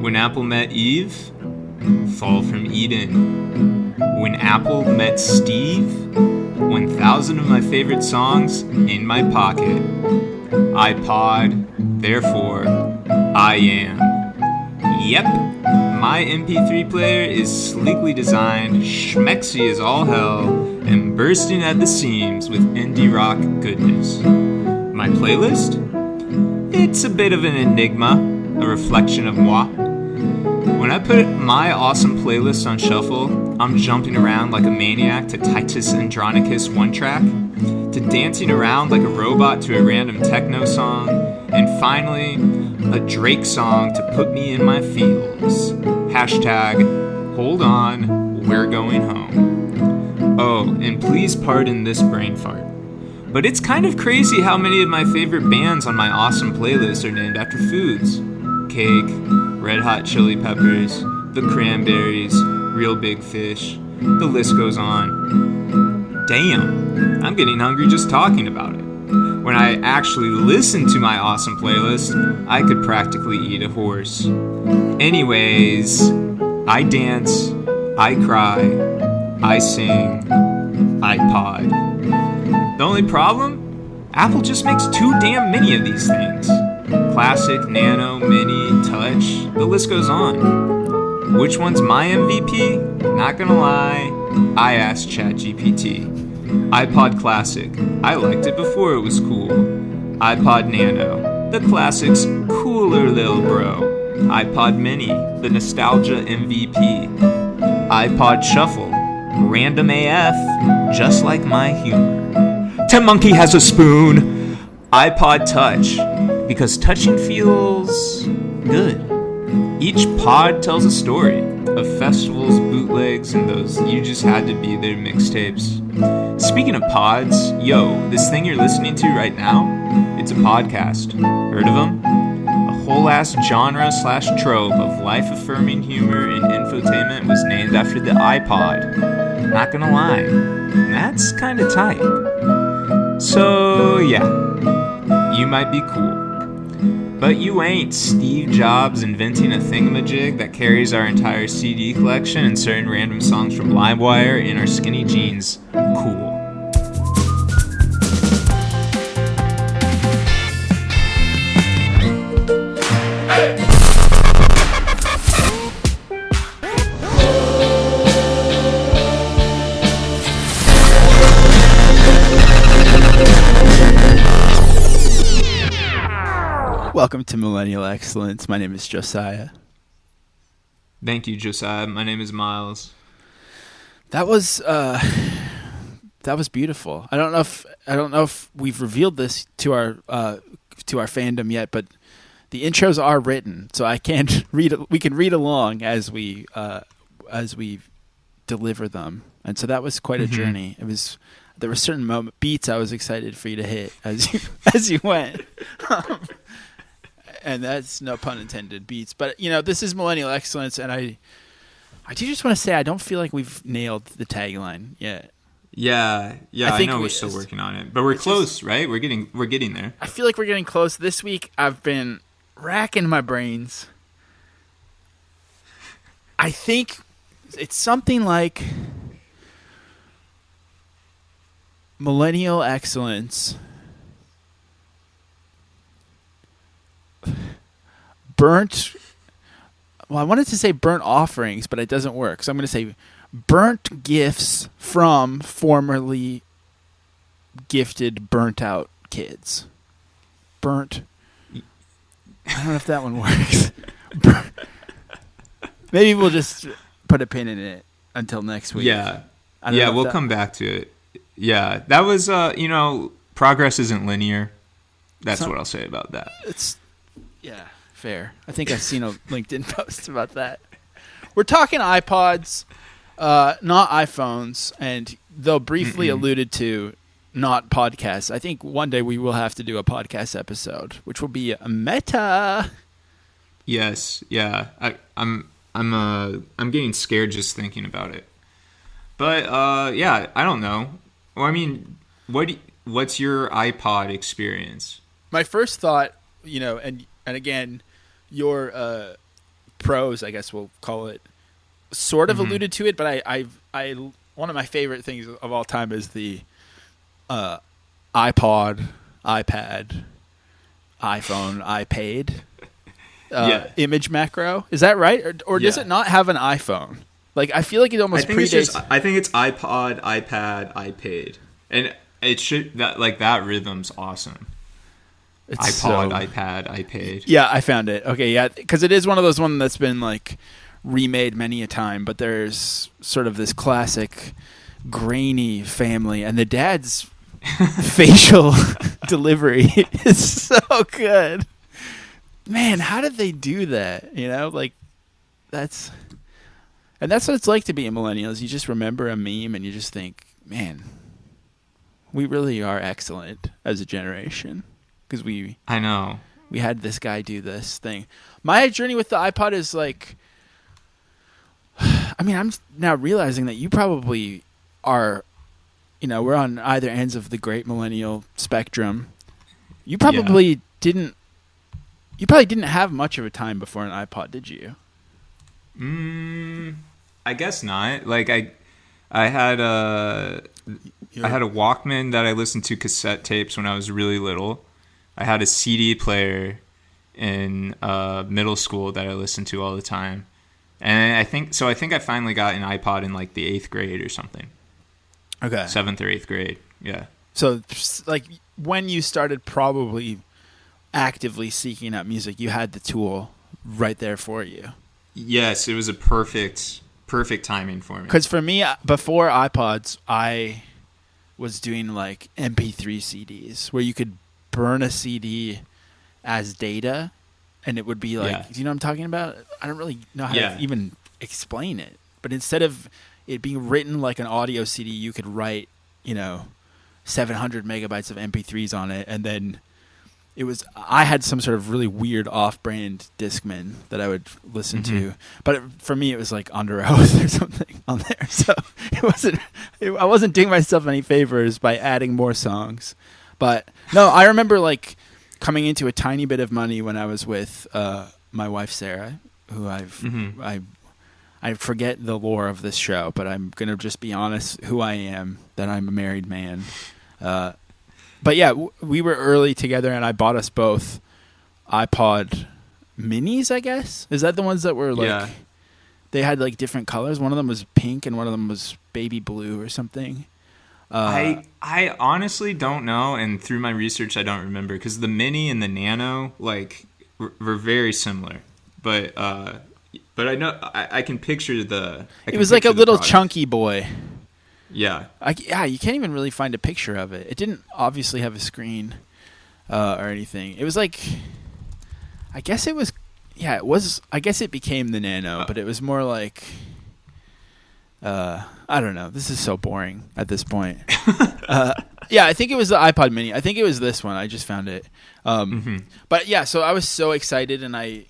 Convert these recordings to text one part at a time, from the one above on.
When Apple met Eve, fall from Eden. When Apple met Steve, 1,000 of my favorite songs in my pocket. iPod, therefore, I am. Yep, my MP3 player is sleekly designed, schmexy as all hell, and bursting at the seams with indie rock goodness. My playlist? It's a bit of an enigma, a reflection of moi. When I put my awesome playlist on shuffle, I'm jumping around like a maniac to Titus Andronicus one track, to dancing around like a robot to a random techno song, and finally, a Drake song to put me in my feels. Hashtag, hold on, we're going home. Oh, and please pardon this brain fart, but it's kind of crazy how many of my favorite bands on my awesome playlist are named after foods. Cake, Red Hot Chili Peppers, The Cranberries, Real Big Fish, the list goes on. Damn, I'm getting hungry just talking about it. When I actually listen to my awesome playlist, I could practically eat a horse. Anyways, I dance, I cry, I sing, I pod. The only problem? Apple just makes too damn many of these things. Classic, Nano, Mini, Touch, the list goes on. Which one's my MVP? Not gonna lie, I asked ChatGPT. iPod Classic, I liked it before it was cool. iPod Nano, the classic's cooler lil bro. iPod Mini, the nostalgia MVP. iPod Shuffle, random AF, just like my humor. Tim Monkey has a spoon. iPod Touch, because touching feels good. Each pod tells a story of festivals, bootlegs, and those you just had to be there mixtapes. Speaking of pods, yo, this thing you're listening to right now, it's a podcast. Heard of them? A whole-ass genre/trope of life-affirming humor and infotainment was named after the iPod. Not gonna lie, that's kinda tight. So, yeah, you might be cool. But you ain't Steve Jobs inventing a thingamajig that carries our entire CD collection and certain random songs from LimeWire in our skinny jeans. Cool. Welcome to Millennial Excellence. My name is Josiah. Thank you, Josiah. My name is Miles. That was beautiful. I don't know if we've revealed this to our fandom yet, but the intros are written, so I can't read. We can read along as we deliver them, and so that was quite a journey. There were certain beats I was excited for you to hit as you went. And that's no pun intended, beats. But, this is Millennial Excellence, and I do just want to say I don't feel like we've nailed the tagline yet. Yeah, I know we're still working on it. But we're close, right? We're getting there. I feel like we're getting close. This week I've been racking my brains. I think it's something like Millennial Excellence I wanted to say burnt offerings, but it doesn't work. So I'm going to say burnt gifts from formerly gifted burnt out kids. Burnt. I don't know if that one works. Maybe we'll just put a pin in it until next week. Yeah. We'll come back to it. Yeah. That was, progress isn't linear. That's what I'll say about that. Yeah. Fair. I think I've seen a LinkedIn post about that. We're talking iPods, not iPhones, and though briefly alluded to, not podcasts. I think one day we will have to do a podcast episode, which will be a meta. Yes, yeah. I'm getting scared just thinking about it. But I don't know. Well, I mean, what's your iPod experience? my first thought, and again, your pros, I guess we'll call it, sort of alluded to it, but I one of my favorite things of all time is the iPod, iPad, iPhone, iPad image macro. Is that right? Or does it not have an iPhone? Like, I feel like it almost predates. I think it's iPod, iPad, iPad. And it should, that rhythm's awesome. It's iPod, iPad, iPad. Yeah, I found it. Okay, yeah, because it is one of those ones that's been like remade many a time, but there's sort of this classic grainy family, and the dad's facial delivery is so good. Man, how did they do that? That's what it's like to be a millennial. You just remember a meme and you just think, man, we really are excellent as a generation because I know we had this guy do this thing. My journey with the iPod is like, I mean, I'm now realizing that you probably are, we're on either ends of the great millennial spectrum. You probably didn't have much of a time before an iPod, did you? I guess not. Like I had a Walkman that I listened to cassette tapes when I was really little. I had a CD player in middle school that I listened to all the time. And I think I finally got an iPod in like the 8th grade or something. Okay. 7th or 8th grade. Yeah. So like when you started probably actively seeking out music, you had the tool right there for you. Yes, it was a perfect timing for me. Because for me, before iPods, I was doing like MP3 CDs where you could burn a CD as data, and it would be like, do you know what I'm talking about? I don't really know how to even explain it. But instead of it being written like an audio CD, you could write, 700 megabytes of MP3s on it, and then I had some sort of really weird off-brand Discman that I would listen to, but for me it was like Under Oath or something on there. So I wasn't doing myself any favors by adding more songs. But no, I remember like coming into a tiny bit of money when I was with my wife Sarah, who I forget the lore of this show, but I'm gonna just be honest who I am, that I'm a married man. But yeah, we were early together, and I bought us both iPod minis, I guess. Is that the ones that were like, they had like different colors? One of them was pink and one of them was baby blue or something. I honestly don't know, and through my research, I don't remember, because the mini and the nano like were very similar. But I know I can picture it was like a little chunky boy. Yeah. You can't even really find a picture of it. It didn't obviously have a screen or anything. It was like, I guess it was, I guess it became the Nano, but it was more like, I don't know. This is so boring at this point. I think it was the iPod mini. I think it was this one. I just found it. But yeah, so I was so excited, and I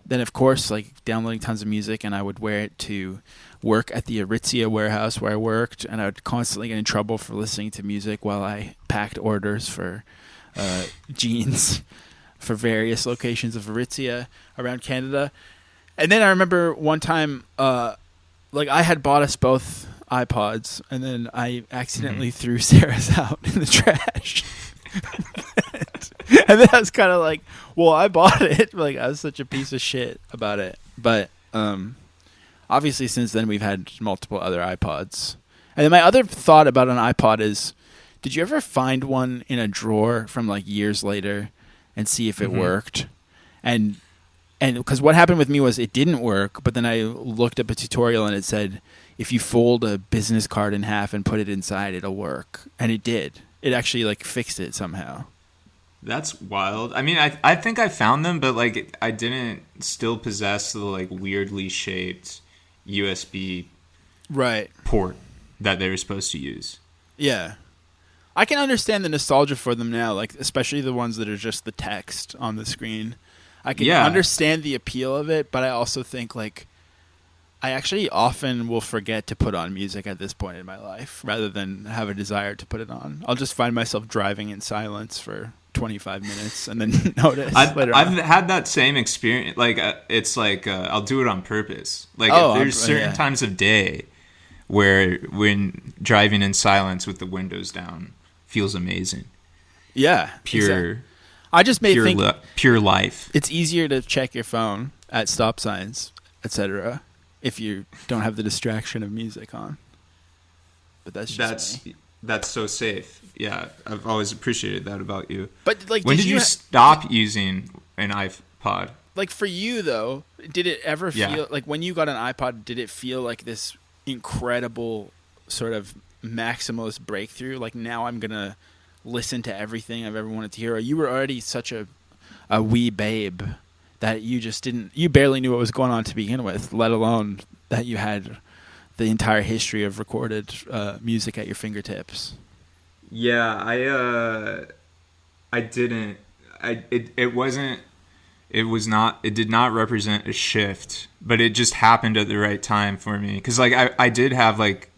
then of course like downloading tons of music, and I would wear it to work at the Aritzia warehouse where I worked, and I would constantly get in trouble for listening to music while I packed orders for jeans for various locations of Aritzia around Canada. And then I remember one time, like I had bought us both iPods, and then I accidentally threw Sarah's out in the trash. And then I was kind of like, well, I bought it. Like, I was such a piece of shit about it. But obviously since then we've had multiple other iPods. And then my other thought about an iPod is, did you ever find one in a drawer from like years later and see if it worked? And because what happened with me was it didn't work, but then I looked up a tutorial and it said, if you fold a business card in half and put it inside, it'll work. And it did. It actually like fixed it somehow. That's wild. I mean, I think I found them, but like I didn't still possess the like weirdly shaped USB port that they were supposed to use. Yeah. I can understand the nostalgia for them now, like especially the ones that are just the text on the screen. I can understand the appeal of it, but I also think like I actually often will forget to put on music at this point in my life rather than have a desire to put it on. I'll just find myself driving in silence for 25 minutes and then notice later I've on. had that same experience. Like, it's like I'll do it on purpose. Like, Oh, if there's certain yeah. times of day where when driving in silence with the windows down feels amazing. Yeah. Pure, exactly. I just may think pure life. it's easier to check your phone at stop signs, etc., if you don't have the distraction of music on. But that's me. That's so safe. Yeah, I've always appreciated that about you. But like, when did you stop using an iPod? Like for you though, did it ever feel Yeah. like when you got an iPod? Did it feel like this incredible sort of maximalist breakthrough? Like now I'm gonna listen to everything I've ever wanted to hear. Or you were already such a wee babe that you barely knew what was going on to begin with, let alone that you had the entire history of recorded music at your fingertips. Yeah, I didn't. It did not represent a shift, but it just happened at the right time for me. Because like I did have like,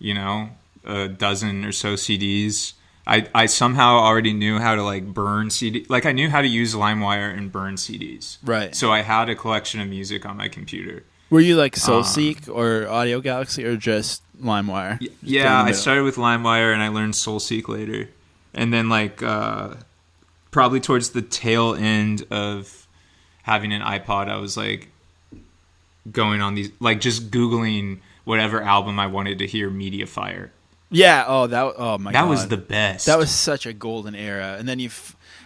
a dozen or so CDs. I somehow already knew how to like burn CD. Like I knew how to use LimeWire and burn CDs. Right. So I had a collection of music on my computer. Were you like SoulSeek or Audio Galaxy or just LimeWire? Yeah, I started with LimeWire and I learned SoulSeek later. And then like probably towards the tail end of having an iPod, I was like going on these, like just Googling whatever album I wanted to hear, Mediafire. Yeah. Oh my God. That was the best. That was such a golden era. And then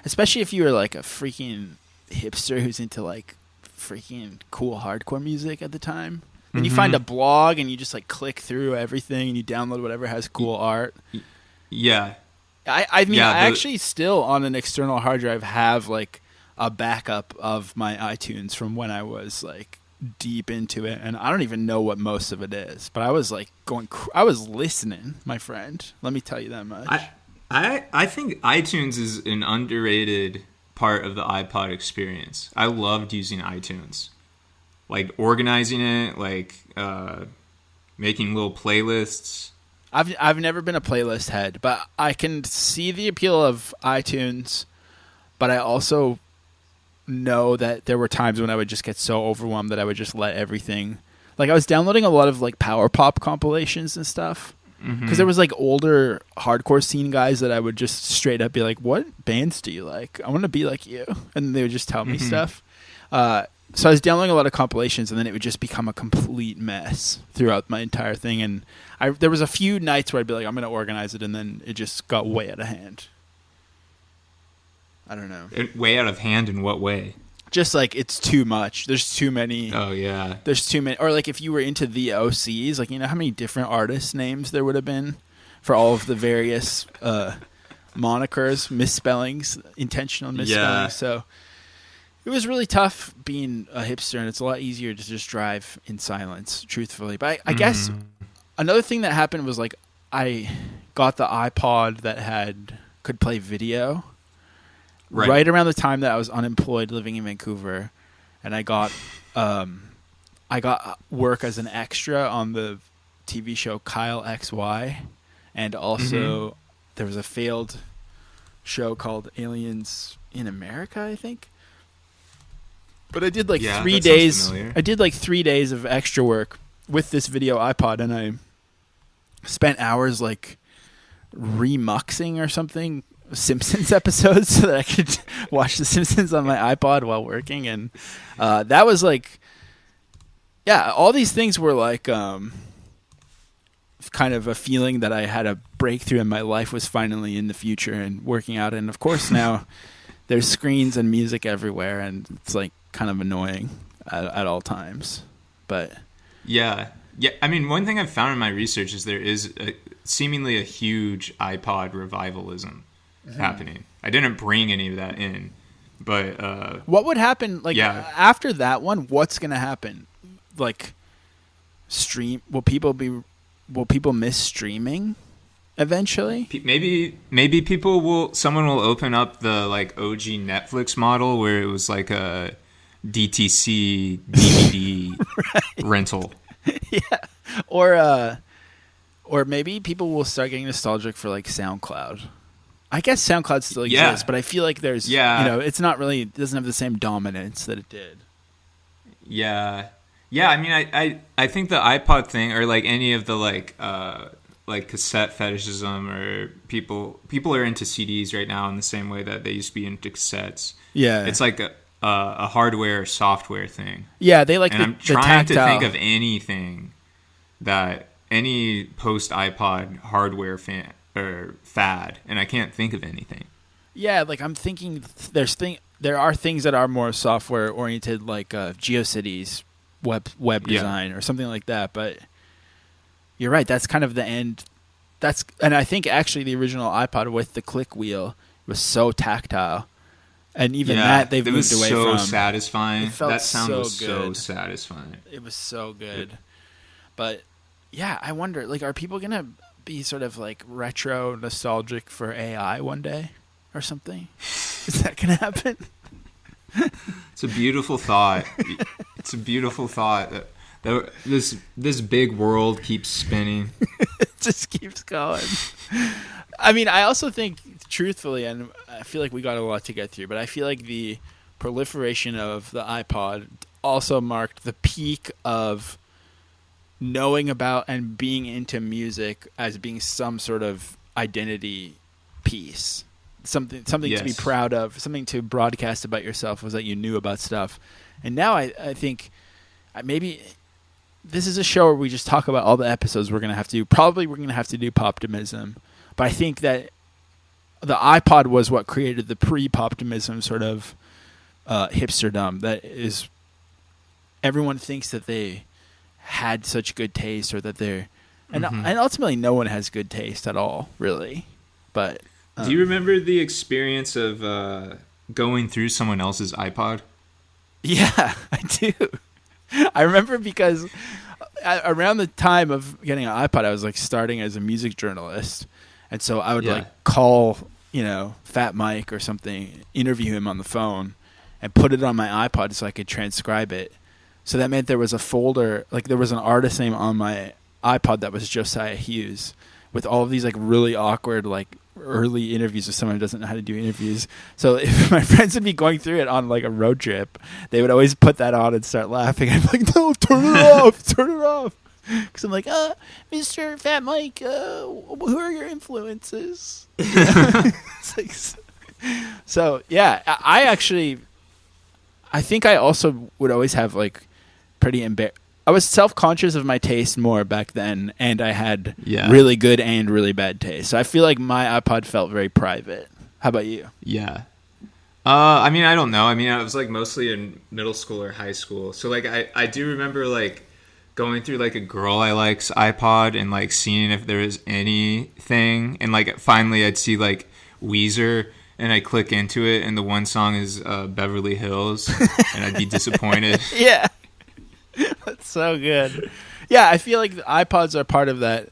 especially if you were like a freaking hipster who's into like freaking cool hardcore music at the time. Then you find a blog and you just like click through everything and you download whatever has cool art. Yeah. I mean, I actually still on an external hard drive have like a backup of my iTunes from when I was like deep into it, and I don't even know what most of it is, but I was like I was listening, my friend. Let me tell you that much. I think iTunes is an underrated part of the iPod experience. I loved using iTunes, like organizing it, like making little playlists. I've never been a playlist head, but I can see the appeal of iTunes, but I also know that there were times when I would just get so overwhelmed that I would just let everything. Like I was downloading a lot of like power pop compilations and stuff because there was like older hardcore scene guys that I would just straight up be like, "What bands do you like? I want to be like you," and they would just tell me stuff. So I was downloading a lot of compilations, and then it would just become a complete mess throughout my entire thing. And there was a few nights where I'd be like, "I'm going to organize it," and then it just got way out of hand. I don't know. Way out of hand in what way? Just like it's too much. There's too many. Oh yeah. There's too many. Or like if you were into the OCs, like you know how many different artist names there would have been for all of the various monikers, misspellings, intentional misspellings. Yeah. So it was really tough being a hipster, and it's a lot easier to just drive in silence, truthfully. But I guess another thing that happened was like I got the iPod that could play video. Right around the time that I was unemployed living in Vancouver, and I got work as an extra on the TV show Kyle XY, and also there was a failed show called Aliens in America, I think. But I did like 3 days. I did like 3 days of extra work with this video iPod, and I spent hours like remuxing or something Simpsons episodes so that I could watch The Simpsons on my iPod while working, and that was like, yeah, all these things were like kind of a feeling that I had a breakthrough in my life was finally in the future and working out. And of course now there's screens and music everywhere, and it's like kind of annoying at all times. But yeah. I mean, one thing I've found in my research is there is seemingly a huge iPod revivalism happening. I didn't bring any of that in, but what would happen after that one? What's going to happen? Like will people miss streaming eventually? Maybe someone will open up the like OG Netflix model where it was like a DTC DVD rental. Yeah. Or maybe people will start getting nostalgic for like SoundCloud. I guess SoundCloud still exists, but I feel like there's, it's not really, it doesn't have the same dominance that it did. Yeah. Yeah, I mean, I think the iPod thing, or like any of the like cassette fetishism, or people are into CDs right now in the same way that they used to be into cassettes. Yeah. It's like a hardware software thing. Yeah, they like and the I'm trying to tactile. think of anything that any post iPod hardware or fad, and I can't think of anything. Yeah, like I'm thinking there are things that are more software oriented, like GeoCities web design or something like that, but you're right, that's kind of the end. And I think actually the original iPod with the click wheel was so tactile. And even that they've moved away from. It was so satisfying. That sound was good. so satisfying. It was so good. But yeah, I wonder, like, are people going to be sort of like retro nostalgic for AI one day or something? Is that going to happen? It's a beautiful thought. It's a beautiful thought that this big world keeps spinning. It just keeps going. I mean, I also think, truthfully, and I feel like we got a lot to get through, but I feel like the proliferation of the iPod also marked the peak of knowing about and being into music as being some sort of identity piece. Something to be proud of, something to broadcast about yourself, was that you knew about stuff. And now I think maybe this is a show where we just talk about all the episodes we're going to have to do. Probably we're going to have to do Poptimism. But I think that the iPod was what created the pre-Poptimism sort of hipsterdom. That is, everyone thinks that they had such good taste, or that they're... And ultimately no one has good taste at all, really. But... do you remember the experience of going through someone else's iPod? Yeah, I do. I remember because around the time of getting an iPod, I was like starting as a music journalist. And so I would like call, Fat Mike or something, interview him on the phone, and put it on my iPod so I could transcribe it. So that meant there was a folder, like there was an artist name on my iPod that was Josiah Hughes, with all of these like really awkward like early interviews with someone who doesn't know how to do interviews. So if my friends would be going through it on like a road trip, they would always put that on and start laughing. I'm like, no, turn it off. Because I'm like, Mr. Fat Mike, who are your influences? It's like, so yeah, I think I also would always have like pretty I was self-conscious of my taste more back then, and I had really good and really bad taste. So I feel like my iPod felt very private. How about you? Yeah. I mean, I don't know. I mean, I was like mostly in middle school or high school. So like I do remember like going through like a girl I like's iPod and like seeing if there was anything, and like finally I'd see like Weezer, and I click into it, and the one song is Beverly Hills, and I'd be disappointed. Yeah. That's so good. Yeah, I feel like the iPods are part of that.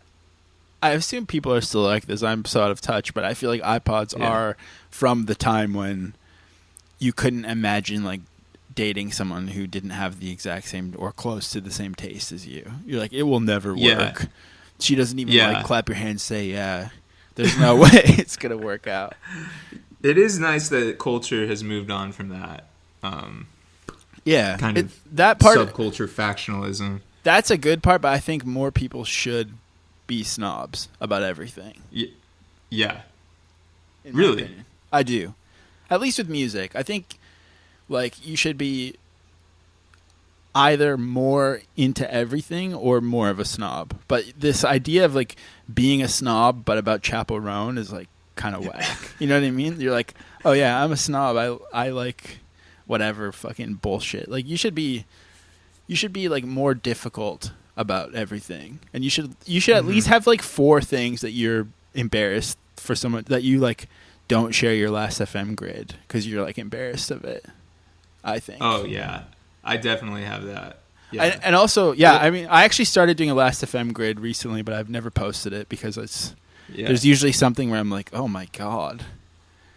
I assume people are still like this. I'm so out of touch, but I feel like iPods are from the time when you couldn't imagine like dating someone who didn't have the exact same or close to the same taste as you. You're like, it will never work. She doesn't even like clap your hands, say, yeah. There's no way it's going to work out. It is nice that culture has moved on from that. Kind of that part, subculture factionalism. That's a good part, but I think more people should be snobs about everything. Yeah. Really? I do. At least with music. I think like you should be either more into everything or more of a snob. But this idea of like being a snob but about Chappell Roan is like kind of whack. You know what I mean? You're like, oh yeah, I'm a snob. I like whatever fucking bullshit. Like you should be like more difficult about everything, and you should at least have like 4 things that you're embarrassed for someone that you like don't share your Last FM grid because you're like embarrassed of it. I think. Oh yeah, I definitely have that. Yeah. And also, I mean, I actually started doing a Last FM grid recently, but I've never posted it because there's usually something where I'm like, oh my god.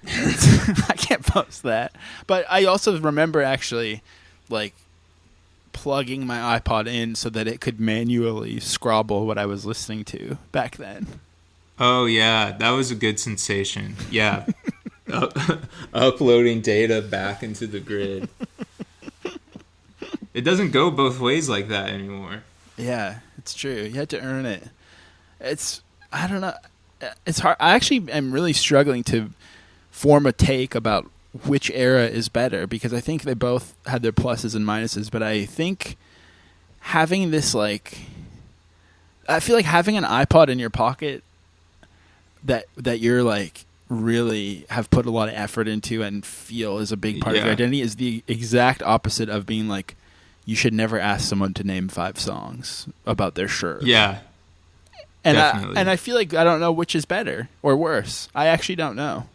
I can't post that. But I also remember actually like plugging my iPod in so that it could manually scrabble what I was listening to back then. Oh, yeah. That was a good sensation. Yeah. Uploading data back into the grid. It doesn't go both ways like that anymore. Yeah, it's true. You had to earn it. I don't know. It's hard. I actually am really struggling to form a take about which era is better, because I think they both had their pluses and minuses, but I think having this, like, I feel like having an iPod in your pocket that you're like really have put a lot of effort into and feel is a big part of your identity is the exact opposite of being like, you should never ask someone to name 5 songs about their shirt. Yeah. And definitely. I feel like I don't know which is better or worse. I actually don't know.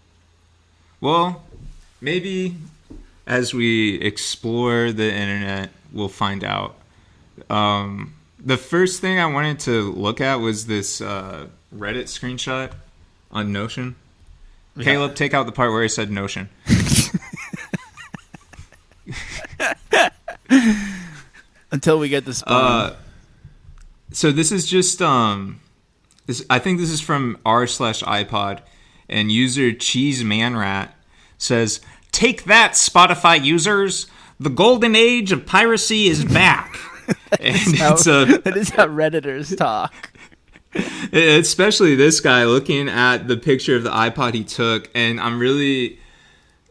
Well, maybe as we explore the internet, we'll find out. The first thing I wanted to look at was this Reddit screenshot on Notion. Yeah. Caleb, take out the part where I said Notion. Until we get the spawn. So this is just I think this is from r/iPod, and user Cheese Manrat says, "Take that, Spotify users! The golden age of piracy is back." That is how Redditors talk. Especially this guy looking at the picture of the iPod he took, and I'm really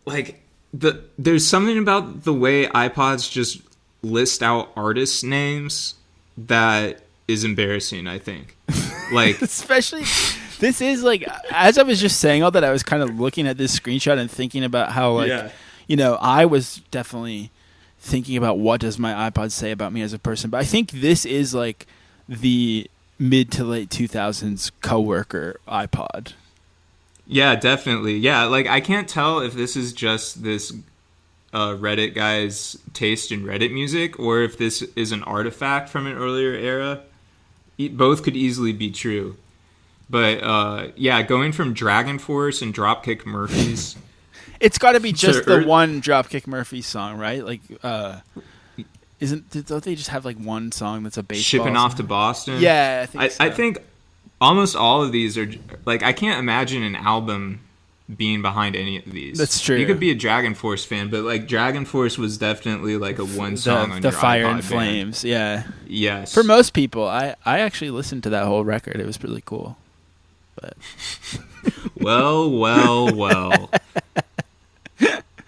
like there's something about the way iPods just list out artist names that is embarrassing, I think. Like, especially this is like, as I was just saying all that, I was kind of looking at this screenshot and thinking about how, like, you know, I was definitely thinking about what does my iPod say about me as a person, but I think this is like the mid to late 2000s coworker iPod. Yeah, definitely. Yeah, like, I can't tell if this is just this Reddit guy's taste in Reddit music or if this is an artifact from an earlier era. Both could easily be true. But, yeah, going from Dragon Force and Dropkick Murphys... It's got to be just the one Dropkick Murphys song, right? Like, don't they just have, like, one song that's a baseball Shipping song? Off to Boston? Yeah, I think so. I think almost all of these are... Like, I can't imagine an album being behind any of these. That's true. You could be a Dragon Force fan, but, like, Dragon Force was definitely, like, a one song on your the Fire iPod and Flames, band. yeah. Yes. For most people, I actually listened to that whole record. It was really cool. But Well.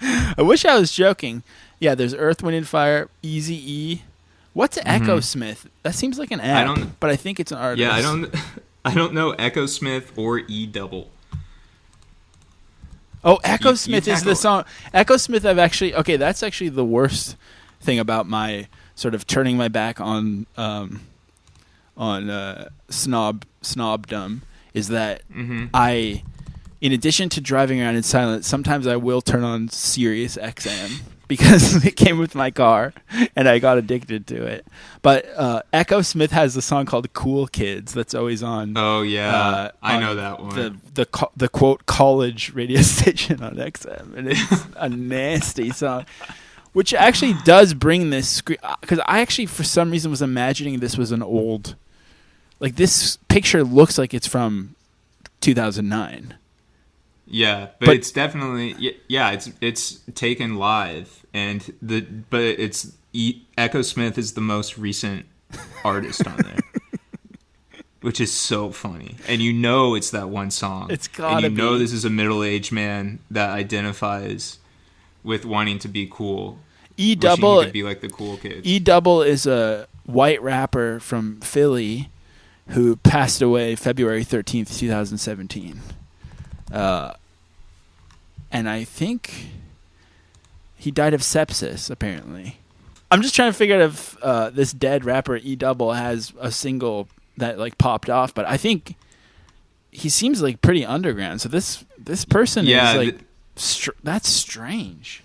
I wish I was joking. Yeah, there's Earth, Wind, and Fire, Eazy-E. What's Echo Smith? That seems like an app, but I think it's an artist. Yeah, I don't know Echo Smith or E-Double. Oh, Echo Smith is the song. Echo Smith, that's actually the worst thing about my sort of turning my back on snobdom is that I, in addition to driving around in silence, sometimes I will turn on Sirius XM because it came with my car and I got addicted to it. But Echo Smith has a song called "Cool Kids" that's always on. Oh yeah, I know that one. The quote college radio station on XM, and it's a nasty song, which actually does bring this because I actually for some reason was imagining this was an old, like this picture looks like it's from 2009. Yeah, but it's definitely it's taken live, and Echo Smith is the most recent artist on there, which is so funny. And you know it's that one song. It's gotta be. And you know this is a middle-aged man that identifies with wanting to be cool. E-Double wishing he could be like the cool kids. E-Double is a white rapper from Philly who passed away February 13th, 2017. And I think he died of sepsis, apparently. I'm just trying to figure out if this dead rapper E-Double has a single that like popped off, but I think he seems like pretty underground. So this person is like that's strange.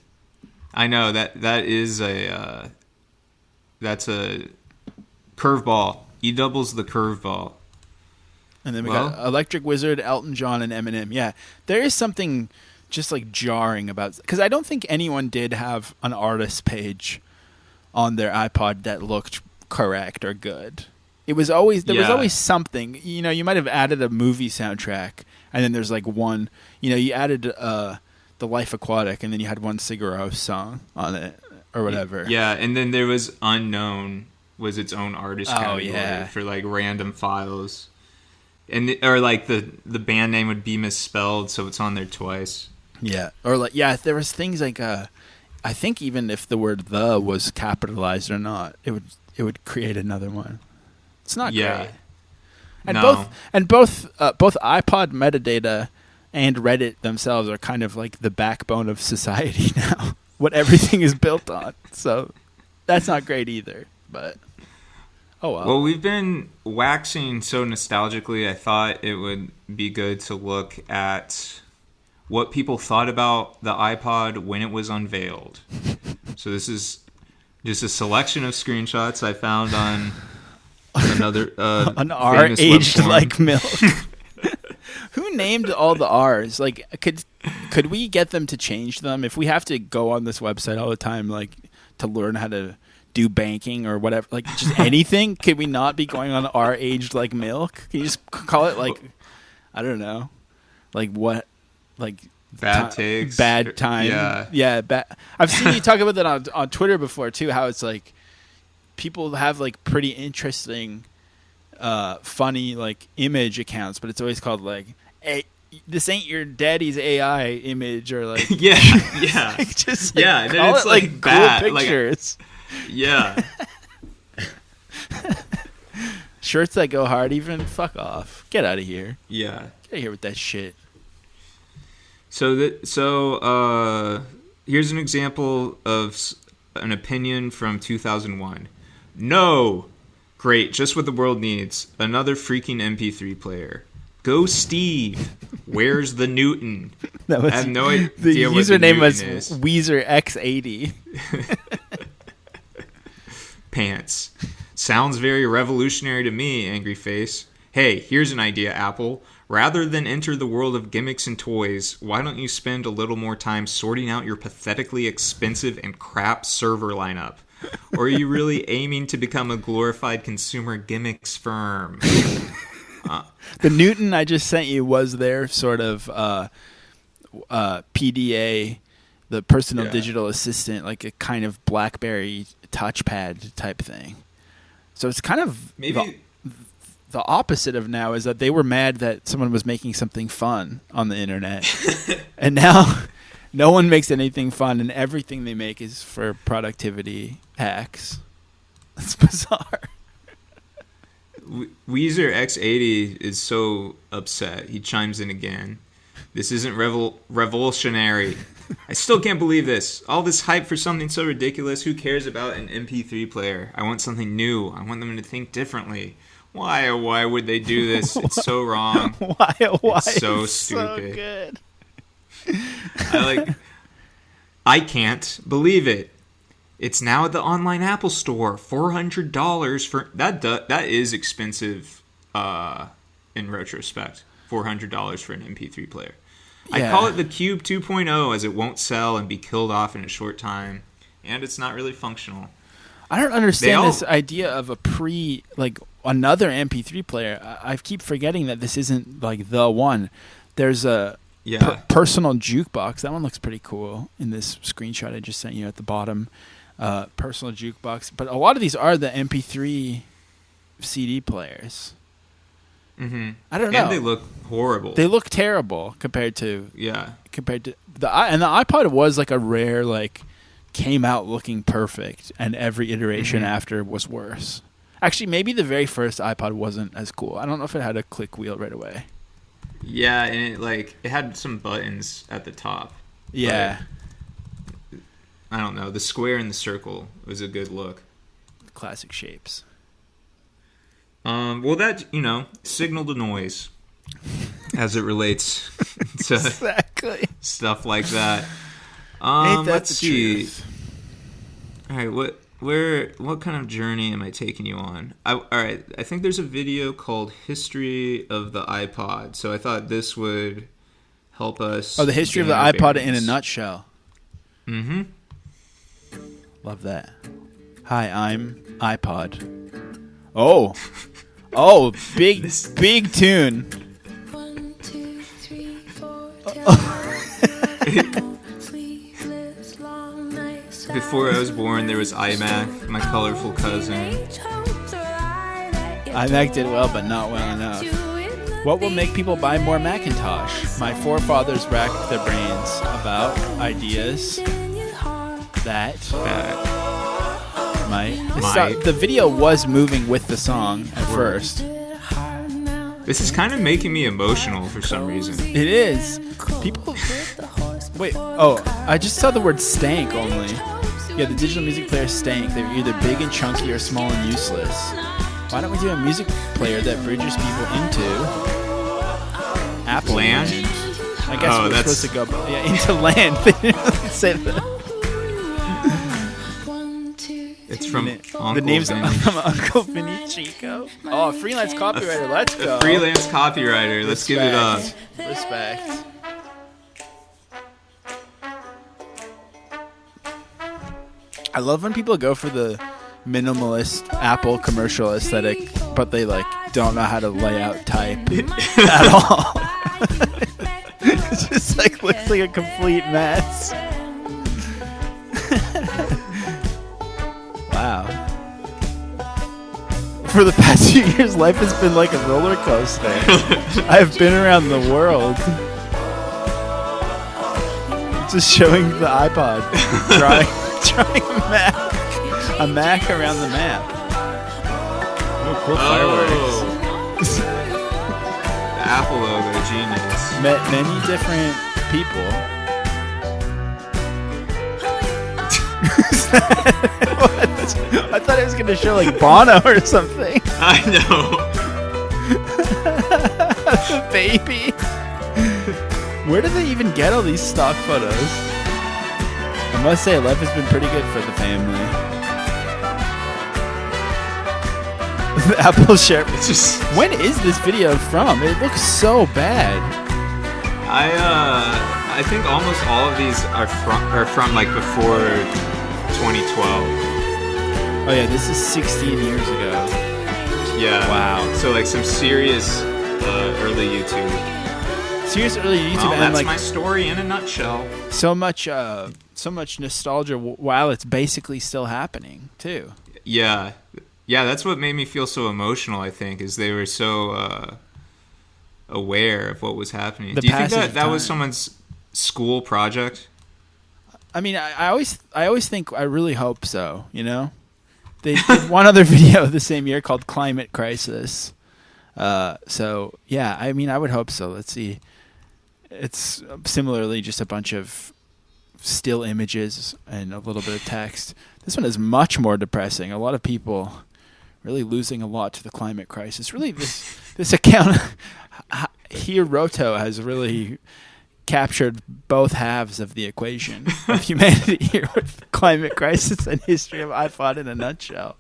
I know that is that's a curveball. E-Double's the curveball. And then we got Electric Wizard, Elton John, and Eminem. Yeah, there is something just like jarring about, because I don't think anyone did have an artist page on their iPod that looked correct or good. It was always was always something. You might have added a movie soundtrack, and then there's like one. You added The Life Aquatic, and then you had one Sigur Rós song on it or whatever. Yeah, and then there was Unknown was its own artist category for like random files, or like the band name would be misspelled, so it's on there twice. Yeah, or like there was things like I think even if the word "the" was capitalized or not, it would create another one. It's not great. And both iPod metadata and Reddit themselves are kind of like the backbone of society now. What everything is built on. So that's not great either. But oh well. Well, we've been waxing so nostalgically. I thought it would be good to look at what people thought about the iPod when it was unveiled. So this is just a selection of screenshots I found on another an R aged like milk. Who named all the R's? Like, could we get them to change them? If we have to go on this website all the time, like to learn how to do banking or whatever, like just anything, could we not be going on R aged like milk? Can you just call it like, I don't know, like what, like bad takes, bad time? Yeah. I've seen you talk about that on Twitter before too. How it's like people have like pretty interesting, funny like image accounts, but it's always called like, "Hey, this ain't your daddy's AI image," or like yeah. like, just like, and then call it's it, like bad cool pictures. Yeah. Shirts that go hard even, fuck off. Get out of here. Yeah. Get out of here with that shit. So here's an example of an opinion from 2001. No. Great, just what the world needs. Another freaking MP3 player. Go Steve. Where's the Newton? I have no idea the what the username Newton was is. Weezer X80. Pants. Sounds very revolutionary to me, angry face. Hey, here's an idea, Apple. Rather than enter the world of gimmicks and toys, why don't you spend a little more time sorting out your pathetically expensive and crap server lineup? Or are you really aiming to become a glorified consumer gimmicks firm? The Newton I just sent you was their sort of PDA, the personal digital assistant, like a kind of BlackBerry touchpad type thing. So it's kind of maybe the opposite of now is that they were mad that someone was making something fun on the internet. And now no one makes anything fun, and everything they make is for productivity hacks. That's bizarre. Weezer X80 is so upset. He chimes in again. This isn't revolutionary. I still can't believe this. All this hype for something so ridiculous. Who cares about an MP3 player? I want something new. I want them to think differently. Why would they do this? It's so wrong. Why? It's so it's stupid. So good. I can't believe it. It's now at the online Apple Store. $400 for that. That is expensive. In retrospect, $400 for an MP3 player. Yeah. I call it the Cube 2.0 as it won't sell and be killed off in a short time, and it's not really functional. I don't understand this idea of another MP3 player. I keep forgetting that this isn't like the one. There's a personal jukebox. That one looks pretty cool in this screenshot I just sent you at the bottom. Personal jukebox. But a lot of these are the MP3 CD players. Mm-hmm. I don't know. And they look horrible. They look terrible compared to the iPod was like a rare came out looking perfect, and every iteration after was worse. Actually, maybe the very first iPod wasn't as cool. I don't know if it had a click wheel right away. Yeah, and it had some buttons at the top. Yeah. I don't know. The square and the circle was a good look. Classic shapes. Well, that, signal to noise as it relates to exactly stuff like that. Ain't that let's the see. Truth? All right, what kind of journey am I taking you on? All right, I think there's a video called History of the iPod, so I thought this would help us. Oh, the history of the iPod in a nutshell. Mm-hmm. Love that. Hi, I'm iPod. Oh, big tune. 1, 2, 3, 4. Before I was born, there was iMac, my colorful cousin. iMac did well, but not well enough. What will make people buy more Macintosh? My forefathers racked their brains about ideas that the video was moving with the song at first. This is kind of making me emotional for some reason. It is. People. Wait. Oh, I just saw the word stank only. Yeah, the digital music player stank. They're either big and chunky or small and useless. Why don't we do a music player that bridges people into Apple land? I guess we're supposed to go into land. They didn't say that. It's from Uncle the name's Vinny. from Uncle Vinny Chico. Oh, a freelance copywriter. Let's go. A freelance copywriter. Let's give it up. Respect. I love when people go for the minimalist Apple commercial aesthetic, but they don't know how to lay out type at all. It just looks like a complete mess. Wow. For the past few years, life has been like a roller coaster. I've been around the world. Just showing the iPod, drawing a Mac around the map. Oh, cool fireworks. The Apple logo, genius. Met many different people. I thought it was going to show Bono or something. I know. Baby. Where do they even get all these stock photos? I must say, life has been pretty good for the family. The Apple share. It's just. When is this video from? It looks so bad. I think almost all of these are from before 2012. Oh yeah, this is 16 years ago. Yeah. Wow. So some serious early YouTube. Serious early YouTube, Well, and that's my story in a nutshell. so much nostalgia while it's basically still happening too. Yeah, that's what made me feel so emotional. I think is they were so aware of what was happening. Do you think that was someone's school project? I mean, I always think, I really hope so. You know, they did one other video the same year called "Climate Crisis." So yeah, I mean, I would hope so. Let's see. It's similarly just a bunch of still images and a little bit of text. This one is much more depressing. A lot of people really losing a lot to the climate crisis. Really, this account, Hiroto, has really captured both halves of the equation of humanity here with the climate crisis and history of iPod in a nutshell.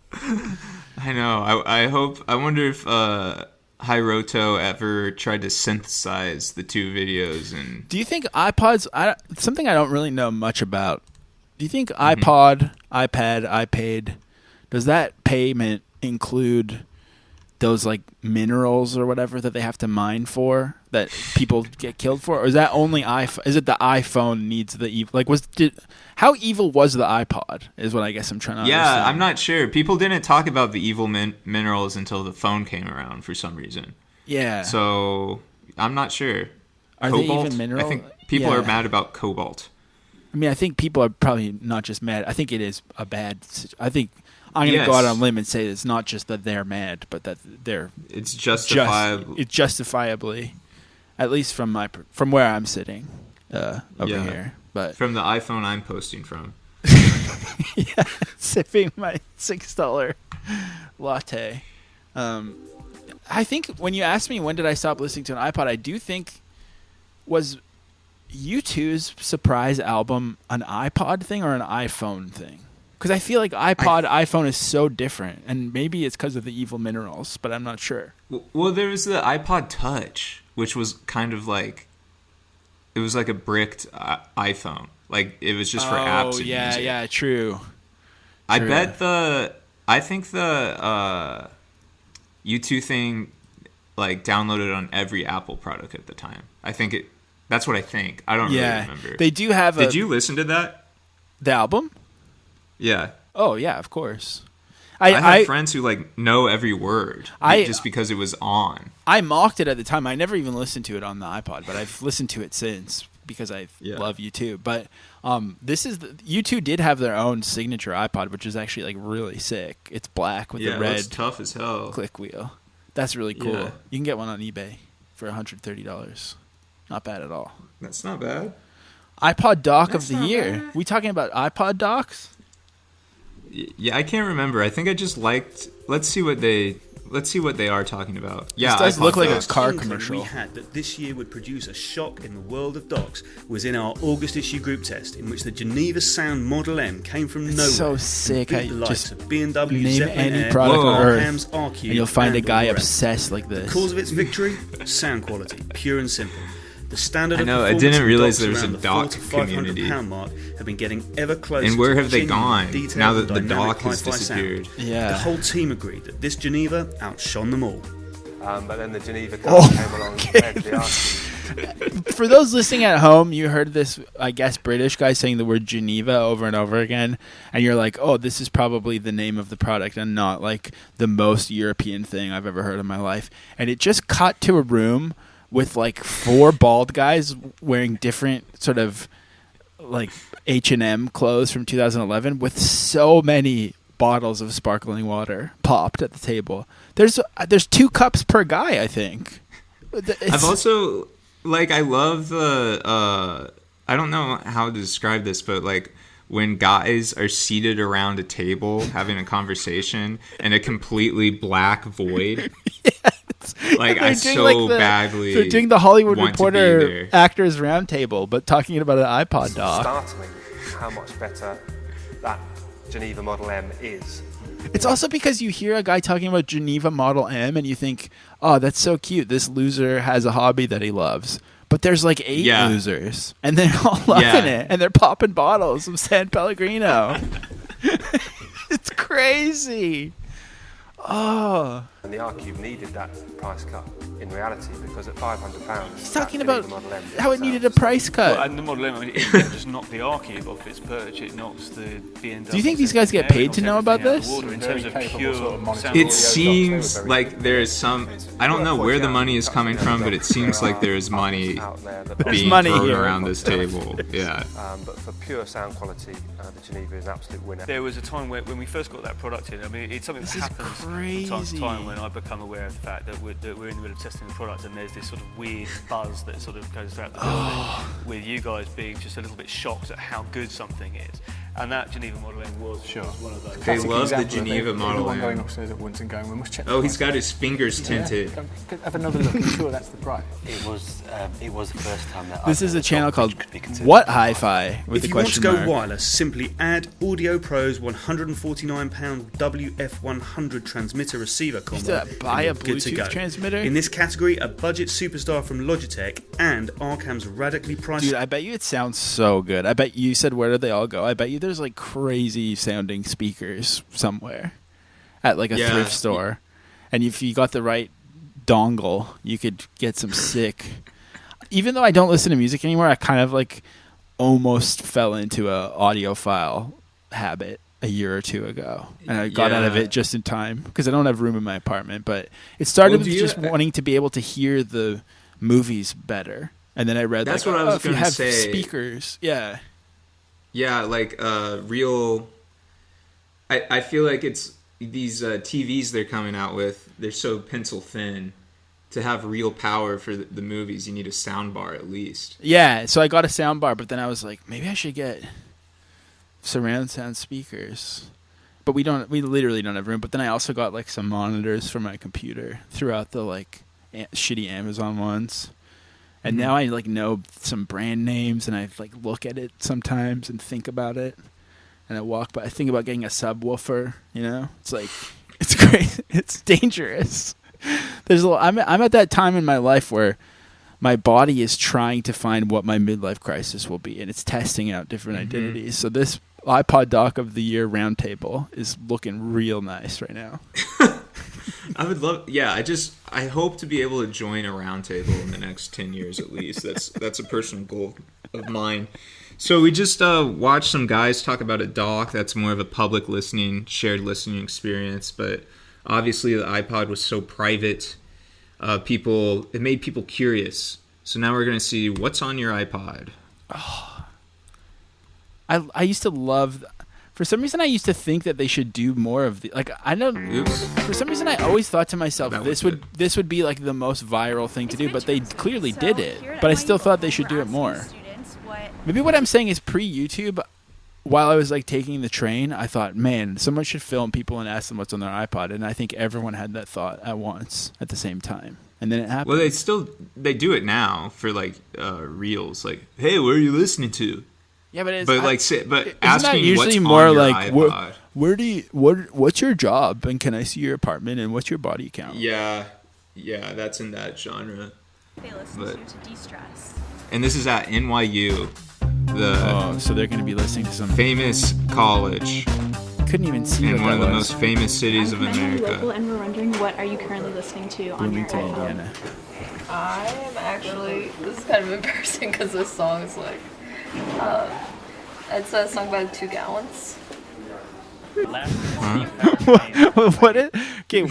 I know. I wonder if Hiroto ever tried to synthesize the two videos. And do you think iPods? Something I don't really know much about. Do you think iPod, iPad, iPad, does that payment include those minerals or whatever that they have to mine for that people get killed for, or is that only iPhone? Is it the iPhone needs the evil? How evil was the iPod? Is what I guess I'm trying to understand. Yeah, I'm not sure. People didn't talk about the evil minerals until the phone came around for some reason. Yeah. So I'm not sure. Are Cobalt? they even mineral? I think people are mad about cobalt. I mean, I think people are probably not just mad. I think it is a bad. I think I'm going to go out on a limb and say it's not just that they're mad, but that it's justifiable. It's justifiably, at least from where I'm sitting over here. But from the iPhone I'm posting from. Yeah, sipping my $6 latte. I think when you asked me when did I stop listening to an iPod, I do think was U2's surprise album an iPod thing or an iPhone thing? Because I feel like iPhone is so different, and maybe it's because of the evil minerals, but I'm not sure. Well, there was the iPod Touch, which was kind of it was like a bricked iPhone. It was just for apps. Oh, yeah, true. I True. bet I think the U2 thing like downloaded on every Apple product at the time. That's what I think. I don't really remember. They do have Did you listen to that? the album? Yeah. Oh yeah, of course. I have friends who like know every word just because it was on. I mocked it at the time. I never even listened to it on the iPod, but I've listened to it since because I love U2. But U2 did have their own signature iPod, which is actually like really sick. It's black with the red. It's tough as hell. Click wheel. That's really cool. Yeah. You can get one on eBay for $130. Not bad at all. That's not bad. iPod dock That's of the not year. bad. We talking about iPod docks? Yeah, I can't remember. I think I just liked. Let's see what they are talking about. Yeah, This does iPod look like a docks. car inkling commercial. we had that this year would produce a shock in the world of docks was in our August issue group test, in which the Geneva Sound Model M came from nowhere. So sick. Beat I the likes just of B&W, name Zeppelin any Air, product on Earth, Arham's, RQ, and you'll find a and guy all the rest. obsessed like this. Cause of its victory? Sound quality, pure and simple. The standard I know, I of didn't performance realize docks there was a around the dock 400 to 500 community. pound mark have been getting ever closer. And where to have they genuine, gone detailed now that and the dynamic dock has hi-fi sound. disappeared? Yeah. The whole team agreed that this Geneva outshone them all. But then the Geneva Oh, Cup came along and led the Arsenal. For those listening at home, you heard this, I guess, British guy saying the word Geneva over and over again, and you're like, oh, this is probably the name of the product and not like the most European thing I've ever heard in my life. And it just cut to a room with like 4 bald guys wearing different sort of like H&M clothes from 2011 with so many bottles of sparkling water popped at the table. There's 2 cups per guy, I think. I've also I love the I don't know how to describe this, but like when guys are seated around a table having a conversation in a completely black void. Like I so badly. They're doing the Hollywood want to be Reporter there. Actors Roundtable, but talking about an iPod dock. Startling how much better that Geneva Model M is. It's also because you hear a guy talking about Geneva Model M and you think, oh, that's so cute. This loser has a hobby that he loves. But there's like 8 losers, and they're all loving it, and they're popping bottles of San Pellegrino. It's crazy. Oh. And the R-Cube needed that price cut in reality because at £500... He's talking about how it needed a price cut. Well, and the Model M, I mean, it didn't just knock the R-Cube off its perch, it knocks the BMW. Do you think these guys get paid to know about this? In terms of pure sound It audio seems docks, like there's some. I don't know where the money is coming from, but it seems like there's money being money thrown here. around this table. Yeah. but for pure sound quality, the Geneva is an absolute winner. There was a time when we first got that product in, I mean, it's something This that is happens from time to time when I become aware of the fact that we're in the middle of testing the product and there's this sort of weird buzz that sort of goes throughout the building with you guys being just a little bit shocked at how good something is. And that Geneva Model M was one of those. They love the Geneva Model Everyone going M. upstairs at once and going, we must check. Oh, he's got his fingers tinted. Have another look. I'm sure that's the price. It was the first time that This is a channel called could be considered What Hi-Fi with If the you want to question go mark. wireless, simply add Audio Pro's £149 WF100 transmitter receiver combo. You have to buy and a you're good to Bluetooth go. transmitter? In this category, a budget superstar from Logitech and Arcam's radically priced. Dude, I bet you it sounds so good. I bet you said, where do they all go? I bet you there's like crazy sounding speakers somewhere at like a thrift store. And if you got the right dongle, you could get some sick. Even though I don't listen to music anymore, I kind of like almost fell into a audiophile habit a year or 2 ago. And I got out of it just in time because I don't have room in my apartment. But it started with just wanting to be able to hear the movies better. And then I read That's like, what I was if you gonna have say. speakers. Yeah. Yeah, like real. I feel like it's these TVs they're coming out with. They're so pencil thin. To have real power for the movies, you need a sound bar at least. Yeah, so I got a sound bar, but then I was like, maybe I should get surround sound speakers. But we literally don't have room. But then I also got like some monitors for my computer throughout the like shitty Amazon ones. And now I like know some brand names, and I like look at it sometimes and think about it. And I walk by. I think about getting a subwoofer. You know, it's like it's great. It's dangerous. I'm at that time in my life where my body is trying to find what my midlife crisis will be, and it's testing out different identities. So this iPod Doc of the Year roundtable is looking real nice right now. I would love. Yeah, I hope to be able to join a roundtable in the next 10 years at least. That's a personal goal of mine. So we just watched some guys talk about a doc that's more of a public listening, shared listening experience. But obviously the iPod was so private, it made people curious. So now we're going to see what's on your iPod. Oh, I used to love. For some reason, I used to think that they should do more of the I don't. Oops. For some reason, I always thought to myself, That this was would be like the most viral thing to do, but they clearly did it. But I still thought they should do it more. Maybe what I'm saying is pre-YouTube. While I was like taking the train, I thought, man, someone should film people and ask them what's on their iPod, and I think everyone had that thought at once at the same time, and then it happened. Well, they do it now for like reels, like, hey, what are you listening to? Yeah, but asking that usually what's more on your like iPod. what's your job and can I see your apartment and what's your body count? Yeah, that's in that genre. They listen to de-stress. And this is at NYU, so they're going to be listening to some famous college. Couldn't even see in what one that of the was. most famous cities of Local, America. and we're wondering, what are you currently listening to on your Bloomington, iPhone? Indiana. I am actually, this is kind of embarrassing because this song is like, it's a song by the 2 Gallons.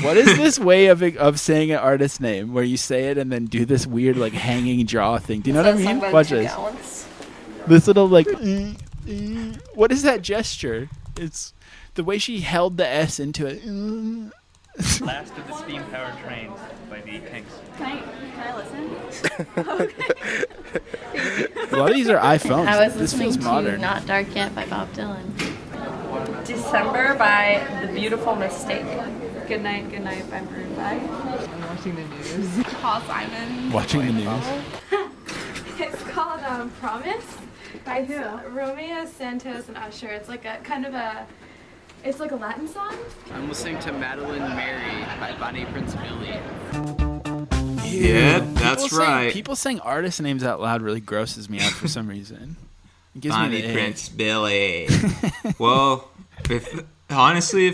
What is this way of saying an artist's name where you say it and then do this weird like hanging jaw thing? Do you know what I mean? Watch this. Gallons. This little like what is that gesture? It's the way she held the S into it. Last of the Steam Powered Trains by the Kinks. Can I listen? A lot of these are iPhones. I was This listening feels to modern. Not Dark Yet by Bob Dylan. December by The Beautiful Mistake. Good Night by Maroon 5. I'm watching the news. Paul Simon. Watching the news. It's called Promise by who? Romeo Santos and Usher. It's like a kind of it's like a Latin song. I'm listening to Madeline Mary by Bonnie Prince Billy. Yeah, that's right. People saying artist names out loud really grosses me out for some reason. It gives me Bonnie the Prince Billy. Well, if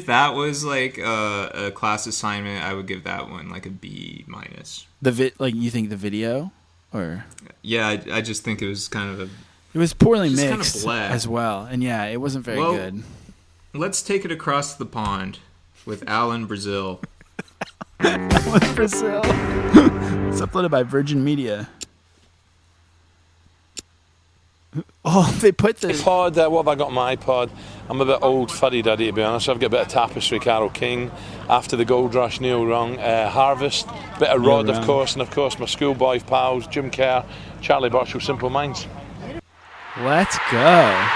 that was like a class assignment, I would give that one like a B-. You think the video, or? Yeah, I just think it was kind of It was poorly just mixed kind of as well, and yeah, it wasn't very good. Let's take it across the pond with Alan Brazil. Alan Brazil. It's uploaded by Virgin Media. Oh, they put the iPod. What have I got on my iPod? I'm a bit old fuddy duddy to be honest. I've got a bit of Tapestry, Carole King, After the Gold Rush, Neil Young, Harvest, bit of Rod, of course, and of course my schoolboy pals, Jim Kerr, Charlie Burchill, Simple Minds. Let's go.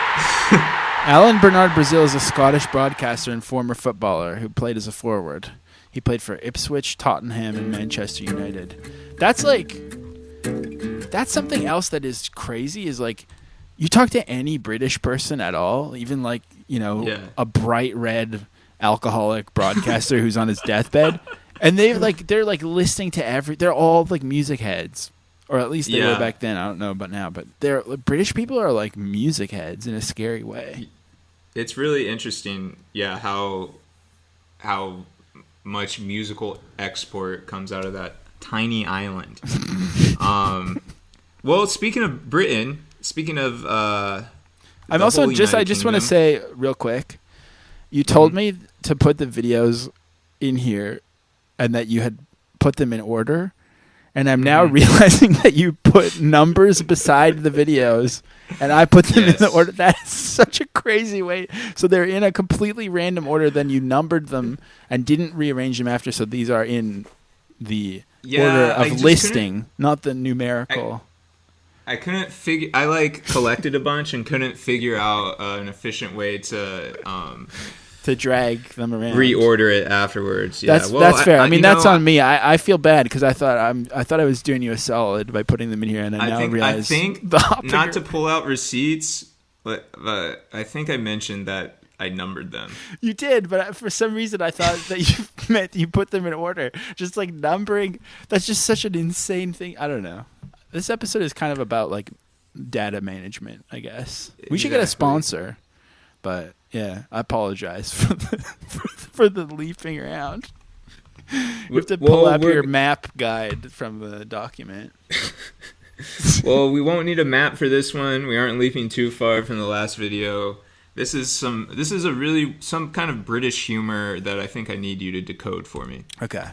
Alan Bernard Brazil is a Scottish broadcaster and former footballer who played as a forward. He played for Ipswich, Tottenham, and Manchester United. That's something else that is crazy, is like, you talk to any British person at all, even like, a bright red alcoholic broadcaster who's on his deathbed, and they're like listening to they're all like music heads. Or at least they were back then. I don't know about now, but British people are like music heads in a scary way. It's really interesting, how much musical export comes out of that tiny island. Well, speaking of Britain, I just want to say real quick, you told me to put the videos in here and that you had put them in order. And I'm now realizing that you put numbers beside the videos, and I put them in the order. That's such a crazy way. So they're in a completely random order. Then you numbered them and didn't rearrange them after. So these are in the order of listing, not the numerical. I couldn't figure. I collected a bunch and couldn't figure out an efficient way to drag them around, reorder it afterwards. Yeah, that's fair. I mean, that's on me. I feel bad because I thought I was doing you a solid by putting them in here, and I realize I think not to pull out receipts, but I think I mentioned that I numbered them. You did, but for some reason I thought that you meant you put them in order. Just like numbering, that's just such an insane thing. I don't know. This episode is kind of about like data management, I guess. We should get a sponsor. But yeah, I apologize for the leaping around. You have to pull up your map guide from the document. Well, we won't need a map for this one. We aren't leaping too far from the last video. This is some kind of British humor that I think I need you to decode for me. Okay.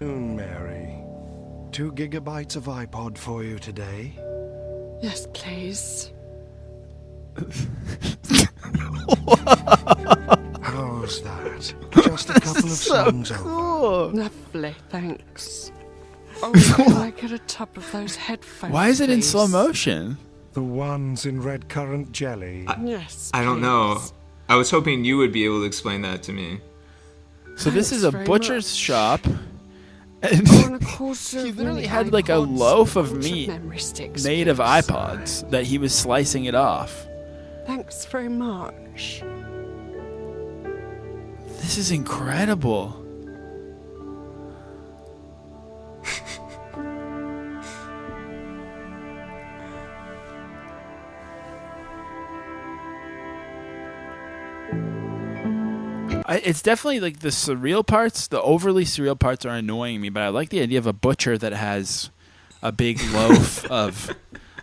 Mary, 2 gigabytes of iPod for you today. Yes, please. How's that? Just a couple of songs over. Lovely, thanks. Oh, can I get a tub of those headphones? Why is it in please? slow motion? The ones in red currant jelly. Yes. I don't know. I was hoping you would be able to explain that to me. So this is a butcher's shop. And he literally had like a loaf of meat made of iPods that he was slicing it off. Thanks very much. This is incredible. It's definitely like the surreal parts, the overly surreal parts are annoying me, but I like the idea of a butcher that has a big loaf of...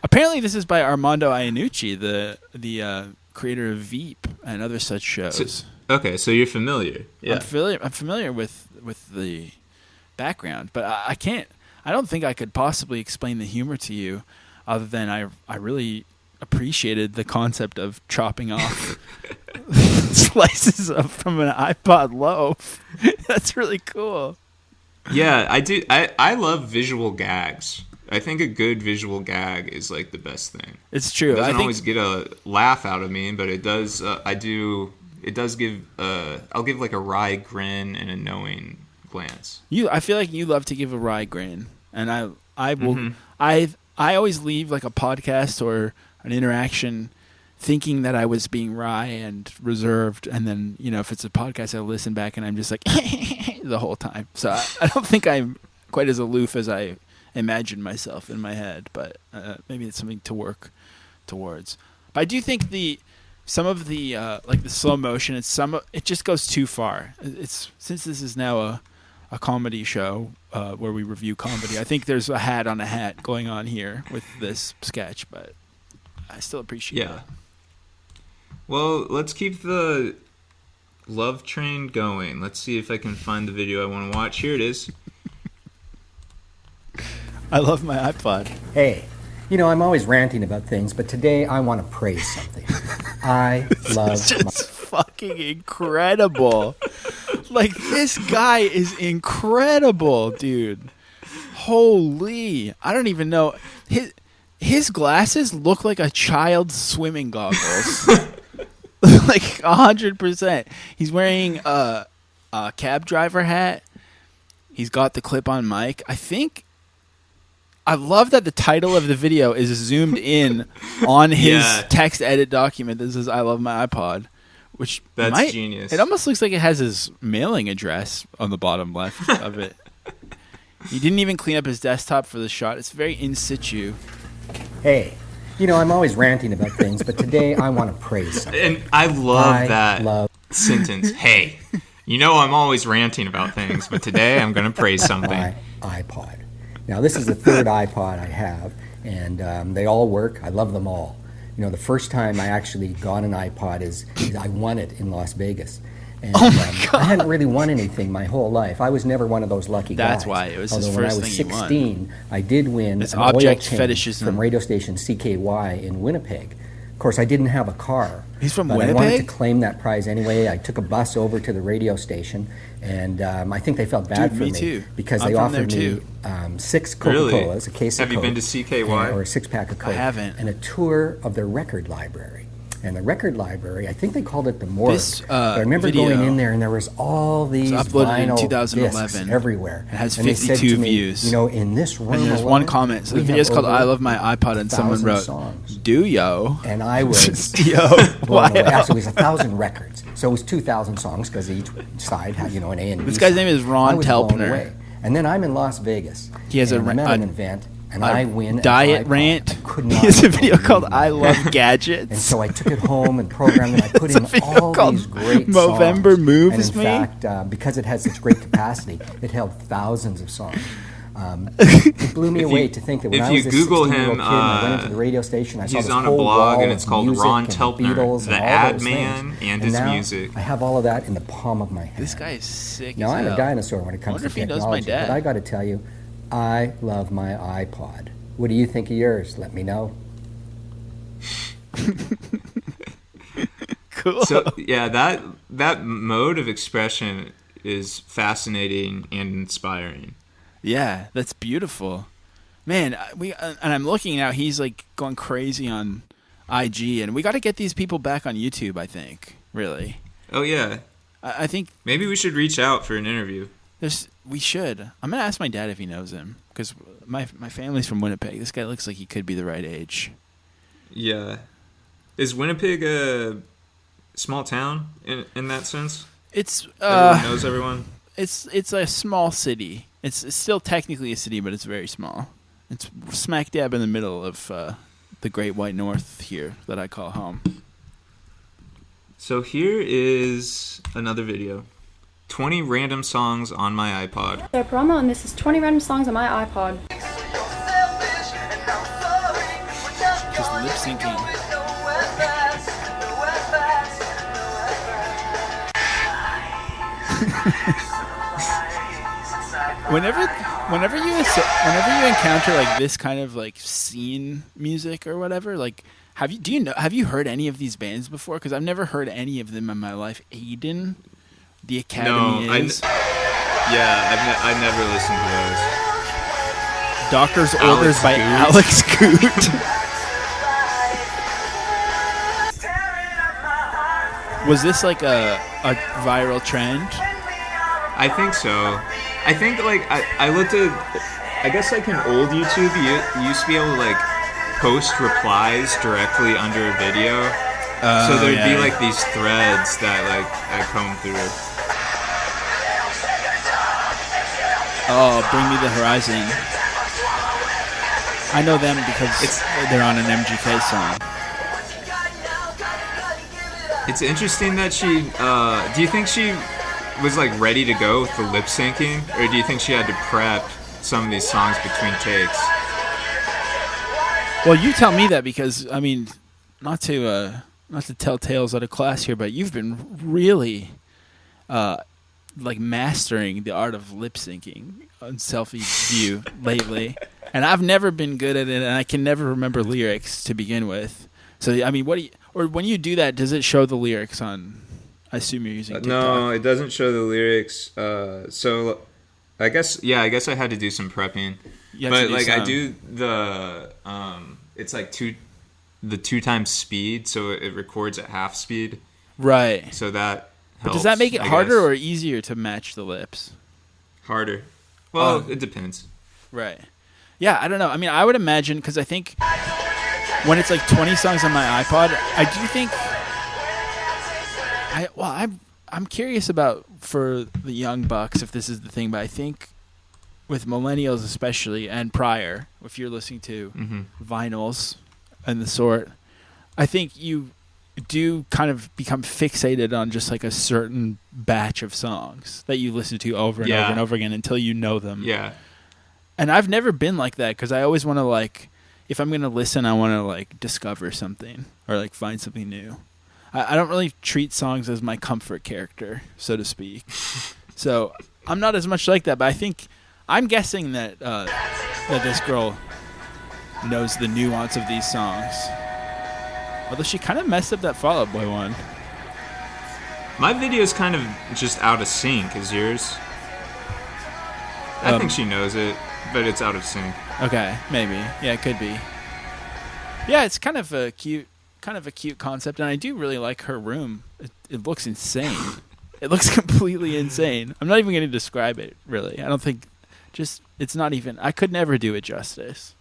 Apparently this is by Armando Iannucci, the creator of Veep and other such shows. So you're familiar. Yeah. I'm familiar with the background, but I don't think I could possibly explain the humor to you other than I really appreciated the concept of chopping off slices from an iPod loaf. That's really cool. Yeah, I do. I love visual gags. I think a good visual gag is like the best thing. It's true. It doesn't always get a laugh out of me, but it does. It does give. I'll give like a wry grin and a knowing glance. I feel like you love to give a wry grin, and I will. Mm-hmm. I always leave like a podcast or an interaction thinking that I was being wry and reserved, and then, if it's a podcast, I listen back and I'm just like the whole time. So I don't think I'm quite as aloof as I imagine myself in my head, but maybe it's something to work towards. But I do think some of the like the slow motion, it just goes too far. Since this is now a comedy show where we review comedy, I think there's a hat on a hat going on here with this sketch, but I still appreciate it. Well, let's keep the love train going. Let's see if I can find the video I want to watch. Here it is. I love my iPod. Hey, I'm always ranting about things, but today I want to praise something. I love just fucking incredible. Like, this guy is incredible, dude. Holy. I don't even know. His glasses look like a child's swimming goggles. Like 100%. He's wearing a cab driver hat. He's got the clip-on mic. I love that the title of the video is zoomed in on his text edit document that says "I love my iPod," which that's genius. It almost looks like it has his mailing address on the bottom left of it. He didn't even clean up his desktop for the shot. It's very in situ. Hey, I'm always ranting about things, but today I want to praise something. And I love that sentence. Hey, I'm always ranting about things, but today I'm going to praise something. My iPod. Now, this is the third iPod I have, and they all work. I love them all. The first time I actually got an iPod is I won it in Las Vegas. And, I hadn't really won anything my whole life. I was never one of those lucky guys. That's why it was his first thing he won. Although when I was 16, I did win an oil change from radio station CKY in Winnipeg. Of course, I didn't have a car. He's from Winnipeg? Winnipeg? I wanted to claim that prize anyway. I took a bus over to the radio station, and I think they felt bad for me too. Because they offered me 6 Coca-Colas, a case of Coke. Have you been to CKY? Or a 6-pack of Coke. I haven't. And a tour of their record library. And the record library, I think they called it the morgue. But I remember going in there, and there was all these vinyl discs everywhere. It has and 52 views. In this room and there's alone, one comment. So the video's called "I Love My iPod," and someone wrote, "Do yo?" And I was wow. Actually, it was 1,000 records. So it was 2,000 songs because each side had, an A and B. This guy's name is Ron Telpner. And then I'm in Las Vegas. He has I met an event. and I win an Diet iPod. rant. I could not He has a video believe called my "I Love head. Gadgets," And so I took it home and programmed it. I put It's a in video all called these great Movember songs. Moves and in Me. fact, because it has such great capacity, it held thousands of songs. It blew me away to think that when if I was you a Google 16-year-old him, kid and I went into the radio station, I saw he's this on a whole blog wall and it's of called music Ron and Teltner, Beatles the and all Ad those Man things. and his now music. I have all of that in the palm of my hand. This guy is sick. Now, as I'm hell. a dinosaur when it comes Wonder to if he knows my technology, dad. but I got to tell you, I love my iPod. What do you think of yours? Let me know. Cool. So yeah, that mode of expression is fascinating and inspiring. Yeah, that's beautiful, man. And I'm looking now. He's like going crazy on IG, and we got to get these people back on YouTube. I think, really. Oh yeah, I think maybe we should reach out for an interview. we should. I'm gonna ask my dad if he knows him because my family's from Winnipeg. This guy looks like he could be the right age. Yeah, is Winnipeg a small town in that sense? It's everyone knows everyone. It's a small city. It's still technically a city, but it's very small. It's smack dab in the middle of the Great White North here that I call home. So here is another video. 20 random songs on my iPod. So promo, and this is 20 random songs on my iPod. Just lip syncing. Whenever you encounter like this kind of like scene music or whatever, like have you heard any of these bands before? Because I've never heard any of them in my life. Aiden, The Academy is. I never listened to those. Doctor's Alex Orders by Good. Alex Good. Was this like a viral trend? I think so. I think like I looked at, I guess like in old YouTube you used to be able to like post replies directly under a video. So there'd be like these threads that like I comb through. Oh, Bring Me the Horizon. I know them because they're on an MGK song. It's interesting that she. Do you think she was like ready to go with the lip syncing, or do you think she had to prep some of these songs between takes? Well, you tell me that because I mean, not to tell tales out of class here, but you've been really like mastering the art of lip syncing on Selfie View lately, and I've never been good at it, and I can never remember lyrics to begin with. So I mean, when you do that, does it show the lyrics on? I assume you're using TikTok. No, it doesn't show the lyrics. So I guess I had to do some prepping. But like I do the it's like the 2 times speed, so it records at half speed. Right. So that helps. But does that make it I harder guess. or easier to match the lips? Harder. Well, it depends. Right. Yeah, I don't know. I mean, I would imagine because I think when it's like 20 songs on my iPod, I do think I'm curious about for the young bucks if this is the thing, but I think with millennials especially and prior, if you're listening to vinyls and the sort, I think you do kind of become fixated on just like a certain batch of songs that you listen to over and over and over again until you know them. Yeah. And I've never been like that because I always want to like, if I'm going to listen, I want to like discover something or like find something new. I don't really treat songs as my comfort character, so to speak. So I'm not as much like that, but I'm guessing that that this girl knows the nuance of these songs. Although she kind of messed up that Fall Out Boy one. My video's kind of just out of sync. Is yours? I think she knows it, but it's out of sync. Okay, maybe. Yeah, it could be. Yeah, it's kind of a cute concept, and I do really like her room. It looks insane. It looks completely insane. I'm not even going to describe it, really. I don't think, it's not even, I could never do it justice.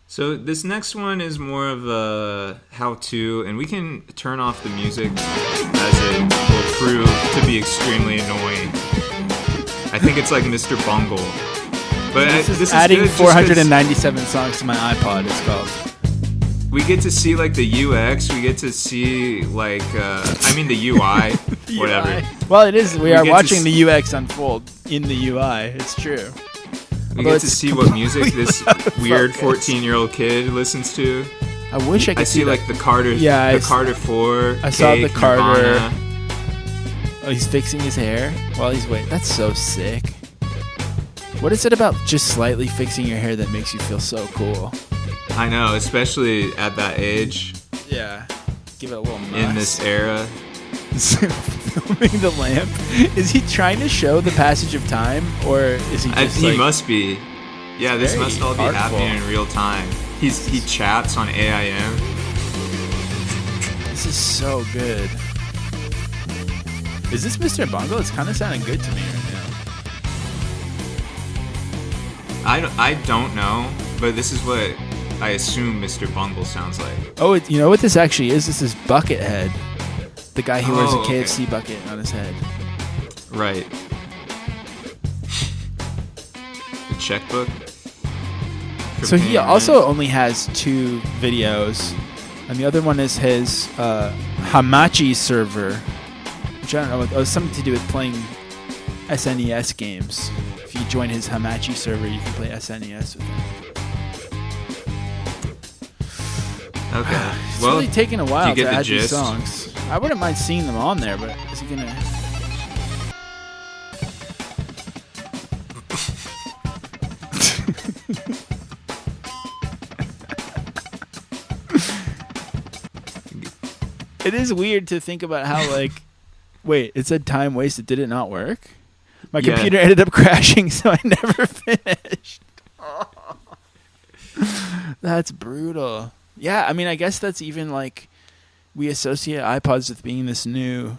So this next one is more of a how-to, and we can turn off the music as it will prove to be extremely annoying. I think it's like Mr. Bungle. But This this is is adding good just 'cause 497 songs to my iPod. It's called. we get to see like the UX. We get to see like the UI. Whatever. Well, it is. We We are get to watching the UX unfold in the UI. It's true. We Although get to it's see what music this completely weird out of focus. 14-year-old kid listens to. I wish I could I see that. like the Carter. Yeah, the Carter 4. I saw the Cake, Carter. Nirvana. Oh, he's fixing his hair while he's waiting. That's so sick. What is it about just slightly fixing your hair that makes you feel so cool? I know, especially at that age. Yeah. Give it a little muss. In this era. Filming the lamp. Is he trying to show the passage of time, or is he just He like, must be. Yeah, this very must all be artful. happening in real time. He chats on AIM. This is so good. Is this Mr. Bungle? It's kind of sounding good to me right now. I don't know, but this is what I assume Mr. Bungle sounds like. Oh, you know what this actually is? This is Buckethead. The guy who wears a Oh, okay. KFC bucket on his head. Right. The checkbook. for So he paying also rent. only has 2 videos, and the other one is his Hamachi server, which I don't know. It was something to do with playing SNES games. If you join his Hamachi server, you can play SNES with him. Okay. It's well, really taking a while do you get to the add these gist? songs. I wouldn't mind seeing them on there, but is he gonna? It is weird to think about how wait, it said time wasted. Did it not work? My Yeah. computer ended up crashing, so I never finished. That's brutal. Yeah, I mean, I guess that's even we associate iPods with being this new,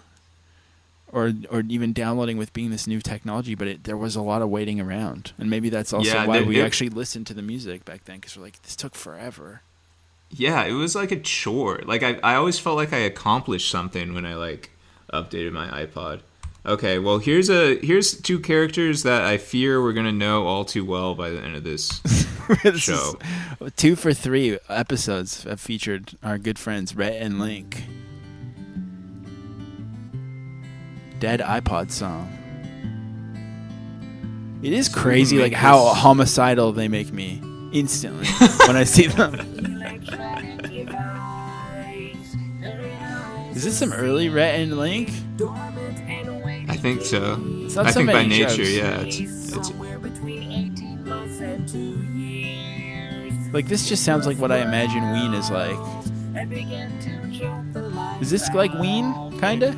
or even downloading with being this new technology, but there was a lot of waiting around, and maybe that's also why we actually listened to the music back then, because we're like, this took forever. Yeah, it was like a chore. Like I always felt like I accomplished something when I updated my iPod. Okay, well here's 2 characters that I fear we're gonna know all too well by the end of this show. 2 for 3 episodes have featured our good friends Rhett and Link. Dead iPod song. It is crazy, how homicidal they make me instantly when I see them. Is this some early Rhett and Link? I think so. It's not I so think by many nature, shows. yeah. It's this just sounds like what I imagine Ween is like. Is this like Ween, kinda?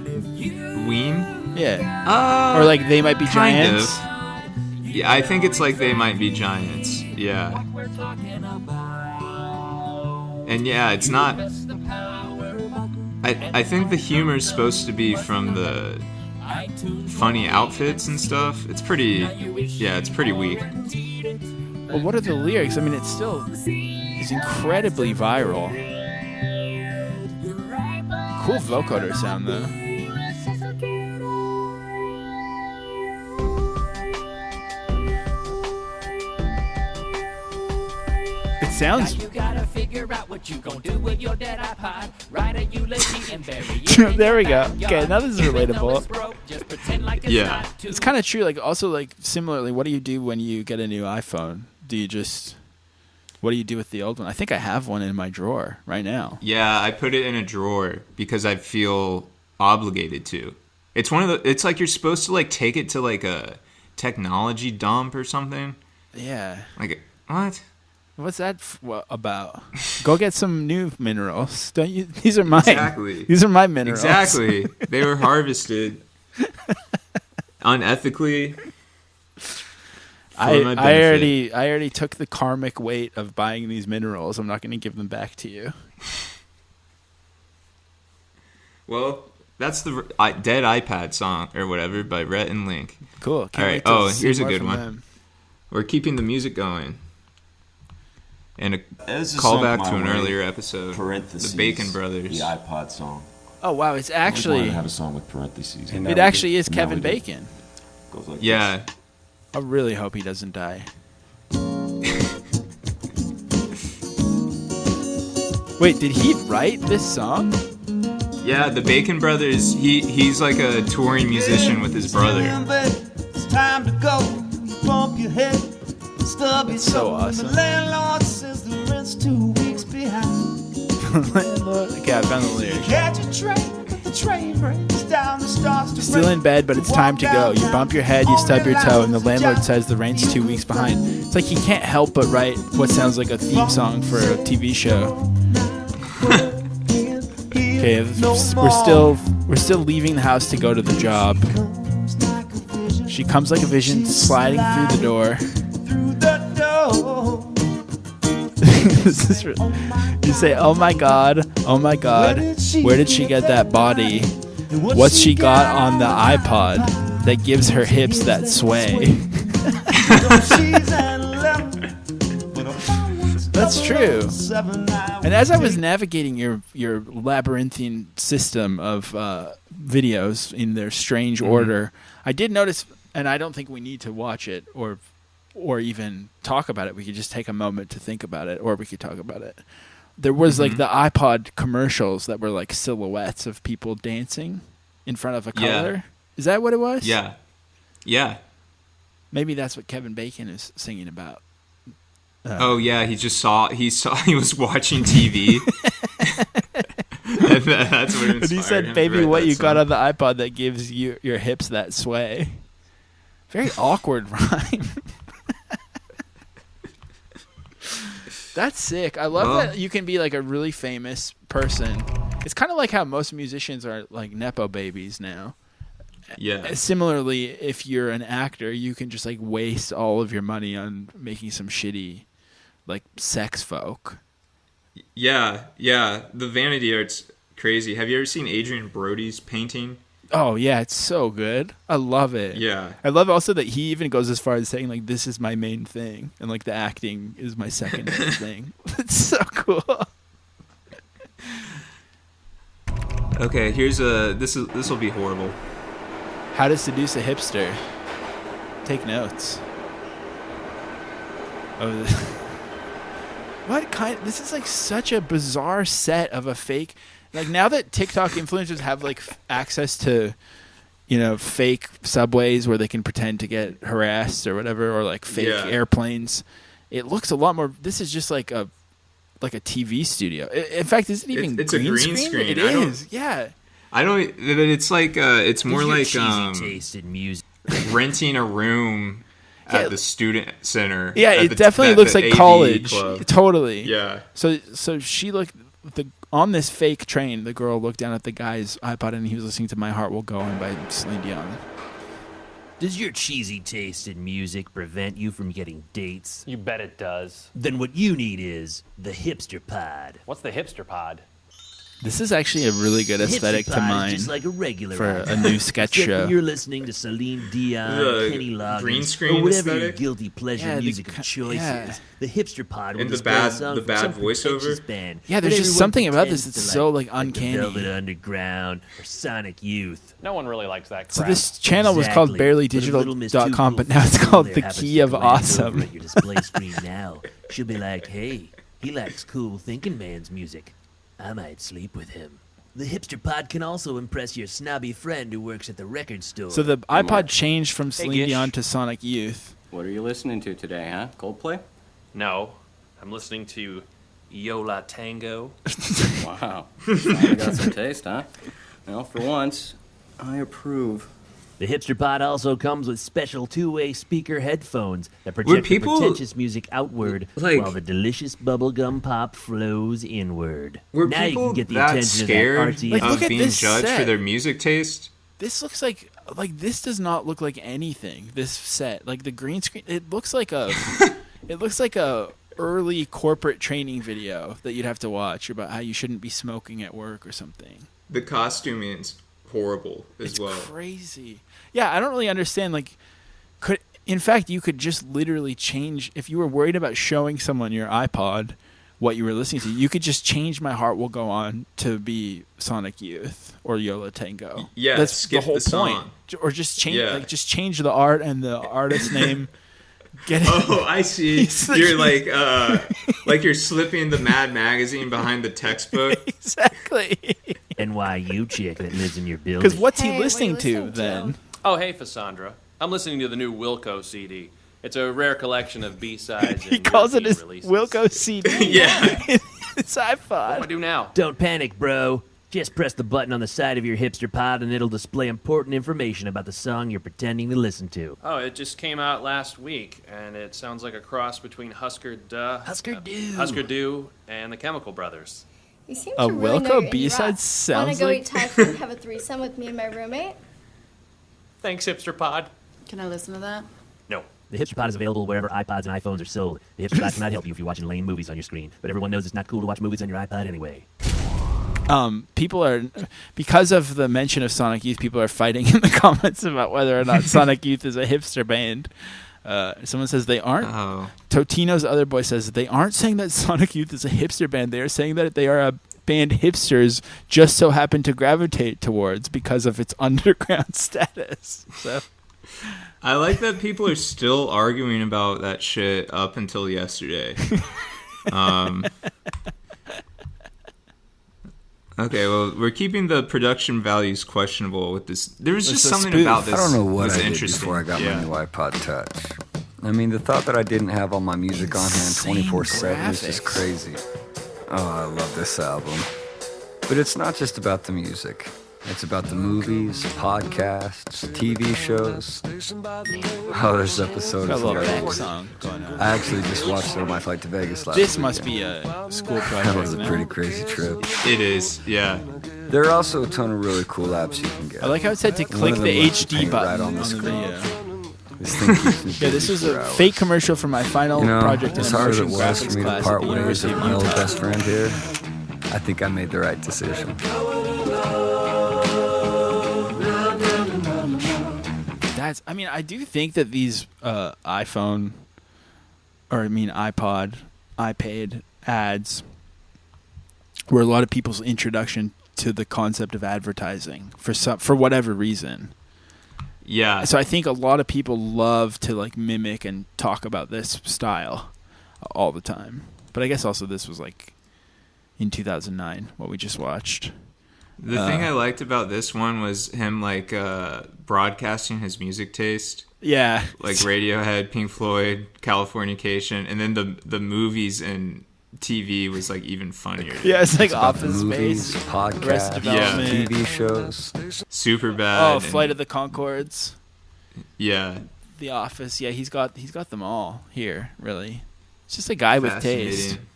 Ween? Yeah. Or they might be kind giants. of. Yeah, I think it's like they might be giants. Yeah. And yeah, it's not. I think the humor is supposed to be from the funny outfits and stuff. It's pretty. Yeah, it's pretty weak. Well, what are the lyrics? I mean, it still is incredibly viral. Cool vocoder sound, though. It sounds. There we go. Okay, now this is relatable. Yeah. It's kind of true. Also, similarly, what do you do when you get a new iPhone? What do you do with the old one? I think I have one in my drawer right now. Yeah, I put it in a drawer because I feel obligated to. It's one of the. It's like you're supposed to take it to a technology dump or something. Yeah. What? What's that about? Go get some new minerals. Don't you? These are mine. Exactly. These are my minerals. Exactly. They were harvested unethically. I already took the karmic weight of buying these minerals. I'm not going to give them back to you. Well, that's the Dead iPad song or whatever by Rhett and Link. Cool. All right. Oh, here's a good one. Them. We're keeping the music going. And a callback to an earlier episode. The Bacon Brothers. The iPod song. Oh wow, it's actually. I have a song with parentheses. It actually is Kevin Bacon. Goes like yeah. This. I really hope he doesn't die. Wait, did he write this song? Yeah, the Bacon Brothers. He's like a touring musician with his brother. It's time to go. Bump your head. Stub your so awesome. The landlord says the rent's 2 weeks behind. Okay, I found the lyrics. Catch a train, but the train breaks down. The stars to Still in bed, but it's time to go. You bump your head, you stub your toe, and the landlord says the rent's 2 weeks behind. It's like he can't help but write what sounds like a theme song for a TV show. Okay, we're still leaving the house to go to the job. She comes like a vision, sliding through the door. You say, "Oh my God, where did she get that body? What's she got on the iPod that gives her hips that sway?" That's true. And as I was navigating your labyrinthine system of videos in their strange order, I did notice, and I don't think we need to watch it or even talk about it. We could just take a moment to think about it, or we could talk about it. There was like the iPod commercials that were like silhouettes of people dancing in front of a color. Yeah. Is that what it was? Yeah. Yeah. Maybe that's what Kevin Bacon is singing about. Oh yeah, he was watching TV. That's what inspired But he said, him to "Baby, write what that you got song. on the iPod that gives you your hips that sway." Very awkward rhyme. That's sick. I love that you can be like a really famous person. It's kind of like how most musicians are like nepo babies now. Yeah. Similarly, if you're an actor, you can just like waste all of your money on making some shitty like sex folk. Yeah, the vanity art's crazy. Have you ever seen Adrian Brody's painting? Oh yeah, it's so good. I love it. Yeah. I love also that he even goes as far as saying like, "This is my main thing," and like the acting is my second thing. It's so cool. Okay, this will be horrible. How to seduce a hipster. Take notes. What kind? This is like such a bizarre set of a fake. Like now that TikTok influencers have like access to, fake subways where they can pretend to get harassed or whatever, or like fake airplanes, it looks a lot more. This is just like a TV studio. In fact, is it even? It's a green screen. It is. Yeah. I don't. It's like it's more like tasted music. renting a room at the student center. Yeah, it definitely looks like college. Totally. Yeah. So she looked on this fake train. The girl looked down at the guy's iPod and he was listening to "My Heart Will Go On" by Celine Dion. Does your cheesy taste in music prevent you from getting dates? You bet it does. Then what you need is the Hipster Pod. What's the Hipster Pod? This is actually a really good aesthetic to mine just like a regular for a new sketch show. When you're listening to Celine Dion, Kenny Loggins, green screen or whatever your aesthetic? guilty pleasure music of choice is, the Hipster Pod will And the display bad- a song the from bad some voiceover? pretentious band. Yeah, there's that just everyone something about pretends this that's to so, like like, uncanny. the Velvet Underground or Sonic Youth. No one really likes that crap. So this channel was called barelydigital.com, but now it's called The Key of Awesome. At your display screen now, she'll be like, "Hey, he likes cool thinking man's music. I might sleep with him." The Hipster Pod can also impress your snobby friend who works at the record store. So the iPod changed from Hey, Celine Gish. Dion to Sonic Youth. What are you listening to today, huh? Coldplay? No, I'm listening to Yola Tango. Wow. Finally got some taste, huh? Well, for once, I approve. The Hipster Pod also comes with special two-way speaker headphones that project the people- pretentious music outward like- while the delicious bubblegum pop flows inward. Were now you people can get the that attention scared of that artsy Like, look of at being this judged set. for their music taste? This looks like this does not look like anything. This set, like the green screen, it looks like a early corporate training video that you'd have to watch about how you shouldn't be smoking at work or something. The costuming's horrible as It's well. crazy. Yeah, I don't really understand. Like, in fact, you could just literally change if you were worried about showing someone your iPod what you were listening to. You could just change "My Heart Will Go On" to be Sonic Youth or Yola Tango. Yeah, that's skip the whole the point. song. Or just change, Yeah. change the art and the artist name. Get it? Oh, I see. You're like you're slipping the Mad magazine behind the textbook. Exactly. NYU chick that lives in your building. Because what's he listening to then? Oh, hey, Cassandra. I'm listening to the new Wilco CD. It's a rare collection of B-sides. He calls it his Wilco CD. Yeah. It's iPod. What do I do now? Don't panic, bro. Just press the button on the side of your hipster pod and it'll display important information about the song you're pretending to listen to. Oh, it just came out last week, and it sounds like a cross between Husker Du and the Chemical Brothers. You seem A to really know Wilco your B-side indie sounds rock. Wanna go like... eat Thai food and have a threesome with me and my roommate? Thanks, Hipster Pod. Can I listen to that? No. The Hipster Pod is available wherever iPods and iPhones are sold. The Hipster Pod cannot help you if you're watching lame movies on your screen, but everyone knows it's not cool to watch movies on your iPod anyway. People are, because of the mention of Sonic Youth, people are fighting in the comments about whether or not Sonic Youth is a hipster band. Someone says they aren't. Oh. Totino's other boy says they aren't saying that Sonic Youth is a hipster band. They are saying that they are a band hipsters just so happen to gravitate towards because of its underground status. So, I like that people are still arguing about that shit up until yesterday. Okay, well, we're keeping the production values questionable with this. There was just something about this. I don't know what was I did interesting. before I got my new iPod Touch. I mean, the thought that I didn't have all my music on hand 24/7 is just crazy. Oh, I love this album. But it's not just about the music. It's about the movies, podcasts, TV shows. Oh, there's episodes. Got a little back song going on. I actually just watched it on my flight to Vegas last This week. must be a school project. That was a isn't pretty it? crazy trip. It is, yeah. There are also a ton of really cool apps you can get. I like how it said to One click of the them lets you HD paint button right on the on the screen. video. This thing keeps me Yeah, this busy is for a hours. fake commercial for my final project as in hard as it motion was for graphics me to class part at the ways University with of my old Utah. best friend here, I think I made the right decision. I mean, I do think that these iPod, iPad ads were a lot of people's introduction to the concept of advertising for whatever reason. Yeah. So I think a lot of people love to like mimic and talk about this style all the time. But I guess also this was like in 2009, what we just watched. The thing I liked about this one was him like broadcasting his music taste. Yeah. Like Radiohead, Pink Floyd, Californication, and then the movies and TV was like even funnier. Yeah, it's like about the Office movies, Space, podcasts, Arrested Development, TV shows. Superbad. Oh, Flight of the Conchords. Yeah. The Office. Yeah, he's got them all here, really. It's just a guy with taste. Fascinating.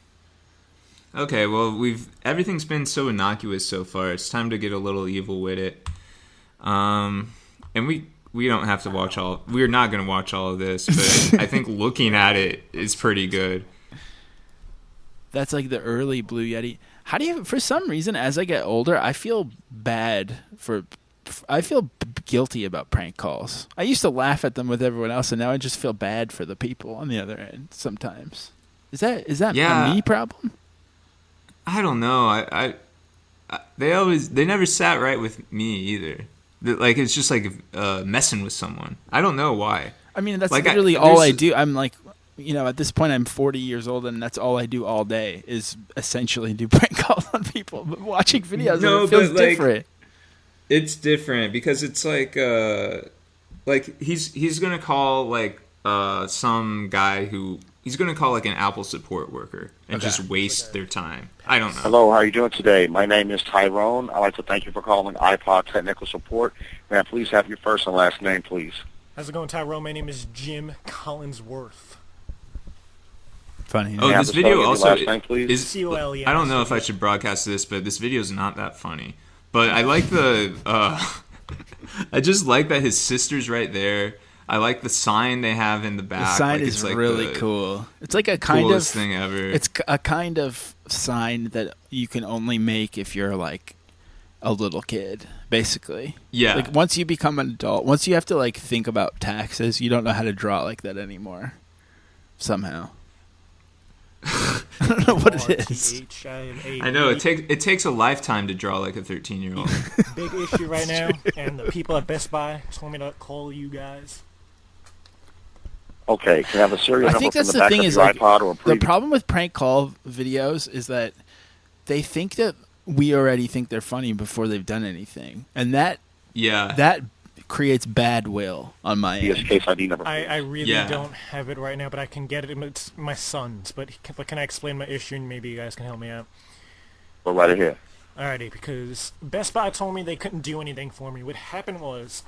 Okay, well, everything's been so innocuous so far. It's time to get a little evil with it. And we don't have to watch all. We're not going to watch all of this, but I think looking at it is pretty good. That's like the early Blue Yeti. How do you? For some reason, as I get older, I feel bad I feel guilty about prank calls. I used to laugh at them with everyone else, and now I just feel bad for the people on the other end. Sometimes is that a me problem? I don't know. They never sat right with me either. Like it's just like messing with someone. I don't know why. I mean, that's like literally all I do. I'm like, at this point, I'm 40 years old, and that's all I do all day is essentially do prank calls on people. But watching videos, it feels different. It's different because it's like he's gonna call like some guy who. He's going to call like an Apple support worker and just waste their time. I don't know. Hello, how are you doing today? My name is Tyrone. I'd like to thank you for calling iPod Technical Support. May I please have your first and last name, please? How's it going, Tyrone? My name is Jim Collinsworth. Funny. Oh, this video also is... C-O-L-E-S. I don't know if I should broadcast this, but this video is not that funny. But I like the... I just like that his sister's right there. I like the sign they have in the back. The sign like, is like really cool. It's like a kind of coolest thing ever. It's a kind of sign that you can only make if you're like a little kid, basically. Yeah. Like once you become an adult, once you have to like think about taxes, you don't know how to draw like that anymore. Somehow. I don't know what it is. I know it takes a lifetime to draw like a 13-year-old. Big issue right now, and the people at Best Buy told me to call you guys. Okay, can I have a serial I number think from that's the the back thing of is your like iPod or a the preview? problem with prank call videos is that they think that we already think they're funny before they've done anything, and that creates bad will on my end. Yes, case ID number. I really Yeah. don't have it right now, but I can get it. It's my son's, but can I explain my issue and maybe you guys can help me out? Go right ahead. Alrighty, because Best Buy told me they couldn't do anything for me. What happened was,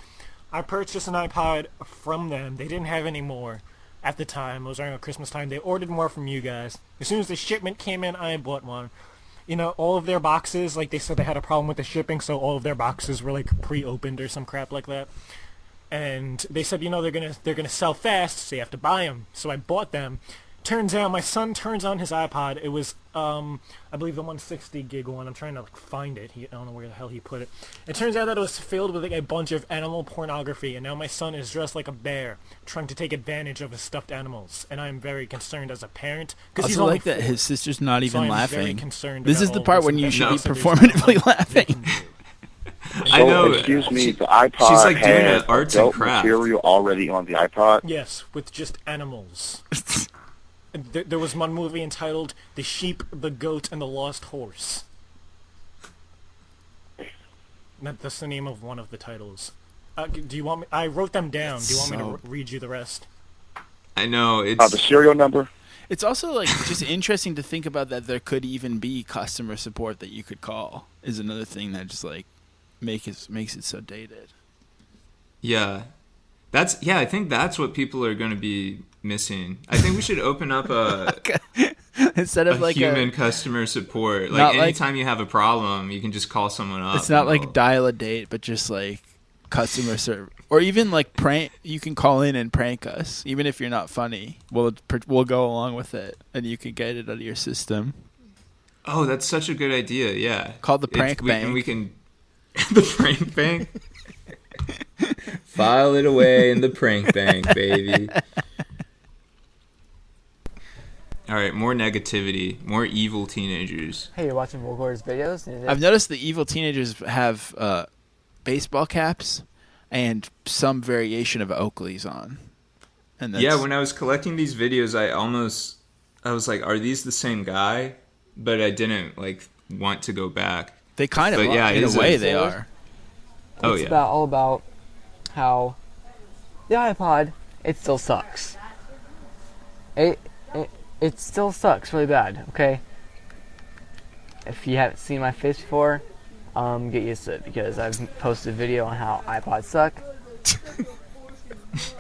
I purchased an iPod from them. They didn't have any more at the time. It was around Christmas time. They ordered more from you guys. As soon as the shipment came in, I bought one. You know, all of their boxes, like they said they had a problem with the shipping, so all of their boxes were like pre-opened or some crap like that. And they said, you know, they're gonna sell fast, so you have to buy them. So I bought them. Turns out my son turns on his iPod. It was, I believe the 160 gig one. I'm trying to find it. I don't know where the hell he put it. It turns out that it was filled with like a bunch of animal pornography, and now my son is dressed like a bear, trying to take advantage of his stuffed animals. And I am very concerned as a parent because he's Also only like that 4, his sister's not so even I am very laughing. concerned This about is the all part this when you and should be that there's performatively nothing laughing. they can do. I know. Excuse me, the iPod She's like doing has an arts and adult craft. material already on the iPod. Yes, with just animals. There was one movie entitled The Sheep, the Goat, and the Lost Horse. That's the name of one of the titles. Do you want me? I wrote them down. Do you want me to read you the rest? I know. It's the serial number. It's also like just interesting to think about that there could even be customer support that you could call is another thing that just like makes it so dated. Yeah. I think that's what people are going to be missing. I think we should open up a instead of like human customer support. Like anytime you have a problem, you can just call someone up. It's not like dial a date, but just like customer service, or even like prank. You can call in and prank us, even if you're not funny. We'll go along with it, and you can get it out of your system. Oh, that's such a good idea. Yeah, called the prank bank. And we can the prank bank. File it away in the prank bank, baby. All right, more negativity, more evil teenagers. Hey, you're watching Volgor's videos? I've noticed the evil teenagers have baseball caps and some variation of Oakley's on. And yeah, when I was collecting these videos, I was like, are these the same guy? But I didn't like want to go back. They kind of but are. Yeah, in a way they are. Oh yeah. It's all about how the iPod, it still sucks. It still sucks really bad, okay? If you haven't seen my face before, get used to it because I've posted a video on how iPods suck.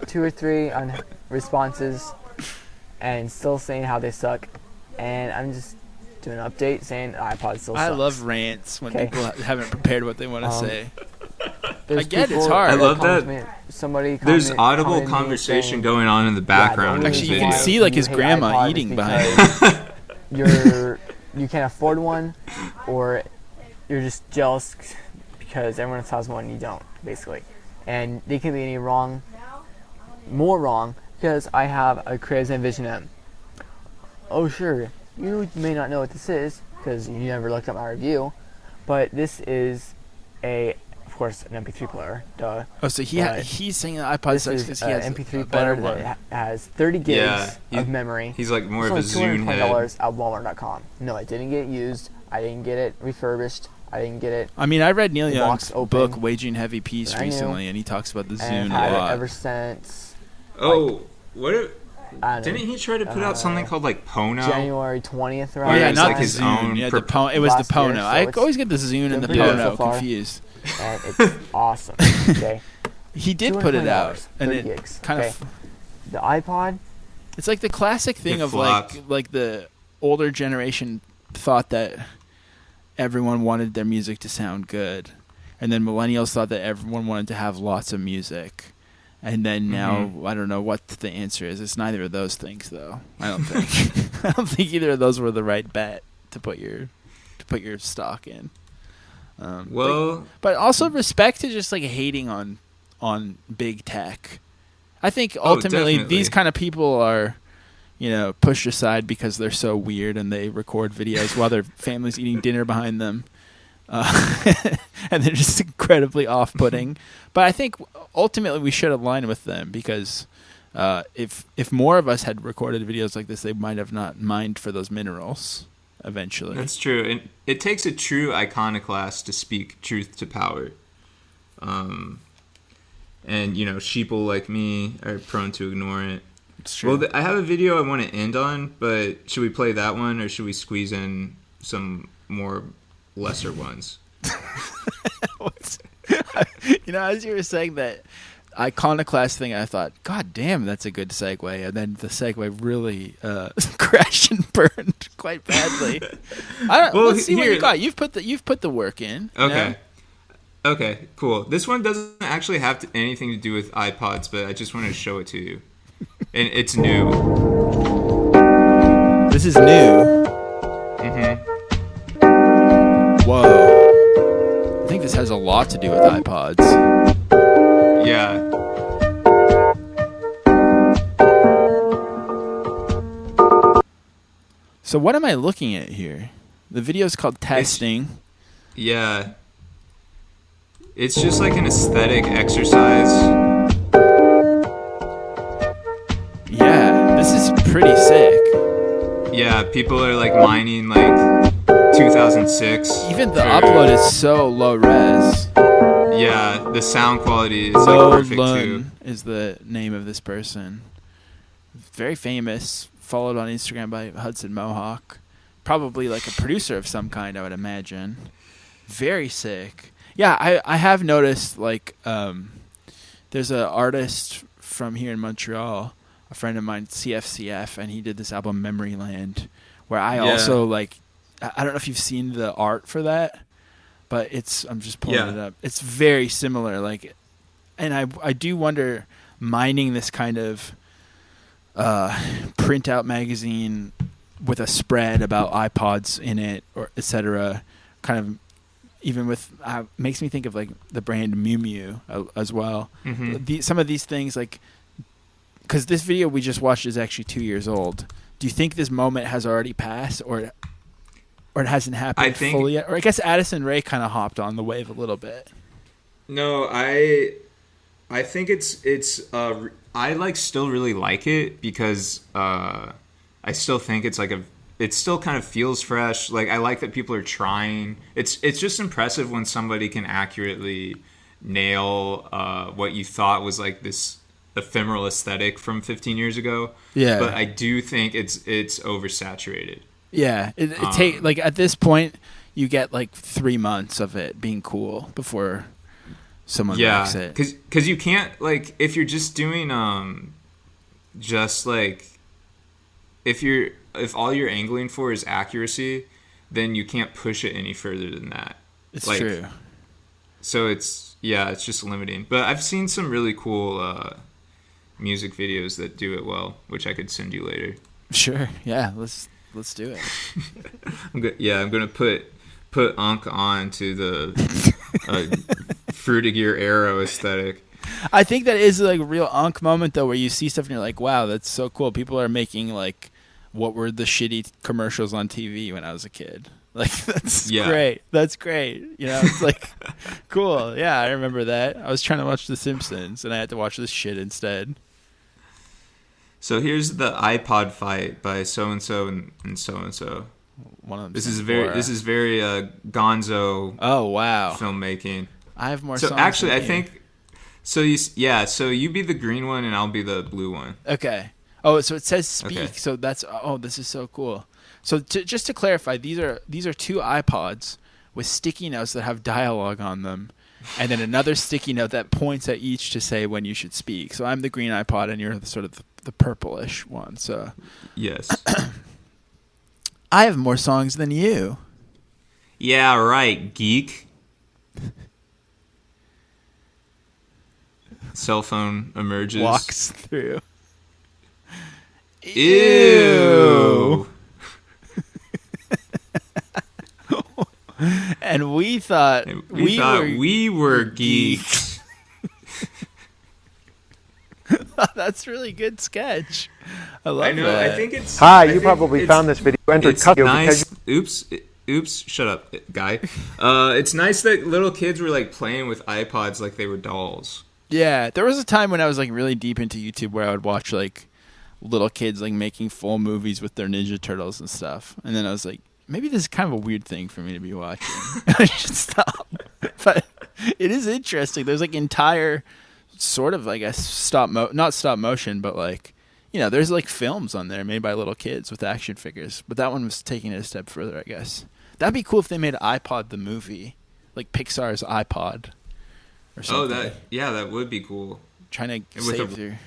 2 or 3 on responses and still saying how they suck. And I'm just doing an update saying iPod still sucks. I love rants when people haven't prepared what they want to say. I get it's hard. I love that. There's audible conversation going on in the background. Actually, you can see like his grandma eating behind him. You can't afford one, or you're just jealous because everyone else has one and you don't, basically. And they can be any wrong, more wrong, because I have a Crazy Vision M. Oh sure, you may not know what this is because you never looked at my review, but this is of course, an MP3 player. Duh. Oh, so he's saying that iPod sucks because he has an MP3 a better player one. that has 30 gigs of memory. He's like more of a Zune head. $220 at Walmart.com. No, I didn't get it used. I didn't get it refurbished. I didn't get it. I mean, I read Neil Young's open, book, Waging Heavy Peace, recently, and he talks about the Zune a lot. I've had it ever since. Oh, didn't he try to put out something called like Pono? January 20th, right? Oh yeah, not like the his Zune. own Yeah, it was the Pono. I always get the Zune and the Pono confused. And it's awesome. Okay. He did put it out, and it gigs, kind of. The iPod. It's like the classic thing of like the older generation thought that everyone wanted their music to sound good, and then millennials thought that everyone wanted to have lots of music, and then now I don't know what the answer is. It's neither of those things, though. I don't think. I don't think either of those were the right bet to put your stock in. But also respect to just like hating on big tech. I think ultimately these kind of people are, pushed aside because they're so weird and they record videos while their family's eating dinner behind them, and they're just incredibly off-putting. But I think ultimately we should align with them because If more of us had recorded videos like this, they might have not mined for those minerals eventually. That's true. And it takes a true iconoclast to speak truth to power. And, sheeple like me are prone to ignore it. It's true. Well, I have a video I want to end on, but should we play that one or should we squeeze in some more lesser ones? As you were saying that iconoclast thing, I thought, God damn, that's a good segue. And then the segue really crashed and burned quite badly. Let's see what you got. You've put the work in. Okay. No? Okay, cool. This one doesn't actually have anything to do with iPods, but I just wanted to show it to you. And it's new. This is new. Mm-hmm. Whoa. I think this has a lot to do with iPods. Yeah. So what am I looking at here? The video is called Testing. Yeah. It's just like an aesthetic exercise. Yeah, this is pretty sick. Yeah, people are like mining like 2006. Even the upload is so low res. Yeah, the sound quality is like perfect too. Is the name of this person. Very famous, followed on Instagram by Hudson Mohawk. Probably like a producer of some kind, I would imagine. Very sick. Yeah, I have noticed like there's an artist from here in Montreal, a friend of mine, CFCF, and he did this album Memory Land, where I also like. I don't know if you've seen the art for that, but I'm just pulling it up. It's very similar, like, and I do wonder, mining this kind of printout magazine with a spread about iPods in it, or etc. Kind of. Even with makes me think of like the brand Miu Miu as well. Mm-hmm. Some of these things, like, because this video we just watched is actually 2 years old. Do you think this moment has already passed, or it hasn't happened fully yet? Or I guess Addison Rae kind of hopped on the wave a little bit. No, I think it's I like still really like it because I still think it's like it still kind of feels fresh. Like, I like that people are trying. It's just impressive when somebody can accurately nail what you thought was like this ephemeral aesthetic from 15 years ago. Yeah. But I do think it's oversaturated. Yeah. It take like at this point you get like 3 months of it being cool before someone makes it. Because you can't, like, if you're just doing just like if all you're angling for is accuracy, then you can't push it any further than that. It's true. So it's just limiting. But I've seen some really cool music videos that do it well, which I could send you later. Sure. Yeah. Let's do it. I'm gonna put Unk on to the Frutiger Arrow aesthetic. I think that is like a real Unk moment though, where you see stuff and you're like, wow, that's so cool. People are making like what were the shitty commercials on TV when I was a kid. Like, that's great. That's great. It's like, cool. Yeah, I remember that. I was trying to watch The Simpsons and I had to watch this shit instead. So here's the iPod fight by so-and-so and so-and-so. One of them. This is very gonzo. Oh, wow. Filmmaking. I have more songs. So actually, I think... So you be the green one and I'll be the blue one. Okay. Oh, so it says speak. Okay. So that's this is so cool. So just to clarify, these are 2 iPods with sticky notes that have dialogue on them, and then another sticky note that points at each to say when you should speak. So I'm the green iPod and you're sort of the purplish one. So yes. I have more songs than you. Yeah, right, geek. Cell phone emerges. Walks through. Ew. And we thought we were geeks. That's really good sketch. I love know, that. I think it's. Hi, you probably found this video. Entered it's nice. Oops, shut up, guy. It's nice that little kids were like playing with iPods like they were dolls. Yeah, there was a time when I was like really deep into YouTube where I would watch like little kids like making full movies with their Ninja Turtles and stuff, and then I was like, maybe this is kind of a weird thing for me to be watching. I should stop. But it is interesting. There's like entire sort of, I guess, not stop motion, but like, you know, there's like films on there made by little kids with action figures. But that one was taking it a step further, I guess. That'd be cool if they made iPod the movie, like Pixar's iPod or something. That would be cool. Trying to save your...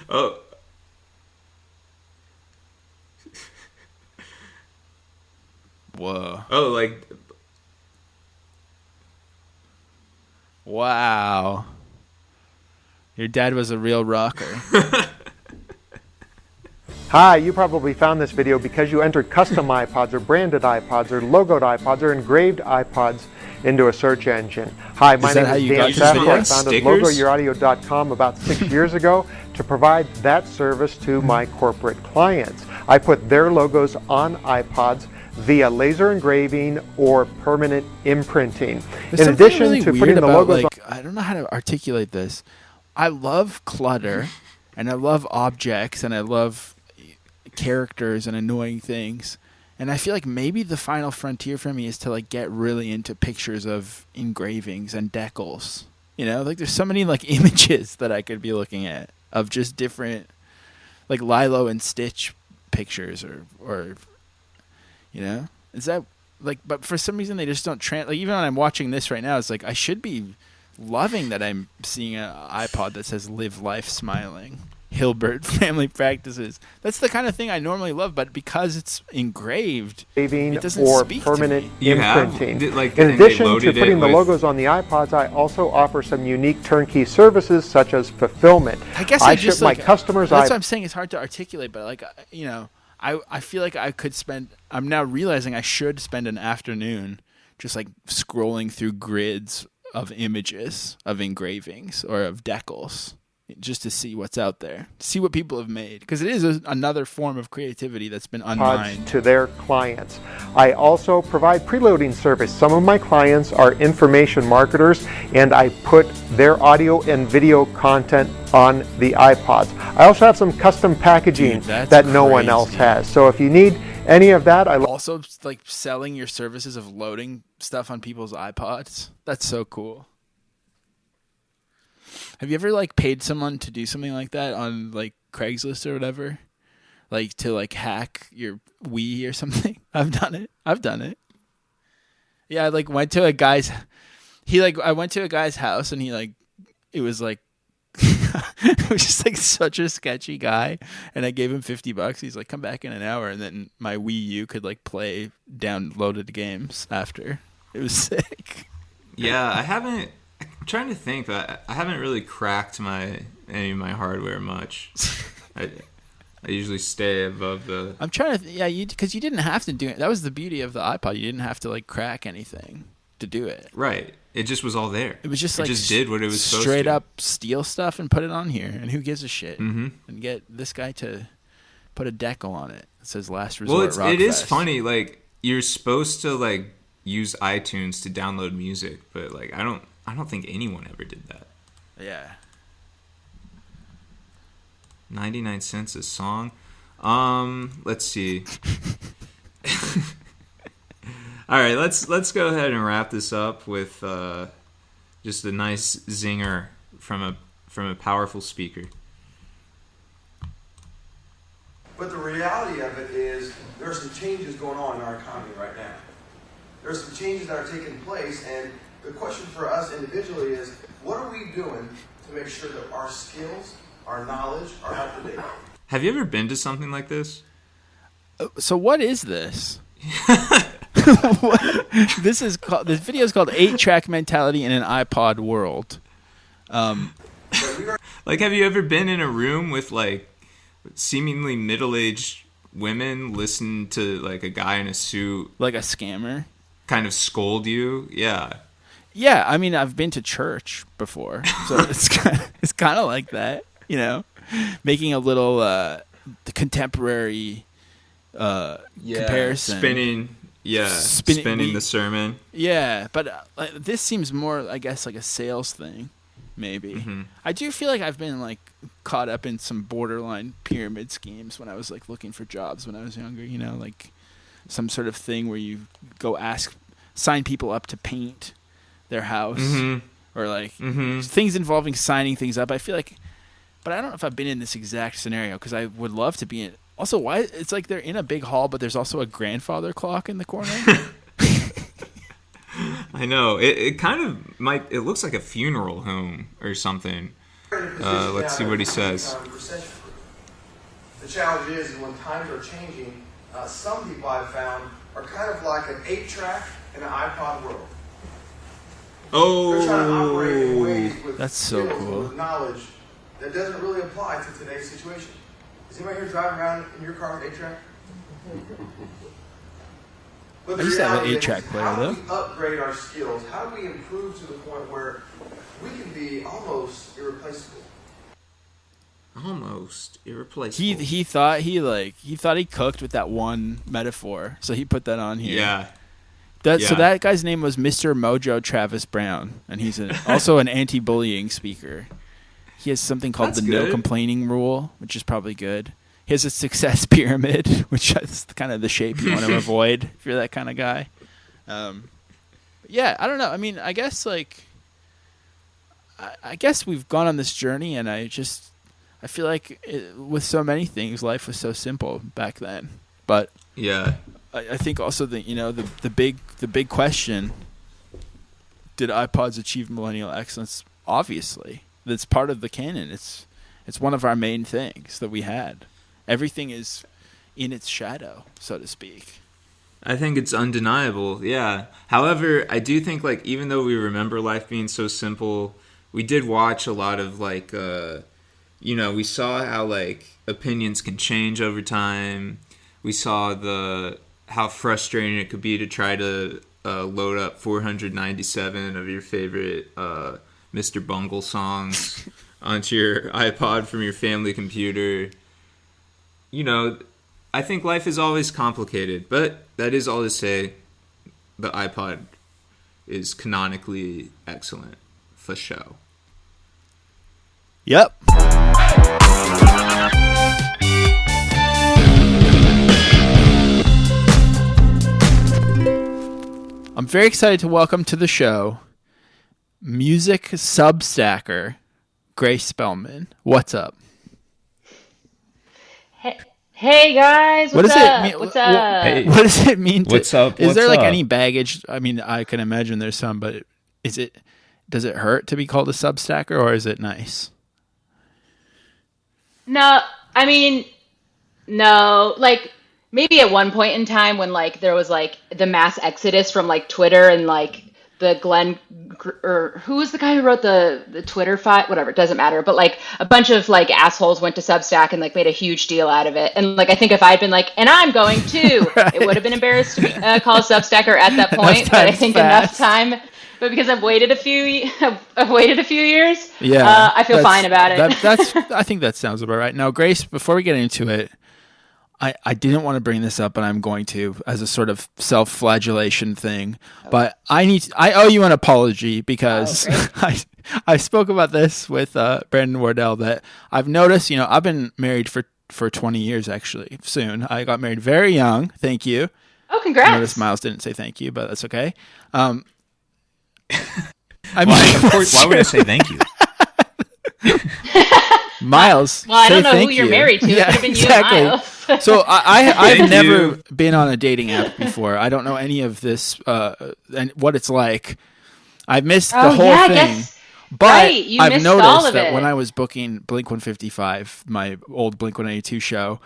Oh. Whoa. Oh, like... Wow. Your dad was a real rocker. Hi, you probably found this video because you entered custom iPods or branded iPods or logoed iPods or engraved iPods into a search engine. Hi, my name is Dan Saffron. I founded LogoYourAudio.com about 6 years ago to provide that service to my corporate clients. I put their logos on iPods via laser engraving or permanent imprinting. There's in addition really to weird putting the about, logos like, I don't know how to articulate this. I love clutter and I love objects and I love characters and annoying things. And I feel like maybe the final frontier for me is to like get really into pictures of engravings and decals. You know, like there's so many like images that I could be looking at of just different like Lilo and Stitch pictures or you know, is that like, but for some reason they just don't like even when I'm watching this right now, it's like I should be loving that I'm seeing an iPod that says "Live Life Smiling." Hilbert Family Practices. That's the kind of thing I normally love, but because it's engraved, it doesn't or speak permanent to me. imprinting. In addition to putting the logos on the iPods, I also offer some unique turnkey services such as fulfillment. I guess I just ship my like, customers. That's what I'm saying. It's hard to articulate, but like you know, I feel like I could spend. I'm now realizing I should spend an afternoon just like scrolling through grids of images of engravings or of decals, just to see what's out there, see what people have made, because it is another form of creativity that's been unmined. To their clients. I also provide preloading service. Some of my clients are information marketers, and I put their audio and video content on the iPods. I also have some custom packaging that no one else has. So if you need any of that, I also like selling your services of loading stuff on people's iPods. That's so cool. Have you ever like paid someone to do something like that on like Craigslist or whatever? Like to like hack your Wii or something? I've done it. Yeah, I like went to a guy's I went to a guy's house and it was like it was just like such a sketchy guy, and I gave him $50. He's like, come back in an hour, and then my Wii U could like play downloaded games after. It was sick. Yeah, I'm trying to think, but I haven't really cracked any of my hardware much. I usually stay above the... I'm trying to... because you didn't have to do it. That was the beauty of the iPod. You didn't have to like crack anything to do it. Right. It just was all there. It was just like... It just did what it was supposed to. Straight up steal stuff and put it on here. And who gives a shit? Mm-hmm. And get this guy to put a decal on it. It says Last Resort Well, it is funny. Like, you're supposed to like use iTunes to download music, but like I don't think anyone ever did that. Yeah. 99 cents a song. Let's see. All right, let's go ahead and wrap this up with just a nice zinger from a powerful speaker. But the reality of it is there are some changes going on in our economy right now. There are some changes that are taking place, and the question for us individually is, what are we doing to make sure that our skills, our knowledge are up to date? Have you ever been to something like this? So what is this? This video is called 8-Track Mentality in an iPod World. Like, have you ever been in a room with like seemingly middle-aged women listen to like a guy in a suit, like a scammer, kind of scold you? Yeah. Yeah, I mean, I've been to church before, so it's kind of like that, you know. making a little contemporary comparison. Spinning the sermon. Yeah, but this seems more, I guess, like a sales thing, maybe. Mm-hmm. I do feel like I've been like caught up in some borderline pyramid schemes when I was like looking for jobs when I was younger. You know, like some sort of thing where you go sign people up to paint their house, or like things involving signing things up. I feel like, but I don't know if I've been in this exact scenario because I would love to be in. Also, why it's like they're in a big hall, but there's also a grandfather clock in the corner. I know. It kind of might. It looks like a funeral home or something. Let's see what he says. The challenge is when times are changing, some people I've found are kind of like an 8-track in an iPod world. They're trying to operate in ways with that's so skills, cool. with knowledge that doesn't really apply to today's situation. Is anybody here driving around in your car with 8-track? I used to have an 8-track player, how though. do we upgrade our skills? How do we improve to the point where we can be almost irreplaceable? Almost irreplaceable. He thought he cooked with that one metaphor, so he put that on here. Yeah. So that guy's name was Mr. Mojo Travis Brown, and he's also an anti-bullying speaker. He has something called the no complaining rule, which is probably good. He has a success pyramid, which is kind of the shape you want to avoid if you're that kind of guy. Yeah, I don't know. I mean, I guess I guess we've gone on this journey, and I feel like with so many things, life was so simple back then. But yeah, I think also that the big question: did iPods achieve millennial excellence? Obviously, that's part of the canon. It's one of our main things that we had. Everything is in its shadow, so to speak. I think it's undeniable, yeah. However, I do think, like, even though we remember life being so simple, we did watch a lot of, like, we saw how, like, opinions can change over time. We saw how frustrating it could be to try to load up 497 of your favorite Mr. Bungle songs onto your iPod from your family computer. I think life is always complicated, but that is all to say the iPod is canonically excellent for show. Yep. I'm very excited to welcome to the show music substacker Grace Spelman. What's up? Hey guys, what's up? What's up? Hey. What does it mean? What's up? Is there What's like up? any baggage? I mean, I can imagine there's some, but does it hurt to be called a substacker, or is it nice? No, I mean, no. Like maybe at one point in time when like there was like the mass exodus from like Twitter and like the or who was the guy who wrote the Twitter fight? Whatever, it doesn't matter. But like a bunch of like assholes went to Substack and like made a huge deal out of it. And like I think if I'd been like, and I'm going too, right. It would have been embarrassed to be called Substacker at that point. But I think enough time. But because I've waited a few years, yeah, I feel fine about it. I think that sounds about right. Now, Grace, before we get into it, I didn't want to bring this up, but I'm going to as a sort of self-flagellation thing. But I owe you an apology because I spoke about this with Brandon Wardell that I've noticed. I've been married for 20 years actually. Soon I got married very young. Thank you. Oh, congrats! I noticed Miles didn't say thank you, but that's okay. Why would I say thank you? Miles. Well, I don't know who you're married to. It could have been exactly. you and Miles. So I've never been on a dating app before. I don't know any of this and what it's like. I've missed the whole thing. But right. I've noticed noticed that when I was booking Blink 155, my old Blink 182 show,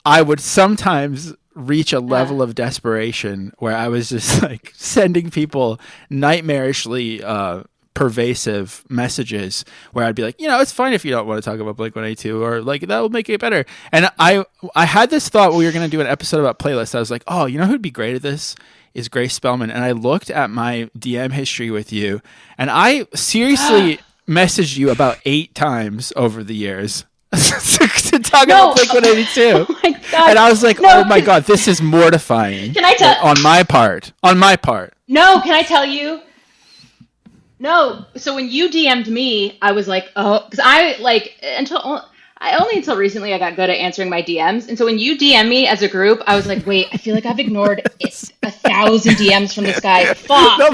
I would sometimes reach a level of desperation where I was just like sending people nightmarishly pervasive messages where I'd be like, it's fine if you don't want to talk about Blink 182 or like that will make it better. And I had this thought we were going to do an episode about playlists. I was like, oh, who'd be great at this is Grace Spelman. And I looked at my DM history with you and I seriously messaged you about 8 times over the years. to talk about Blink-182. Oh my God. And I was like, oh my God, this is mortifying. Can I tell? On my part. No, can I tell you? No. So when you DM'd me, I was like, oh, because only until recently I got good at answering my DMs. And so when you DM me as a group, I was like, wait, I feel like I've ignored 1,000 DMs from this guy. Fuck. No,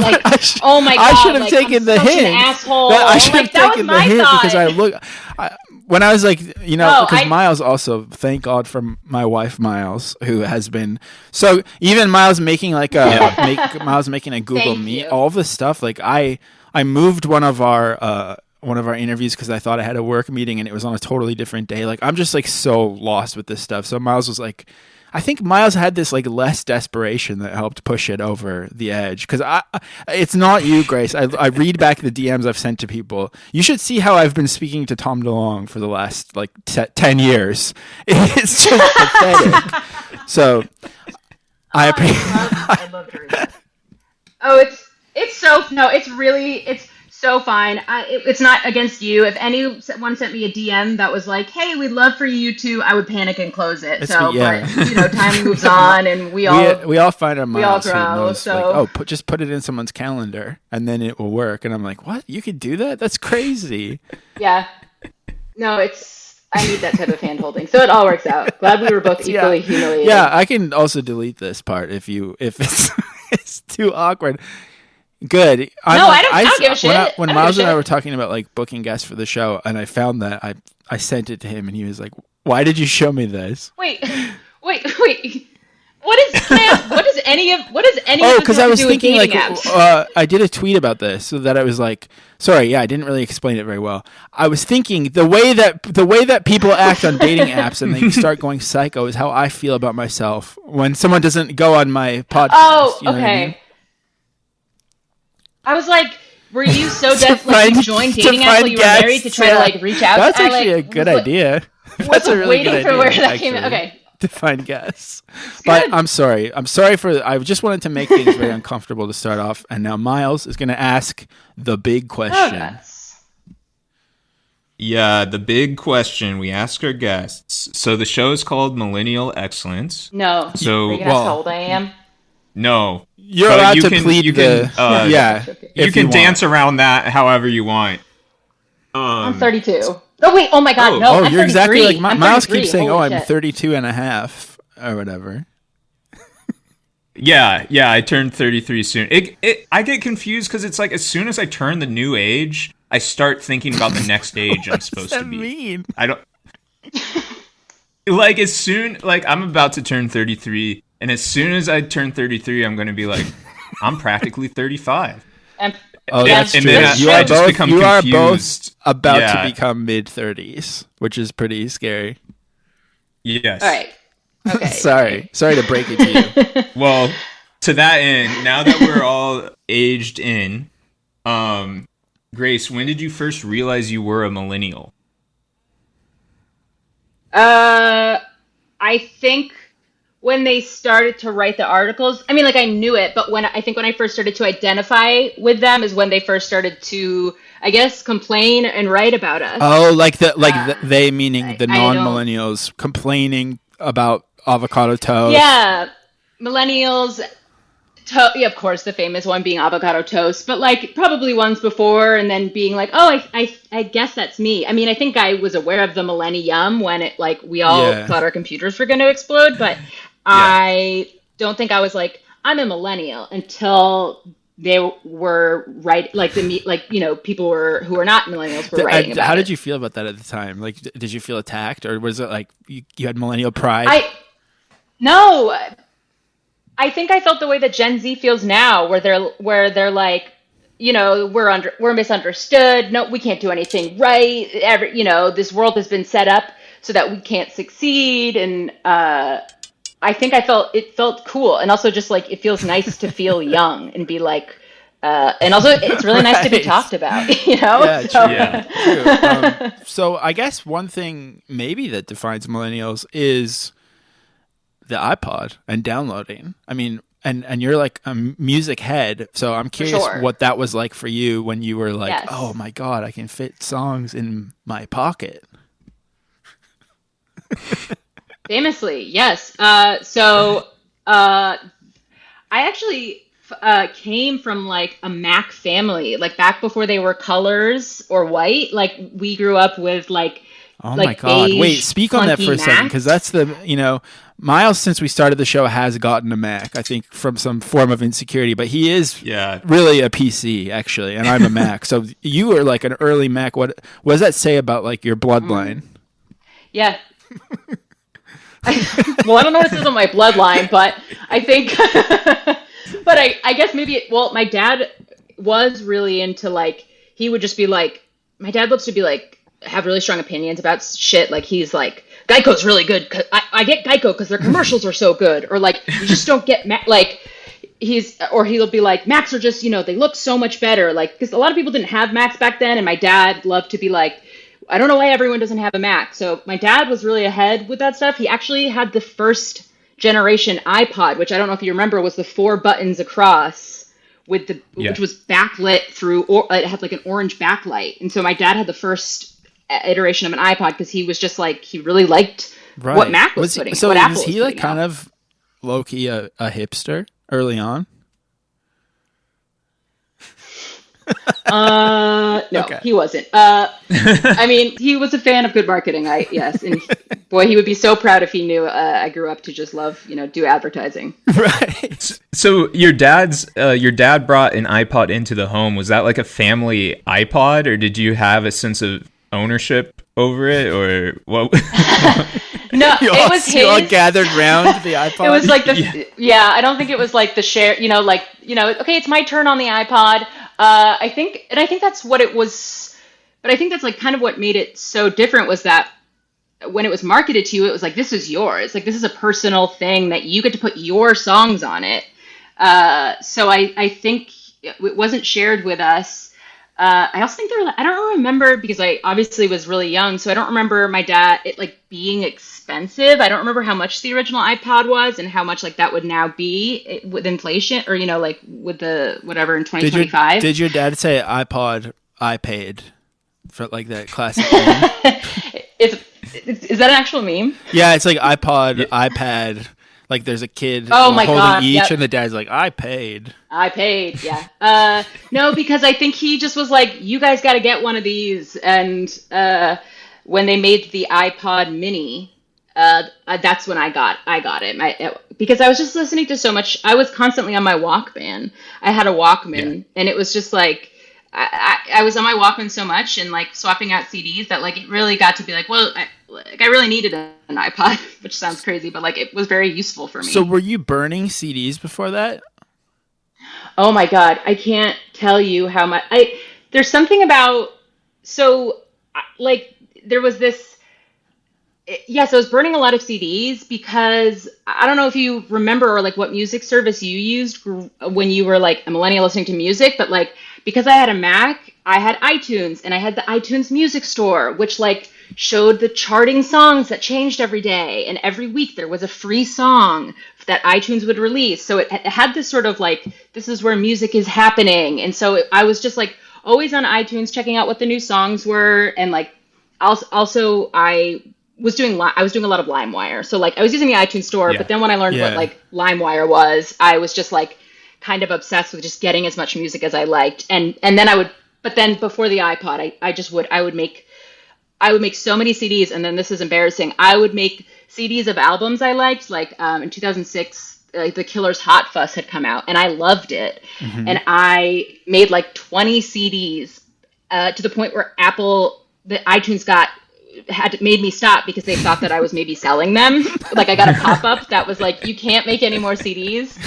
oh my God. I should have taken the hint. An asshole. I should have taken the hint thought. because when I was like, because Miles also, thank God for my wife Miles, who has been so even Miles making like Miles making a Google Meet, all this stuff. Like I moved one of our interviews because I thought I had a work meeting and it was on a totally different day. Like I'm just like so lost with this stuff. So Miles was like, I think Miles had this like less desperation that helped push it over the edge. Because it's not you, Grace. I read back the DMs I've sent to people. You should see how I've been speaking to Tom DeLonge for the last like 10 years. It's just pathetic. So I love to read that. Oh, it's so fine. It's not against you. If anyone sent me a DM that was like, "Hey, we'd love for you to," I would panic and close it. But time moves on, and we all find our we all Miles who grow. knows, So just put it in someone's calendar, and then it will work. And I'm like, what? You could do that? That's crazy. Yeah. No, I need that type of hand holding, so it all works out. Glad we were both equally humiliated. Yeah, I can also delete this part if it's too awkward. Good. I don't give a shit. When Miles and I were talking about like booking guests for the show, and I found that, I sent it to him, and he was like, "Why did you show me this?" Wait. What does any of Oh, because I was thinking like apps? I did a tweet about this, so that I was like, sorry, yeah, I didn't really explain it very well. I was thinking the way that people act on dating apps and they start going psycho is how I feel about myself when someone doesn't go on my podcast. Oh, you know okay. what I mean? I was like, were you so desperate you joined dating apps while you were married to try to like reach out? That's actually a good idea. That's a really good idea. Waiting for where that came in. Okay. To find guests. But I'm sorry. I just wanted to make things very uncomfortable to start off. And now Miles is going to ask the big question. Yeah, the big question we ask our guests. So the show is called Millennial Excellence. No. So, are you gonna ask how old I am? No. You're allowed to plead you can dance around that however you want. I'm 32. Oh, wait. Oh, my God. No, I'm you're 33. exactly like Miles keeps saying, Holy I'm shit. 32 and a half or whatever. Yeah, I turned 33 soon. I get confused because it's like as soon as I turn the new age, I start thinking about the next age I'm supposed to be. What does that mean? I don't... Like, as soon... Like, I'm about to turn 33, and as soon as I turn 33, I'm going to be like, I'm practically 35. That's true. You are both about to become mid-30s, which is pretty scary. Yes. All right. Okay. Sorry to break it to you. Well, to that end, now that we're all aged in, Grace, when did you first realize you were a millennial? I think when they started to write the articles, I mean, like I knew it, but when I first started to identify with them is when they first started to, I guess, complain and write about us. Oh, they meaning the non-millennials complaining about avocado toast. Yeah, millennials. Yeah, of course, the famous one being avocado toast, but like probably ones before, and then being like, "Oh, I guess that's me." I mean, I think I was aware of the millennium when it like we all thought our computers were going to explode, but I don't think I was like, "I'm a millennial" until they were right, like people who were not millennials were writing about it. How did you feel about that at the time? Like, did you feel attacked, or was it like you had millennial pride? No. I think I felt the way that Gen Z feels now, where they're like, we're misunderstood. No, we can't do anything right. This world has been set up so that we can't succeed. And I think it felt cool, and also just like it feels nice to feel young and be like, and also it's really nice to be talked about. Yeah, true. So I guess one thing maybe that defines millennials is the iPod and downloading. I mean, and you're like a music head, so I'm curious what that was like for you when you were like, oh my God, I can fit songs in my pocket. Famously, yes. I actually came from like a Mac family, like back before they were colors or white. Like we grew up with like. Oh like my God! beige, Wait, speak on that for a second, Macs. because that's Miles, since we started the show, has gotten a Mac. I think from some form of insecurity, but he is really a PC actually, and I'm a Mac. So you were like an early Mac. What does that say about like your bloodline? Yeah. Well, I don't know what it says on my bloodline, but I think, but I guess maybe, my dad was really into like, he would just be like, my dad loves to be like, have really strong opinions about shit. Like he's like, Geico's really good. I get Geico because their commercials are so good. Or like, you just don't get, he'll be like, Macs are just, they look so much better. Like, because a lot of people didn't have Macs back then. And my dad loved to be like, I don't know why everyone doesn't have a Mac. So my dad was really ahead with that stuff. He actually had the first generation iPod, which I don't know if you remember, was the 4 buttons across with which was backlit through, it had like an orange backlight. And so my dad had the first iteration of an iPod because he was just like, he really liked what Mac was putting. So what Apple was he was like kind of low-key a hipster early on? No, okay. He wasn't. I mean, he was a fan of good marketing. Yes, and boy, he would be so proud if he knew I grew up to just love, do advertising. Right. So your dad brought an iPod into the home. Was that like a family iPod, or did you have a sense of ownership over it, or what? No, it was his. You all gathered round the iPod. It was like I don't think it was like the share. Okay, it's my turn on the iPod. I think that's what it was. But I think that's like kind of what made it so different was that when it was marketed to you, it was like, this is yours. Like, this is a personal thing that you get to put your songs on it. So I think it wasn't shared with us. I also think I don't remember, because I obviously was really young, so I don't remember my dad, it like being expensive. I don't remember how much the original iPod was and how much like that would now be with inflation, or, like with the whatever in 2025. Did your dad say iPod, I paid for like that classic Is that an actual meme? Yeah, it's like iPod, iPad. Like there's a kid holding each, yep. And the dad's like, I paid, yeah. No, because I think he just was like, you guys got to get one of these. And when they made the iPod mini, that's when I got it. Because I was just listening to so much. I was constantly on my Walkman. I had a Walkman, and it was just like, I was on my Walkman so much and like swapping out CDs that like it really got to be like, well, I really needed an iPod, which sounds crazy, but like it was very useful for me. So were you burning CDs before that? Oh my God, I can't tell you how much. There's something about, there was this. Yes, I was burning a lot of CDs because I don't know if you remember or like what music service you used when you were like a millennial listening to music, but like because I had a Mac, I had iTunes, and I had the iTunes Music Store, which like showed the charting songs that changed every day, and every week there was a free song that iTunes would release. So it had this sort of like, this is where music is happening, and so I was just like always on iTunes checking out what the new songs were, and like also I was doing a lot of LimeWire. So like I was using the iTunes store, but then when I learned what like LimeWire was, I was just like kind of obsessed with just getting as much music as I liked. And then but then before the iPod, I would make so many CDs, and then this is embarrassing. I would make CDs of albums I liked, like in 2006, The Killer's Hot Fuss had come out, and I loved it. Mm-hmm. And I made like 20 CDs to the point where the iTunes made me stop because they thought that I was maybe selling them. Like I got a pop-up that was like, you can't make any more CDs.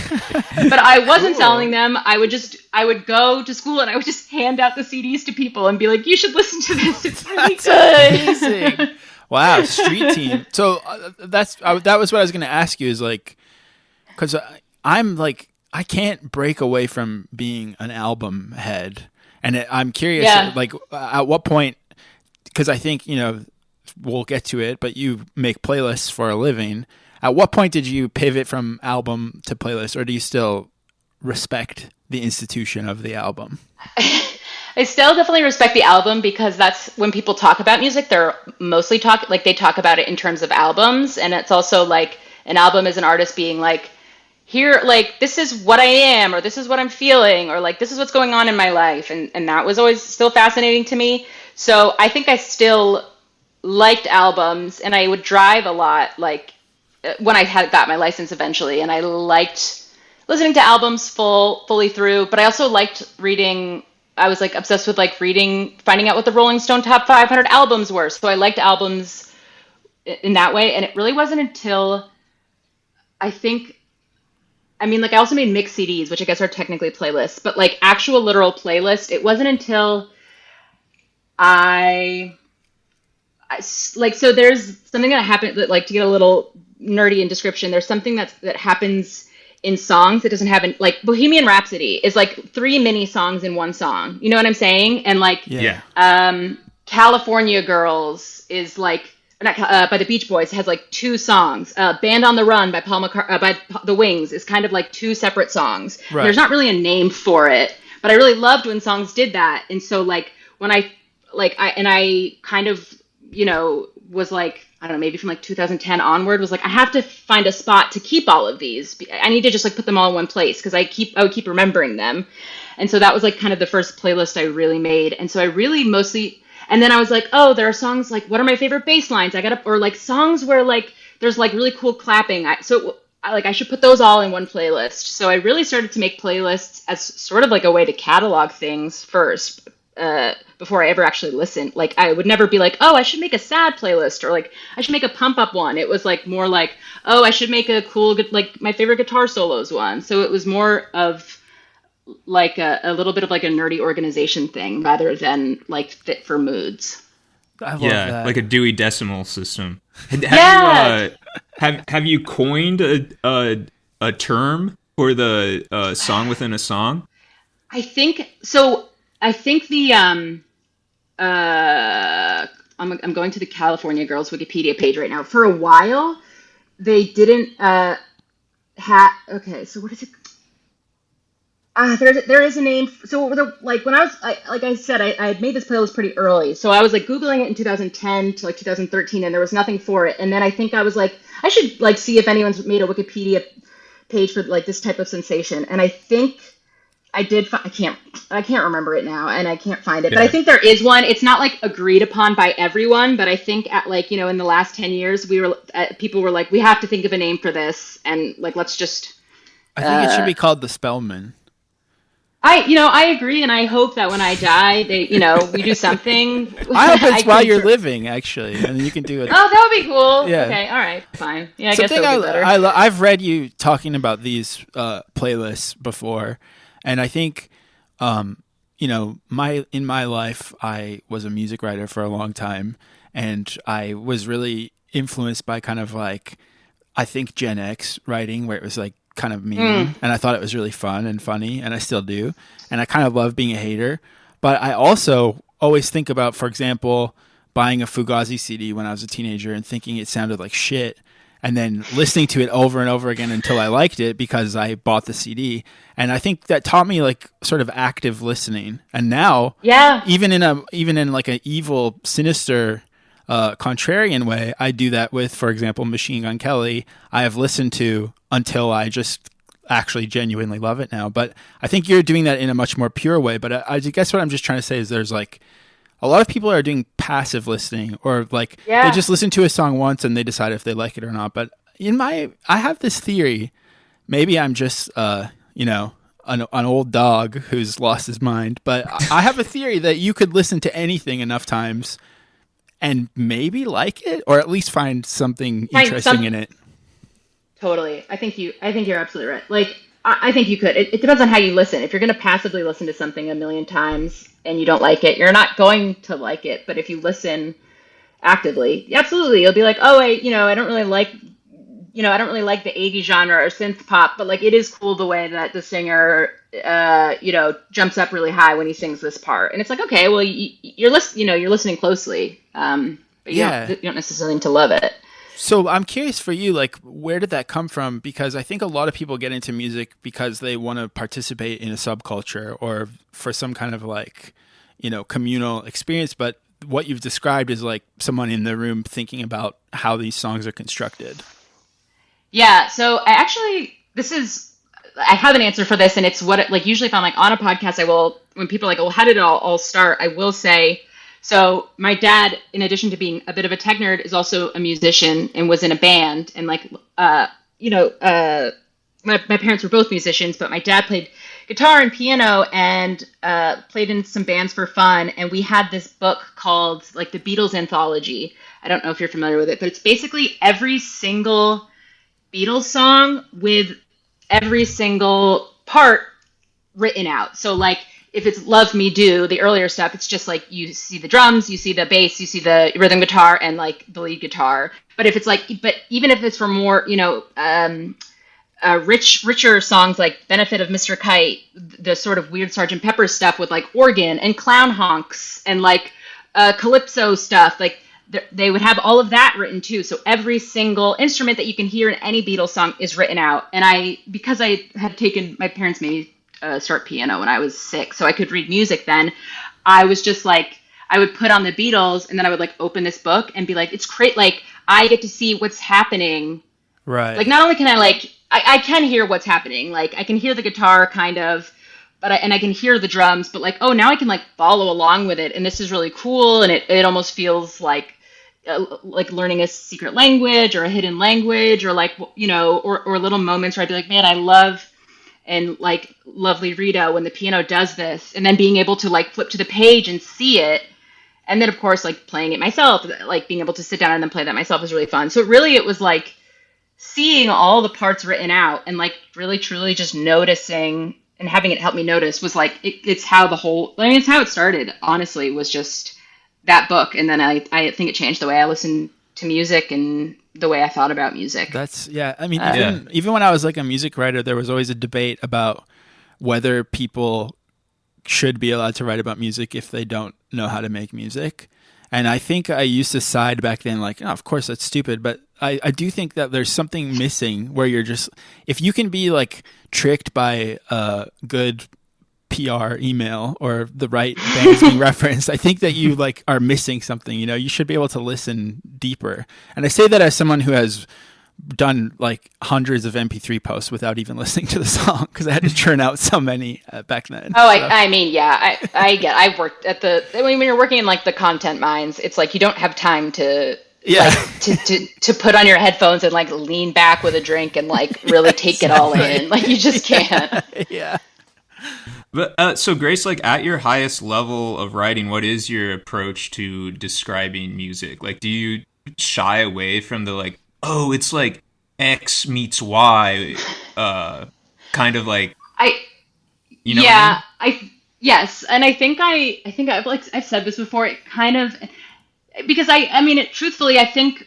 But I wasn't selling them. I would go to school and I would just hand out the CDs to people and be like, you should listen to this. It's really good. Amazing. Wow, street team. So that was what I was going to ask you, is like, because I'm like, I can't break away from being an album head. And I'm curious, like at what point, because I think, we'll get to it, but you make playlists for a living. At what point did you pivot from album to playlist, or do you still respect the institution of the album? I still definitely respect the album because that's when people talk about music, they're mostly they talk about it in terms of albums. And it's also like an album is an artist being like, here, like, this is what I am, or this is what I'm feeling, or like, this is what's going on in my life. And that was always still fascinating to me. So I think I still liked albums, and I would drive a lot, like, when I had got my license eventually, and I liked listening to albums fully through, but I also liked reading. I was like obsessed with like reading, finding out what the Rolling Stone top 500 albums were. So I liked albums in that way. And it really wasn't until like I also made mixed CDs, which I guess are technically playlists, but like actual literal playlist. It wasn't until so there's something that happened that, like, to get a little nerdy in description, there's something that happens in songs that doesn't happen. Like Bohemian Rhapsody is like 3 mini songs in one song. You know what I'm saying? And like, California Girls is like, by the Beach Boys has like 2 songs. Band on the Run by by The Wings is kind of like 2 separate songs. Right. There's not really a name for it, but I really loved when songs did that. And so like when I kind of, was like, I don't know, maybe from like 2010 onward, was like, I have to find a spot to keep all of these. I need to just like put them all in one place because I would keep remembering them. And so that was like kind of the first playlist I really made. And so I really mostly, and then I was like, oh, there are songs like, what are my favorite bass lines? Or like songs where like there's like really cool clapping. I should put those all in one playlist. So I really started to make playlists as sort of like a way to catalog things first. Before I ever actually listened. Like I would never be like, oh, I should make a sad playlist, or like I should make a pump up one. It was like more like, oh, I should make a cool, like my favorite guitar solos one. So it was more of like a little bit of like a nerdy organization thing rather than like fit for moods. I love that. Like a Dewey Decimal System. Have you coined a term for the song within a song? I think so. I think the I'm going to the California Girls Wikipedia page right now. For a while, they didn't okay, so what is it? There is a name. So like when I said, I had made this playlist pretty early. So I was like Googling it in 2010 to like 2013, and there was nothing for it. And then I think I was like, I should like see if anyone's made a Wikipedia page for like this type of sensation. And I think I did. I can't remember it now, and I can't find it. Yeah. But I think there is one. It's not like agreed upon by everyone, but I think at like in the last 10 years, people were like, we have to think of a name for this, and like let's just. I think it should be called the Spelman. I agree, and I hope that when I die, we do something. I hope it's while you're living, actually, and you can do it. Oh, that would be cool. Yeah. Okay. All right. Fine. Yeah. I Something guess that would be better. I've read you talking about these playlists before. And I think, in my life, I was a music writer for a long time, and I was really influenced by kind of like, I think Gen X writing, where it was like kind of mean, and I thought it was really fun and funny, and I still do, and I kind of love being a hater. But I also always think about, for example, buying a Fugazi CD when I was a teenager and thinking it sounded like shit, and then listening to it over and over again until I liked it because I bought the CD. And I think that taught me like sort of active listening. And now, even in like an evil, sinister, contrarian way, I do that with, for example, Machine Gun Kelly. I have listened to until I just actually genuinely love it now. But I think you're doing that in a much more pure way. But I guess what I'm just trying to say is there's like, a lot of people are doing passive listening, or like they just listen to a song once and they decide if they like it or not. But I have this theory. Maybe I'm just an old dog who's lost his mind. But I have a theory that you could listen to anything enough times and maybe like it, or at least find something interesting in it. Totally. I think you're absolutely right. Like I think you could. It depends on how you listen. If you're going to passively listen to something a million times and you don't like it, you're not going to like it. But if you listen actively, absolutely, you'll be like, oh, I don't really like the 80s genre or synth pop, but like it is cool the way that the singer, jumps up really high when he sings this part, and it's like, okay, well, you're listening closely, but you don't necessarily need to love it. So I'm curious for you, like, where did that come from? Because I think a lot of people get into music because they want to participate in a subculture or for some kind of like, communal experience, but what you've described is like someone in the room thinking about how these songs are constructed. Yeah. So I have an answer for this, and it's usually if I'm like on a podcast, when people are like, oh, how did it all start? I will say, so my dad, in addition to being a bit of a tech nerd, is also a musician and was in a band. And my parents were both musicians, but my dad played guitar and piano and played in some bands for fun. And we had this book called like the Beatles Anthology. I don't know if you're familiar with it, but it's basically every single Beatles song with every single part written out. So like if it's Love Me Do, the earlier stuff, it's just like you see the drums, you see the bass, you see the rhythm guitar and like the lead guitar. But even if it's for more, richer songs like Benefit of Mr. Kite, the sort of weird Sgt. Pepper stuff with like organ and clown honks and like calypso stuff, like they would have all of that written too. So every single instrument that you can hear in any Beatles song is written out. And because I had taken, my parents made me start piano when I was 6, so I could read music then, I was just like, I would put on the Beatles and then I would like open this book and be like, it's great. Like I get to see what's happening. Right. Like not only can I can hear what's happening. Like I can hear the guitar kind of, and I can hear the drums, but like, oh, now I can like follow along with it. And this is really cool. And it almost feels like learning a secret language or a hidden language or like, or little moments where I'd be like, man, I love, and like Lovely Rita when the piano does this, and then being able to like flip to the page and see it. And then of course, like playing it myself, like being able to sit down and then play that myself was really fun. So really it was like seeing all the parts written out and like really truly just noticing and having it help me notice was like, it's how it's how it started, honestly, was just that book. And then I think it changed the way I listened to music and the way I thought about music. I mean, even when I was like a music writer, there was always a debate about whether people should be allowed to write about music if they don't know how to make music. And I think I used to side back then like, oh, of course that's stupid. But I do think that there's something missing where you're just, if you can be like tricked by a good PR email or the right bands being referenced, I think that you like are missing something. You should be able to listen deeper. And I say that as someone who has done like hundreds of MP3 posts without even listening to the song because I had to churn out so many back then. Oh, so. I mean, yeah, I've worked at when you're working in like the content mines, it's like you don't have time to to put on your headphones and like lean back with a drink and like really take it all in. Like you just can't. Yeah. But so Grace, like at your highest level of writing, what is your approach to describing music? Like, do you shy away from the like, oh, it's like X meets Y, kind of like, yeah, yes, and I think I've said this before. It kind of, because truthfully, I think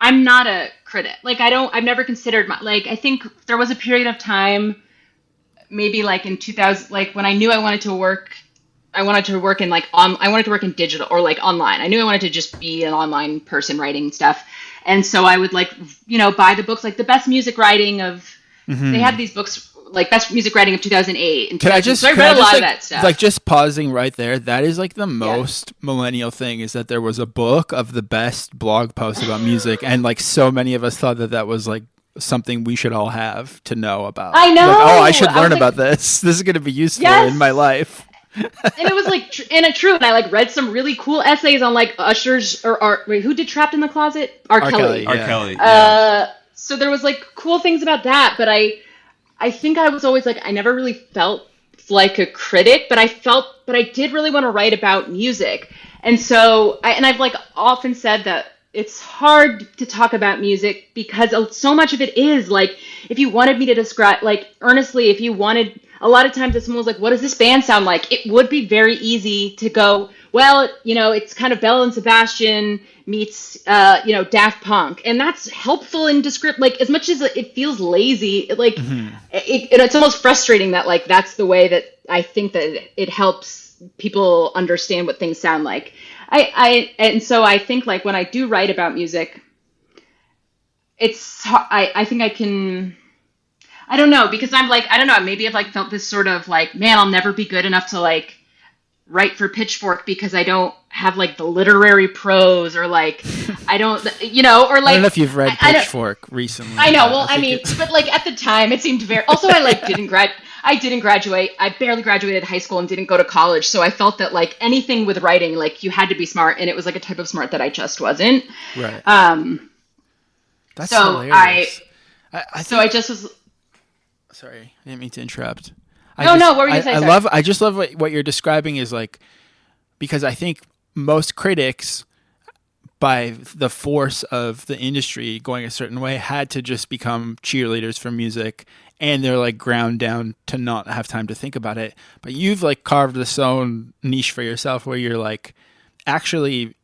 I'm not a critic. Like I've never considered I think there was a period of time, maybe like in 2000, like when I knew I wanted to work in like I wanted to work in digital or like online. I knew I wanted to just be an online person writing stuff. And so I would like, buy the books, like the best music writing of, they had these books, like best music writing of 2008. And so I read a lot of that stuff. Like just pausing right there, that is like the most millennial thing is that there was a book of the best blog posts about music. And like so many of us thought that was like something we should all have to know about. I know. Like, I should learn about this. This is going to be useful in my life. And it was like, true. And I like read some really cool essays on like Usher's who did Trapped in the Closet? R. Kelly. R. Kelly. Yeah. So there was like cool things about that, but I think I was always like, I never really felt like a critic, but I did really want to write about music. And so I've like often said that it's hard to talk about music because so much of it is like, if you wanted me to describe, like earnestly, if you wanted, a lot of times if someone was like, what does this band sound like? It would be very easy to go, well, it's kind of Belle and Sebastian meets, Daft Punk. And that's helpful in like as much as it feels lazy, it's almost frustrating that like, that's the way that I think that it helps people understand what things sound like. And so I think like when I do write about music, I think I can, I don't know, because I'm like, I don't know, maybe I've like felt this sort of like, man, I'll never be good enough to like write for Pitchfork because I don't have like the literary prose or like I don't, you know, or like I don't know if you've read Pitchfork recently. I know. Well, I mean, but like at the time, it seemed very. Also, I didn't graduate. I barely graduated high school and didn't go to college, so I felt that like anything with writing, like you had to be smart, and it was like a type of smart that I just wasn't. Right. That's so hilarious. I just was. Sorry, I didn't mean to interrupt. No, what were you saying? I just love what you're describing is like, because I think most critics, by the force of the industry going a certain way, had to just become cheerleaders for music, and they're like ground down to not have time to think about it. But you've like carved this own niche for yourself where you're like actually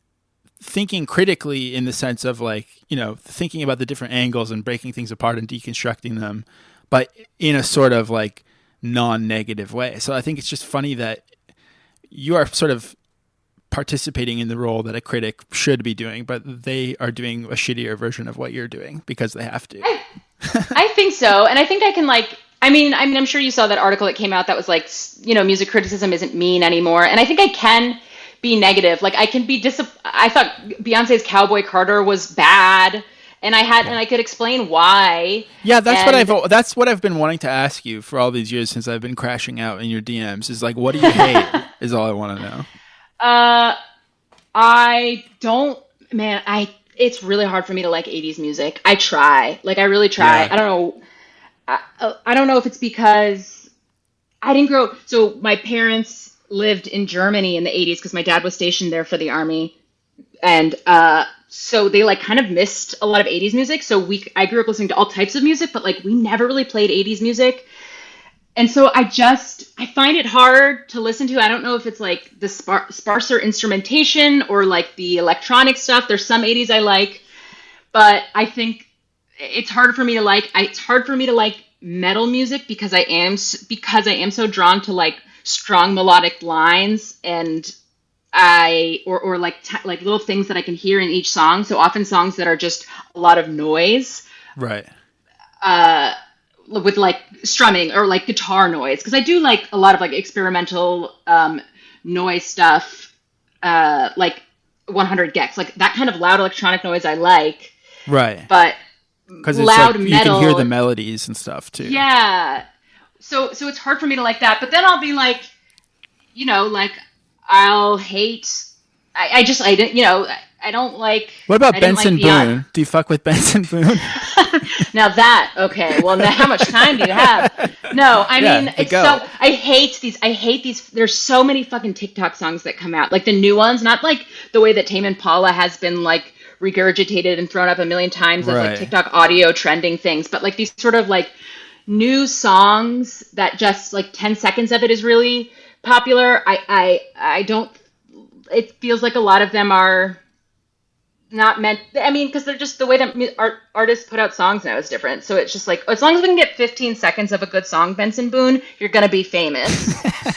thinking critically in the sense of like, you know, thinking about the different angles and breaking things apart and deconstructing them, but in a sort of like non-negative way. So I think it's just funny that you are sort of participating in the role that a critic should be doing, but they are doing a shittier version of what you're doing because they have to. I think so. And I think I can like, I mean, I'm sure you saw that article that came out that was like, you know, music criticism isn't mean anymore. And I think I can be negative. Like I can be I thought Beyonce's Cowboy Carter was bad. And I could explain why. Yeah, that's what I've been wanting to ask you for all these years since I've been crashing out in your DMs. Is like, what do you hate? Is all I want to know. I don't, man. It's really hard for me to like 80s music. I try, like I really try. Yeah. I don't know. I don't know if it's because I didn't grow. So my parents lived in Germany in the 80s because my dad was stationed there for the army, and so they like kind of missed a lot of 80s music. So I grew up listening to all types of music, but like we never really played 80s music. And so I find it hard to listen to. I don't know if it's like the sparser instrumentation or like the electronic stuff. There's some 80s I like, but I think it's hard for me to like. It's hard for me to like metal music because I am so drawn to like strong melodic lines and or like little things that I can hear in each song. So often songs that are just a lot of noise, right? With like strumming or like guitar noise, because I do like a lot of like experimental noise stuff, like 100 gecs, like that kind of loud electronic noise I like. Right. But because loud like, metal, you can hear the melodies and stuff too. Yeah. So it's hard for me to like that. But then I'll be like, you know, like I'll hate. I didn't, you know, I don't like. What about Benson Boone? Do you fuck with Benson Boone? Now that, okay, well, now how much time do you have? No, I mean, it's so, I hate these, there's so many fucking TikTok songs that come out, like the new ones, not like the way that Tame Impala has been like regurgitated and thrown up a million times as like TikTok audio trending things, but like these sort of like new songs that just like 10 seconds of it is really popular. I don't, it feels like a lot of them are not meant, I mean, because they're just the way that artists put out songs now is different. So it's just like, as long as we can get 15 seconds of a good song, Benson Boone, you're going to be famous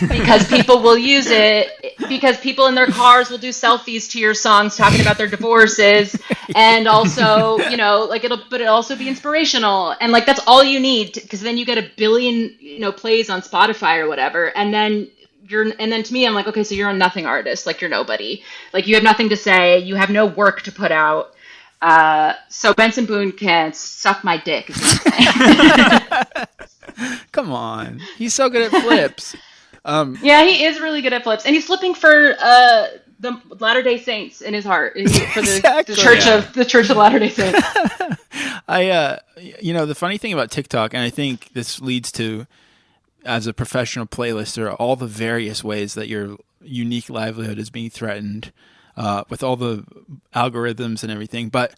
because people will use it, because people in their cars will do selfies to your songs talking about their divorces. And also, you know, like it'll also be inspirational. And like, that's all you need, because then you get 1 billion, you know, plays on Spotify or whatever. And then to me, I'm like, okay, so you're a nothing artist. Like you're nobody. Like you have nothing to say. You have no work to put out. So Benson Boone can suck my dick. Come on. He's so good at flips. Yeah, he is really good at flips. And he's flipping for the Latter-day Saints in his heart. For the Church of Latter-day Saints. You know, the funny thing about TikTok, and I think this leads to, as a professional playlister, all the various ways that your unique livelihood is being threatened with all the algorithms and everything. But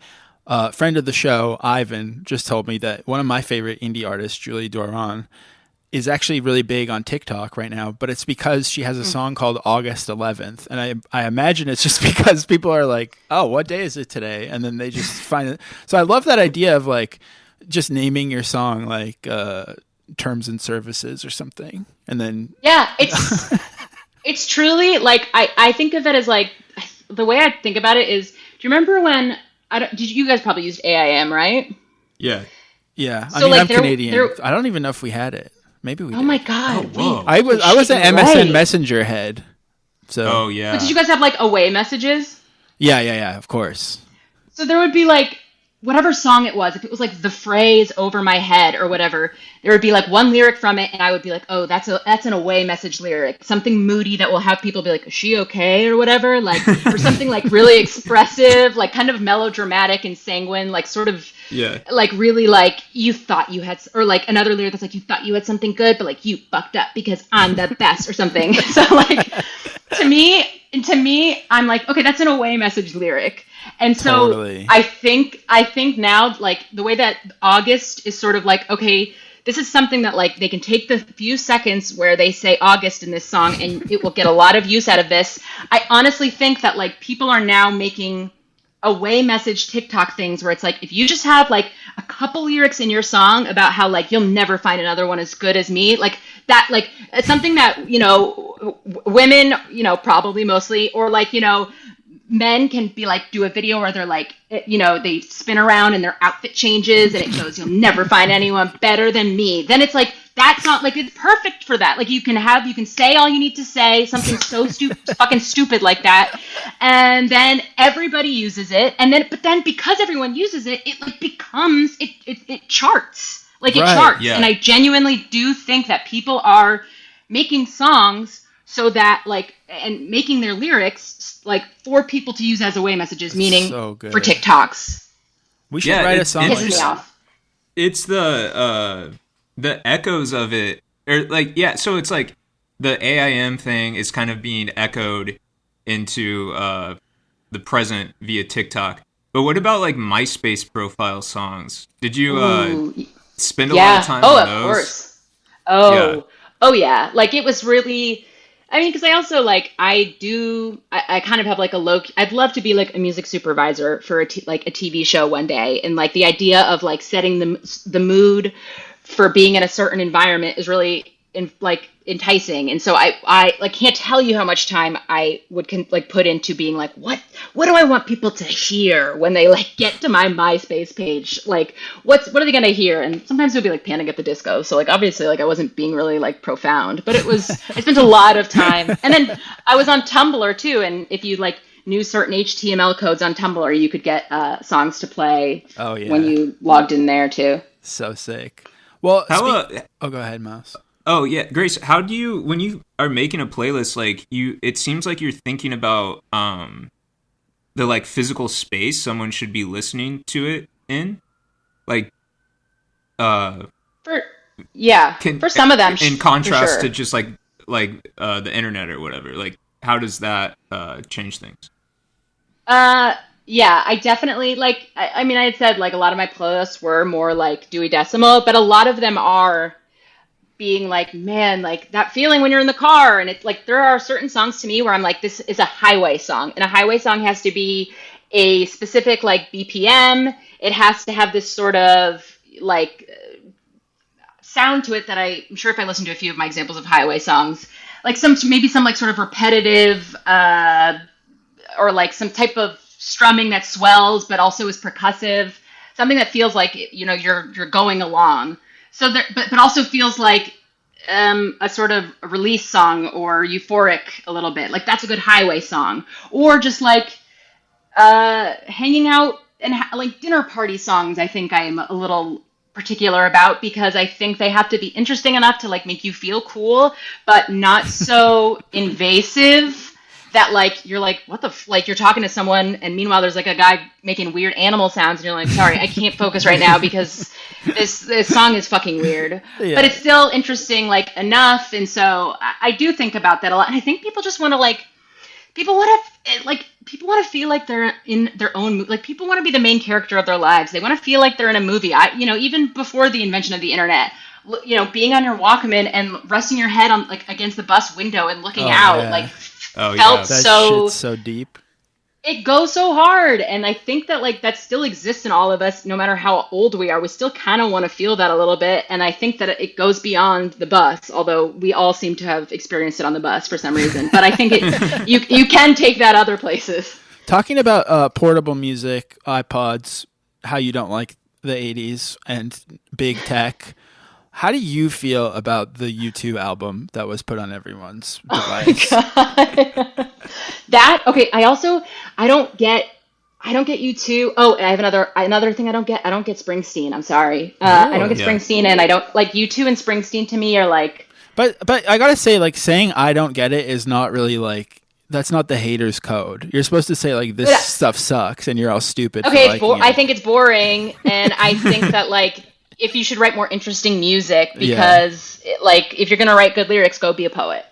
a friend of the show, Ivan, just told me that one of my favorite indie artists, Julie Doran, is actually really big on TikTok right now, but it's because she has a song called August 11th. And I imagine it's just because people are like, oh, what day is it today? And then they just find it. So I love that idea of like just naming your song like Terms and Services or something. And then it's truly like I think of it as like, the way I think about it is, do you remember when you guys probably used AIM, right? Yeah. So I mean, like I'm Canadian. I don't even know if we had it. Maybe we did. Oh my god. I was an MSN Messenger head. So. Oh yeah. But did you guys have like away messages? Yeah. Of course. So there would be like whatever song it was, if it was like the phrase over my head or whatever, there would be like one lyric from it, and I would be like, oh, that's an away message lyric, something moody that will have people be like, is she okay or whatever, like, or something like really expressive, like kind of melodramatic and sanguine, like sort of, like really like you thought you had, or like another lyric that's like you thought you had something good, but like you fucked up because I'm the best or something. So like to me, I'm like, okay, that's an away message lyric. And so totally. I think now, like the way that August is sort of like, okay, this is something that like they can take the few seconds where they say August in this song and it will get a lot of use out of this. I honestly think that like people are now making away message TikTok things where it's like, if you just have like a couple lyrics in your song about how like you'll never find another one as good as me, like that, like it's something that, you know, women, you know, probably mostly, or like, you know, men can be like, do a video where they're like, you know, they spin around and their outfit changes and it goes, you'll never find anyone better than me. Then it's like, that's not like, it's perfect for that. Like you can say all you need to say, something so fucking stupid like that. And then everybody uses it. And then, but then because everyone uses it, it like becomes, it charts. Like it charts. Yeah. And I genuinely do think that people are making songs so that like, and making their lyrics like for people to use as away messages, meaning so for TikToks. We should write a song. It's the echoes of it, or like, yeah. So it's like the AIM thing is kind of being echoed into the present via TikTok. But what about like MySpace profile songs? Did you spend a lot of time on those? Of course. Oh yeah. Like it was really. I mean, because I also like I kind of have like I'd love to be like a music supervisor for like a TV show one day, and like the idea of like setting the mood for being in a certain environment is really enticing. And so I like can't tell you how much time I would put into being like, what do I want people to hear when they like get to my MySpace page? Like what are they gonna hear? And sometimes it would be like Panic at the Disco. So like obviously like I wasn't being really like profound, but I spent a lot of time. And then I was on Tumblr too, and if you like knew certain HTML codes on Tumblr, you could get songs to play when you logged in there too. So sick. Well, go ahead, Mouse. Oh yeah, Grace, how do you, when you are making a playlist, like it seems like you're thinking about the like physical space someone should be listening to it in, like for some of them, in contrast to just like the internet or whatever. Like how does that change things? Yeah, I definitely like. I mean, I had said like a lot of my playlists were more like Dewey Decimal, but a lot of them are being like, man, like that feeling when you're in the car. And it's like there are certain songs to me where I'm like, this is a highway song, and a highway song has to be a specific like BPM. It has to have this sort of like sound to it that I'm sure if I listen to a few of my examples of highway songs, like maybe some like sort of repetitive or like some type of strumming that swells but also is percussive, something that feels like, you know, you're going along. So there, but also feels like a sort of a release song or euphoric a little bit. Like that's a good highway song. Or just like hanging out and like dinner party songs. I think I am a little particular about because I think they have to be interesting enough to like make you feel cool, but not so invasive that like you're like, what the like you're talking to someone and meanwhile there's like a guy making weird animal sounds and you're like, sorry, I can't focus right now because this song is fucking weird. Yeah. But it's still interesting like enough. And so I do think about that a lot. And I think people just want to like, people want to feel like they're in their own, like people want to be the main character of their lives. They want to feel like they're in a movie. Even before the invention of the internet, you know, being on your Walkman and resting your head on like against the bus window and looking out, like felt that shit's so deep. It goes so hard, and I think that like that still exists in all of us, no matter how old we are. We still kind of want to feel that a little bit, and I think that it goes beyond the bus. Although we all seem to have experienced it on the bus for some reason, but I think you can take that other places. Talking about portable music, iPods, how you don't like the '80s and big tech. How do you feel about the U2 album that was put on everyone's Oh device? my God. I don't get U2. Oh, I have another thing I don't get. I don't get Springsteen. I'm sorry. I don't get Yeah. Springsteen, and I don't like U2 and Springsteen to me are like. But I gotta say, like, saying I don't get it is not really like, that's not the hater's code. You're supposed to say like, this stuff sucks and you're all stupid. Okay, for liking I think it's boring, and I think that like if you should write more interesting music Yeah. because like if you're gonna write good lyrics, go be a poet.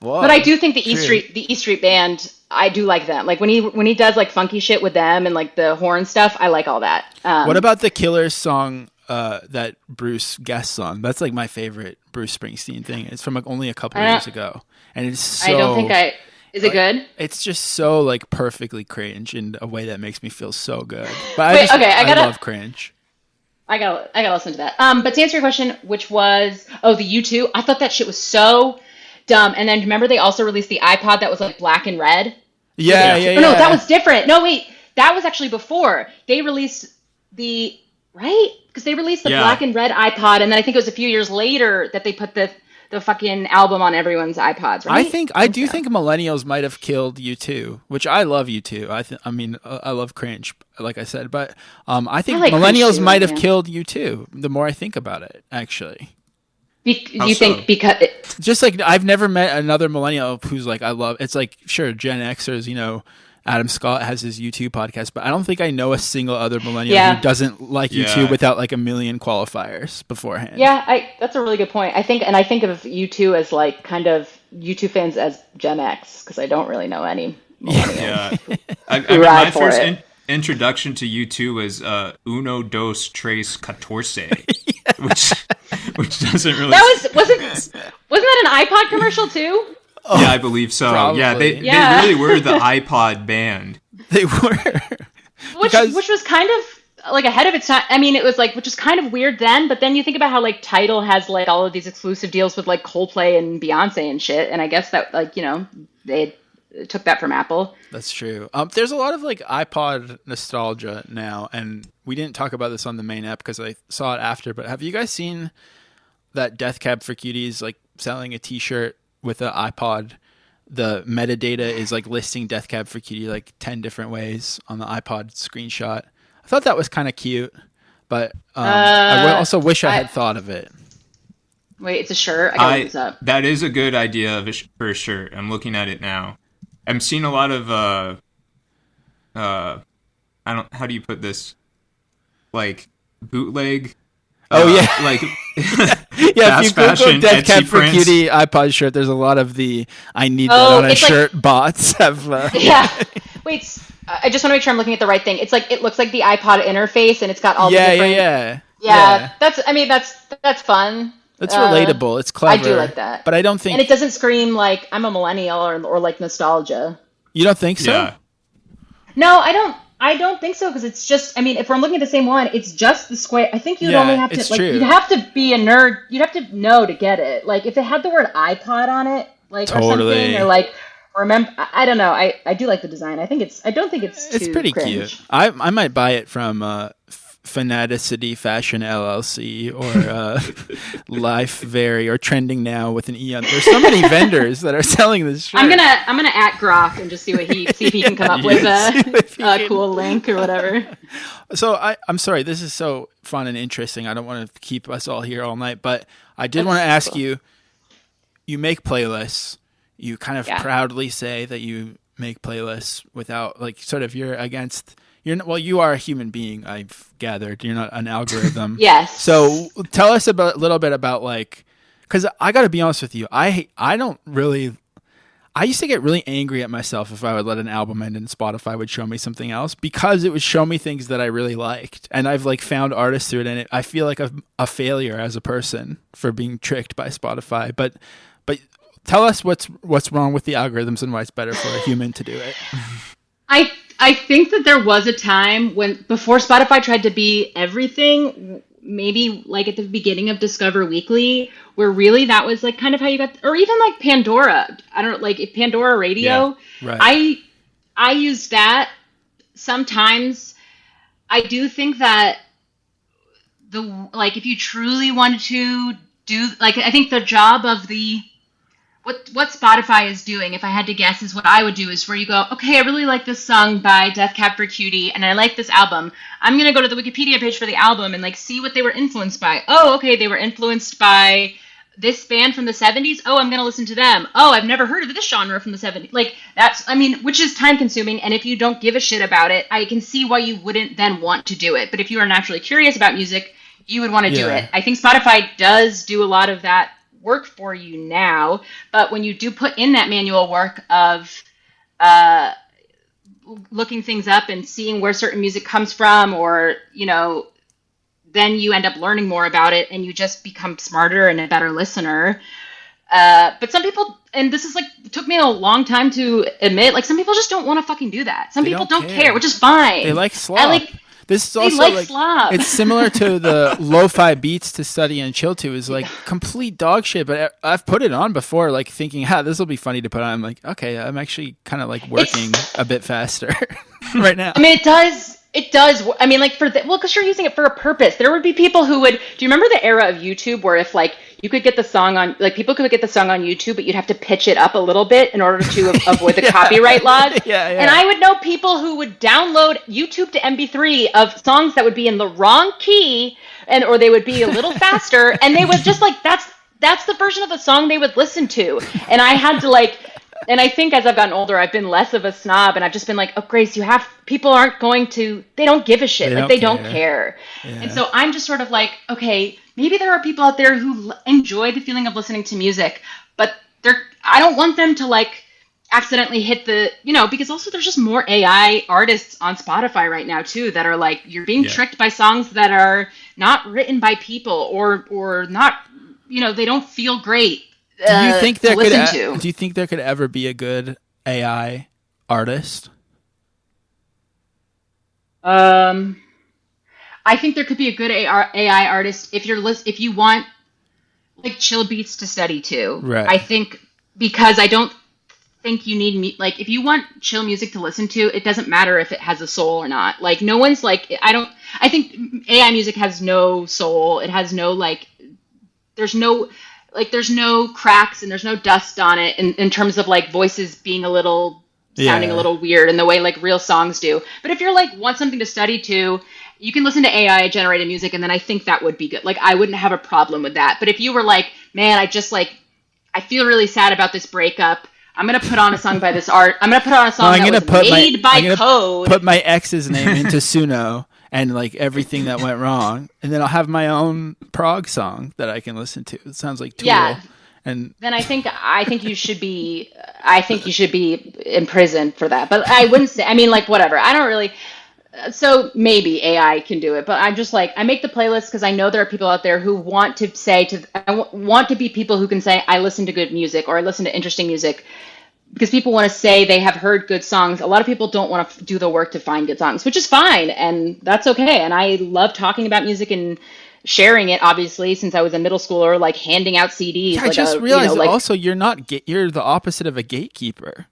Whoa, But I do think the true. E Street Band, I do like them. Like when he does like funky shit with them and like the horn stuff, I like all that. What about the Killers song, that Bruce guest song? That's like my favorite Bruce Springsteen thing. It's from like only a couple I don't- years ago, and it's so. I don't think is it good? It's just so like perfectly cringe in a way that makes me feel so good. But Wait, okay, I gotta- love cringe. I gotta listen to that. But to answer your question, which was the U2, I thought that shit was so dumb. And then remember they also released the iPod that was like black and red. Yeah. Oh, no, that was different. No, wait, that was actually before they released the because they released the Yeah. black and red iPod, and then I think it was a few years later that they put the fucking album on everyone's iPods. Right? I do think millennials might have killed U2, which I love U2. I love cringe, like I said, but I think I like cringe millennials too, might have yeah. killed U2. The more I think about it, actually. Do you think because Just like I've never met another millennial who's like, I love. It's like sure Gen Xers, Adam Scott has his U2 podcast, but I don't think I know a single other millennial who doesn't like U2 without like a million qualifiers beforehand. Yeah, that's a really good point. I think of U2 as like kind of U2 fans as Gen X because I don't really know any millennials. My first introduction to U2 was Uno, Dos, Tres, Catorce, which doesn't really. Wasn't that an iPod commercial too? Yeah, I believe so. Probably. Yeah, they really were the iPod band. They were. Which was kind of like ahead of its time. I mean, it was like, which was kind of weird then, but then you think about how like Tidal has like all of these exclusive deals with like Coldplay and Beyonce and shit, and I guess that like, they took that from Apple. That's true. There's a lot of like iPod nostalgia now, and we didn't talk about this on the main app because I saw it after, but have you guys seen that Death Cab for Cuties like selling a t-shirt with an iPod? The metadata is like listing Death Cab for Cutie like 10 different ways on the iPod screenshot. I thought that was kind of cute, but I also wish I had thought of it. Wait, it's a shirt? I gotta look this up. That is a good idea for a shirt. I'm looking at it now. I'm seeing a lot of how do you put this? Like bootleg. Like yeah, if you Google Death Cab for Cutie iPod shirt, there's a lot of the I need that on a shirt bots have. Yeah. Wait, I just want to make sure I'm looking at the right thing. It's like it looks like the iPod interface, and it's got all the different. Yeah. That's fun. It's relatable. It's clever. I do like that, but I don't think, and it doesn't scream like I'm a millennial or like nostalgia. You don't think so? Yeah. No, I don't think so because it's just. I mean, if we're looking at the same one, it's just the square. I think you'd only have to like. True. You'd have to be a nerd. You'd have to know to get it. Like if it had the word iPod on it, like or something, or like remember. I don't know. I do like the design. I don't think it's. It's too pretty cringe. cute. I might buy it from Fanaticity Fashion LLC or Life Very or Trending Now with an E on. There's so many vendors that are selling this shirt. I'm gonna at Grok and just see if he can come up with a cool link or whatever. So I'm sorry, this is so fun and interesting. I don't want to keep us all here all night, but I did want to ask you. You make playlists. You kind of proudly say that you make playlists without like sort of you're against. You are a human being, I've gathered. You're not an algorithm. Yes. So tell us a little bit about like, because I got to be honest with you, I used to get really angry at myself if I would let an album end and Spotify would show me something else because it would show me things that I really liked, and I've like found artists through it, and I feel like a failure as a person for being tricked by Spotify. But tell us what's wrong with the algorithms and why it's better for a human to do it. I think that there was a time before Spotify tried to be everything, maybe like at the beginning of Discover Weekly, where really that was like kind of how you got, or even like Pandora. I don't know, like if Pandora Radio. Yeah, right. I used that sometimes. I do think that like if you truly wanted to do, like, I think the job of what Spotify is doing, if I had to guess, is what I would do is where you go, okay, I really like this song by Death Cab for Cutie, and I like this album. I'm going to go to the Wikipedia page for the album and like see what they were influenced by. Oh, okay, they were influenced by this band from the 70s. Oh, I'm going to listen to them. Oh, I've never heard of this genre from the 70s. Like, that's, I mean, which is time consuming. And if you don't give a shit about it, I can see why you wouldn't then want to do it. But if you are naturally curious about music, you would want to do it. I think Spotify does do a lot of that work for you now, but when you do put in that manual work of looking things up and seeing where certain music comes from, or then you end up learning more about it and you just become smarter and a better listener. But some people, and this is like, it took me a long time to admit, like some people just don't want to fucking do that. Some people don't care, which is fine. They like slop. This is also like slop. It's similar to the lo-fi beats to study and chill to, is like complete dog shit. But I've put it on before, like thinking, this will be funny to put on. I'm like, okay, I'm actually kind of like working a bit faster right now. I mean, it does. I mean, like because you're using it for a purpose. There would be people who would. Do you remember the era of YouTube where if like you could get the song on, like people could get the song on YouTube, but you'd have to pitch it up a little bit in order to avoid the copyright laws. And I would know people who would download YouTube to MP3 of songs that would be in the wrong key, or they would be a little faster, and they would just like that's the version of the song they would listen to. And I had to like. And I think as I've gotten older, I've been less of a snob, and I've just been like, oh, Grace, people aren't going to, they don't give a shit. They don't care. Yeah. And so I'm just sort of like, okay, maybe there are people out there who enjoy the feeling of listening to music, but I don't want them to like accidentally hit because also there's just more AI artists on Spotify right now too, that are like, you're being tricked by songs that are not written by people or not, they don't feel great. Do you think there could ever be a good AI artist? I think there could be a good AI artist if you want like chill beats to study to. Right. I think because I don't think you need like if you want chill music to listen to, it doesn't matter if it has a soul or not. Like no one's like I think AI music has no soul. It has no like there's no cracks and there's no dust on it in terms of like voices being sounding a little weird in the way like real songs do. But if you're like want something to study to, you can listen to AI generated music, and then I think that would be good. Like I wouldn't have a problem with that. But if you were like, man, I feel really sad about this breakup, I'm gonna put on a song by this art. I'm gonna put on a song made by code. Put my ex's name into Suno. And like everything that went wrong, and then I'll have my own prog song that I can listen to. It sounds like Tool. Yeah. And then I think you should be in prison for that. But I wouldn't say. I mean, like whatever. I don't really. So maybe AI can do it, but I'm just like I make the playlist because I know there are people out there who want to want to be people who can say I listen to good music or I listen to interesting music. Because people want to say they have heard good songs. A lot of people don't want to do the work to find good songs, which is fine, and that's okay. And I love talking about music and sharing it, obviously, since I was a middle schooler, like handing out CDs. Yeah, I just realized also you're the opposite of a gatekeeper.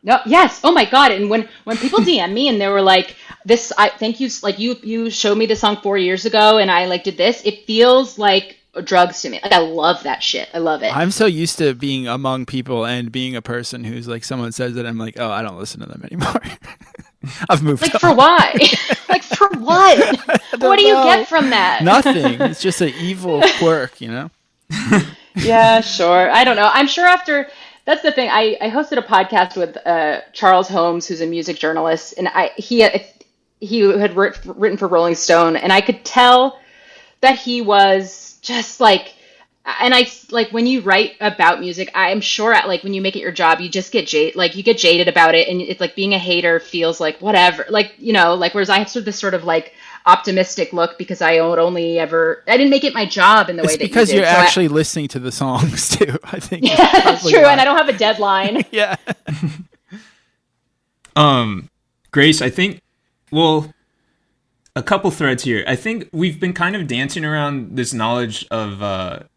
No, yes. Oh my God. And when people DM me and they were like, thank you, like you showed me the song 4 years ago and I like did this, it feels like drugs to me. Like I love that shit. I love it. I'm so used to being among people and being a person who's like someone says it, I'm like, oh, I don't listen to them anymore. I've moved like on. For why? Like for what? What do you get from that? Nothing. It's just an evil quirk, Yeah, sure. I don't know. I'm sure after that's the thing. I hosted a podcast with Charles Holmes, who's a music journalist, and he had written for Rolling Stone, and I could tell that he was just like, and I like when you write about music, I'm sure like when you make it your job, you just get jaded about it, and it's like being a hater feels like whatever, like like whereas I have this sort of like optimistic look because I didn't make it my job in the way that you did. Because you're actually listening to the songs too. I think. Yeah, that's true, and I don't have a deadline. Yeah. Grace, I think. Well. A couple threads here. I think we've been kind of dancing around this knowledge of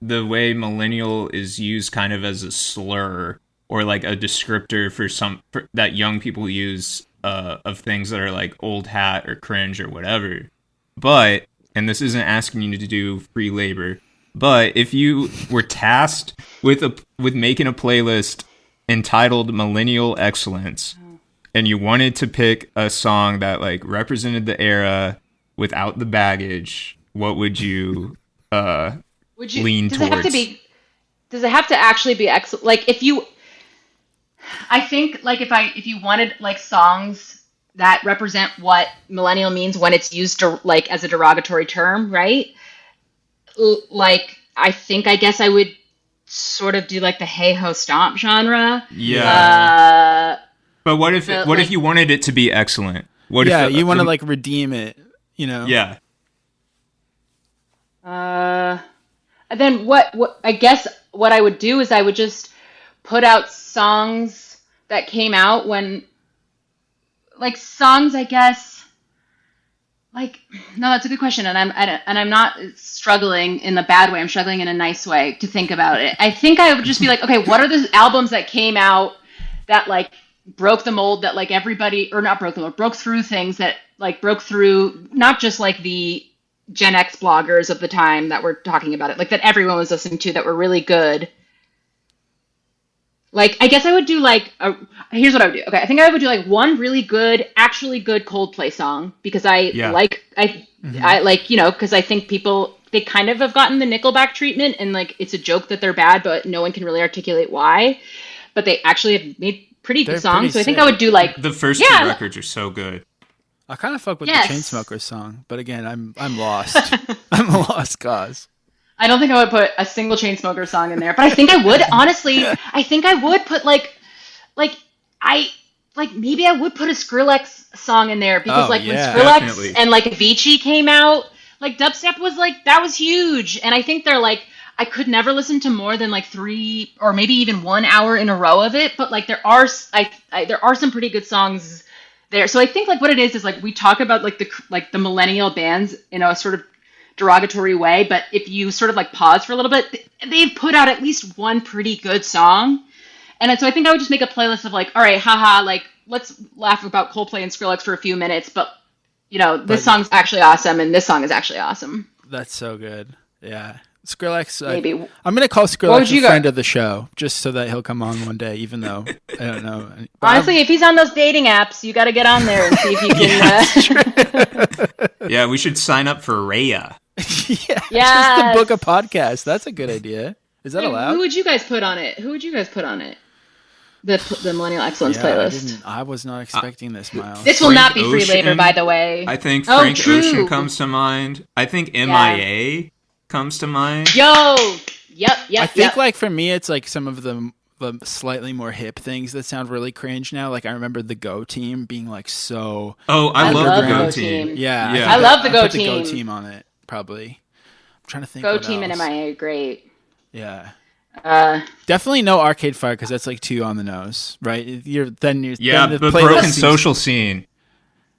the way millennial is used kind of as a slur or like a descriptor for that young people use of things that are like old hat or cringe or whatever. But and this isn't asking you to do free labor, but if you were tasked with making a playlist entitled Millennial Excellence, and you wanted to pick a song that like represented the era without the baggage, what would you lean does towards? Does it have to actually be excellent? Like I think like if you wanted like songs that represent what millennial means when it's used to, like as a derogatory term, right? Like I guess I would sort of do like the hey ho stomp genre. Yeah. But what if you wanted it to be excellent? If you want to like redeem it, you know? Yeah. And then what I guess what I would do is I would just put out songs that came out when, like songs, I guess. Like, no, that's a good question, and I'm not struggling in the bad way. I'm struggling in a nice way to think about it. I think I would just be like, okay, what are the albums that came out that like broke the mold, that like everybody, or not broke the mold, broke through things that like broke through not just like the Gen X bloggers of the time that were talking about it, like that everyone was listening to, that were really good. Like, I guess I would do like here's what I would do. Okay, I think I would do like one really good, actually good Coldplay song, because I like because I think people, they kind of have gotten the Nickelback treatment, and like it's a joke that they're bad, but no one can really articulate why. But they actually have made pretty good songs, so I think I would do like the first two records are so good. I kind of fuck with the Chainsmokers song, but again, I'm lost. I'm a lost cause. I don't think I would put a single Chainsmokers song in there, but I think I would, honestly. I think I would put maybe I would put a Skrillex song in there, because when Skrillex and like Avicii came out, like dubstep was like, that was huge, and I think they're like, I could never listen to more than like 3 or maybe even 1 hour in a row of it, but like there are some pretty good songs there. So I think like what it is like we talk about like the millennial bands in a sort of derogatory way, but if you sort of like pause for a little bit, they've put out at least one pretty good song. And so I think I would just make a playlist of like, all right, haha, like let's laugh about Coldplay and Skrillex for a few minutes, but you know, this song's actually awesome and this song is actually awesome. That's so good. Yeah. Skrillex, maybe. I'm going to call Skrillex a friend of the show, just so that he'll come on one day, even though I don't know. Honestly, if he's on those dating apps, you got to get on there and see if you can. Yeah, we should sign up for Raya. Just to book a podcast. That's a good idea. Is that allowed? Who would you guys put on it? The Millennial Excellence playlist. I was not expecting this, Miles. This will not be free labor, by the way. I think Frank Ocean comes to mind. I think MIA comes to mind. Yep. I think like for me, it's like some of the slightly more hip things that sound really cringe now. Like I remember the Go Team being like so. Oh, I love the Go Team. Yeah. I love the Go put Team. The Go Team on it probably. I'm trying to think. Go Team and MIA, great. Yeah. Definitely no Arcade Fire, because that's like too on the nose, right? The Broken Social Scene.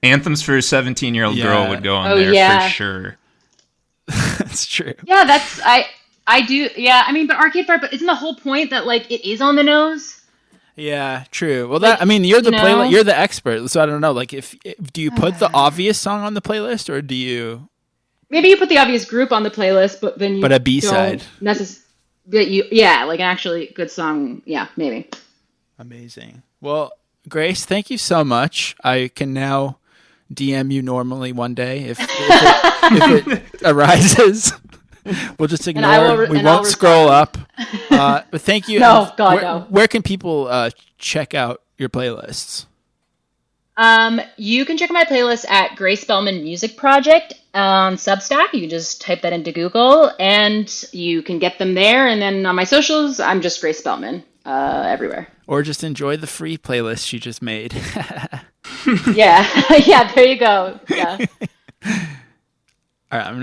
Anthems for a 17-year-old girl would go on there for sure. That's true. Yeah, I do. Yeah, I mean, but Arcade Fire, but isn't the whole point that like it is on the nose? Yeah, true. Well, you're the playlist, you're the expert, so I don't know. Like, if do you put the obvious song on the playlist, or do you? Maybe you put the obvious group on the playlist, but then you. But a B-side. Like an actually good song. Yeah, maybe. Amazing. Well, Grace, thank you so much. I can now DM you normally one day if it arises. We'll just ignore. We won't scroll up. But thank you. No, God, no. Where can people check out your playlists? You can check my playlist at Grace Spelman Music Project on Substack. You can just type that into Google, and you can get them there. And then on my socials, I'm just Grace Spelman everywhere. Or just enjoy the free playlist she just made. Yeah, there you go. Yeah. All right.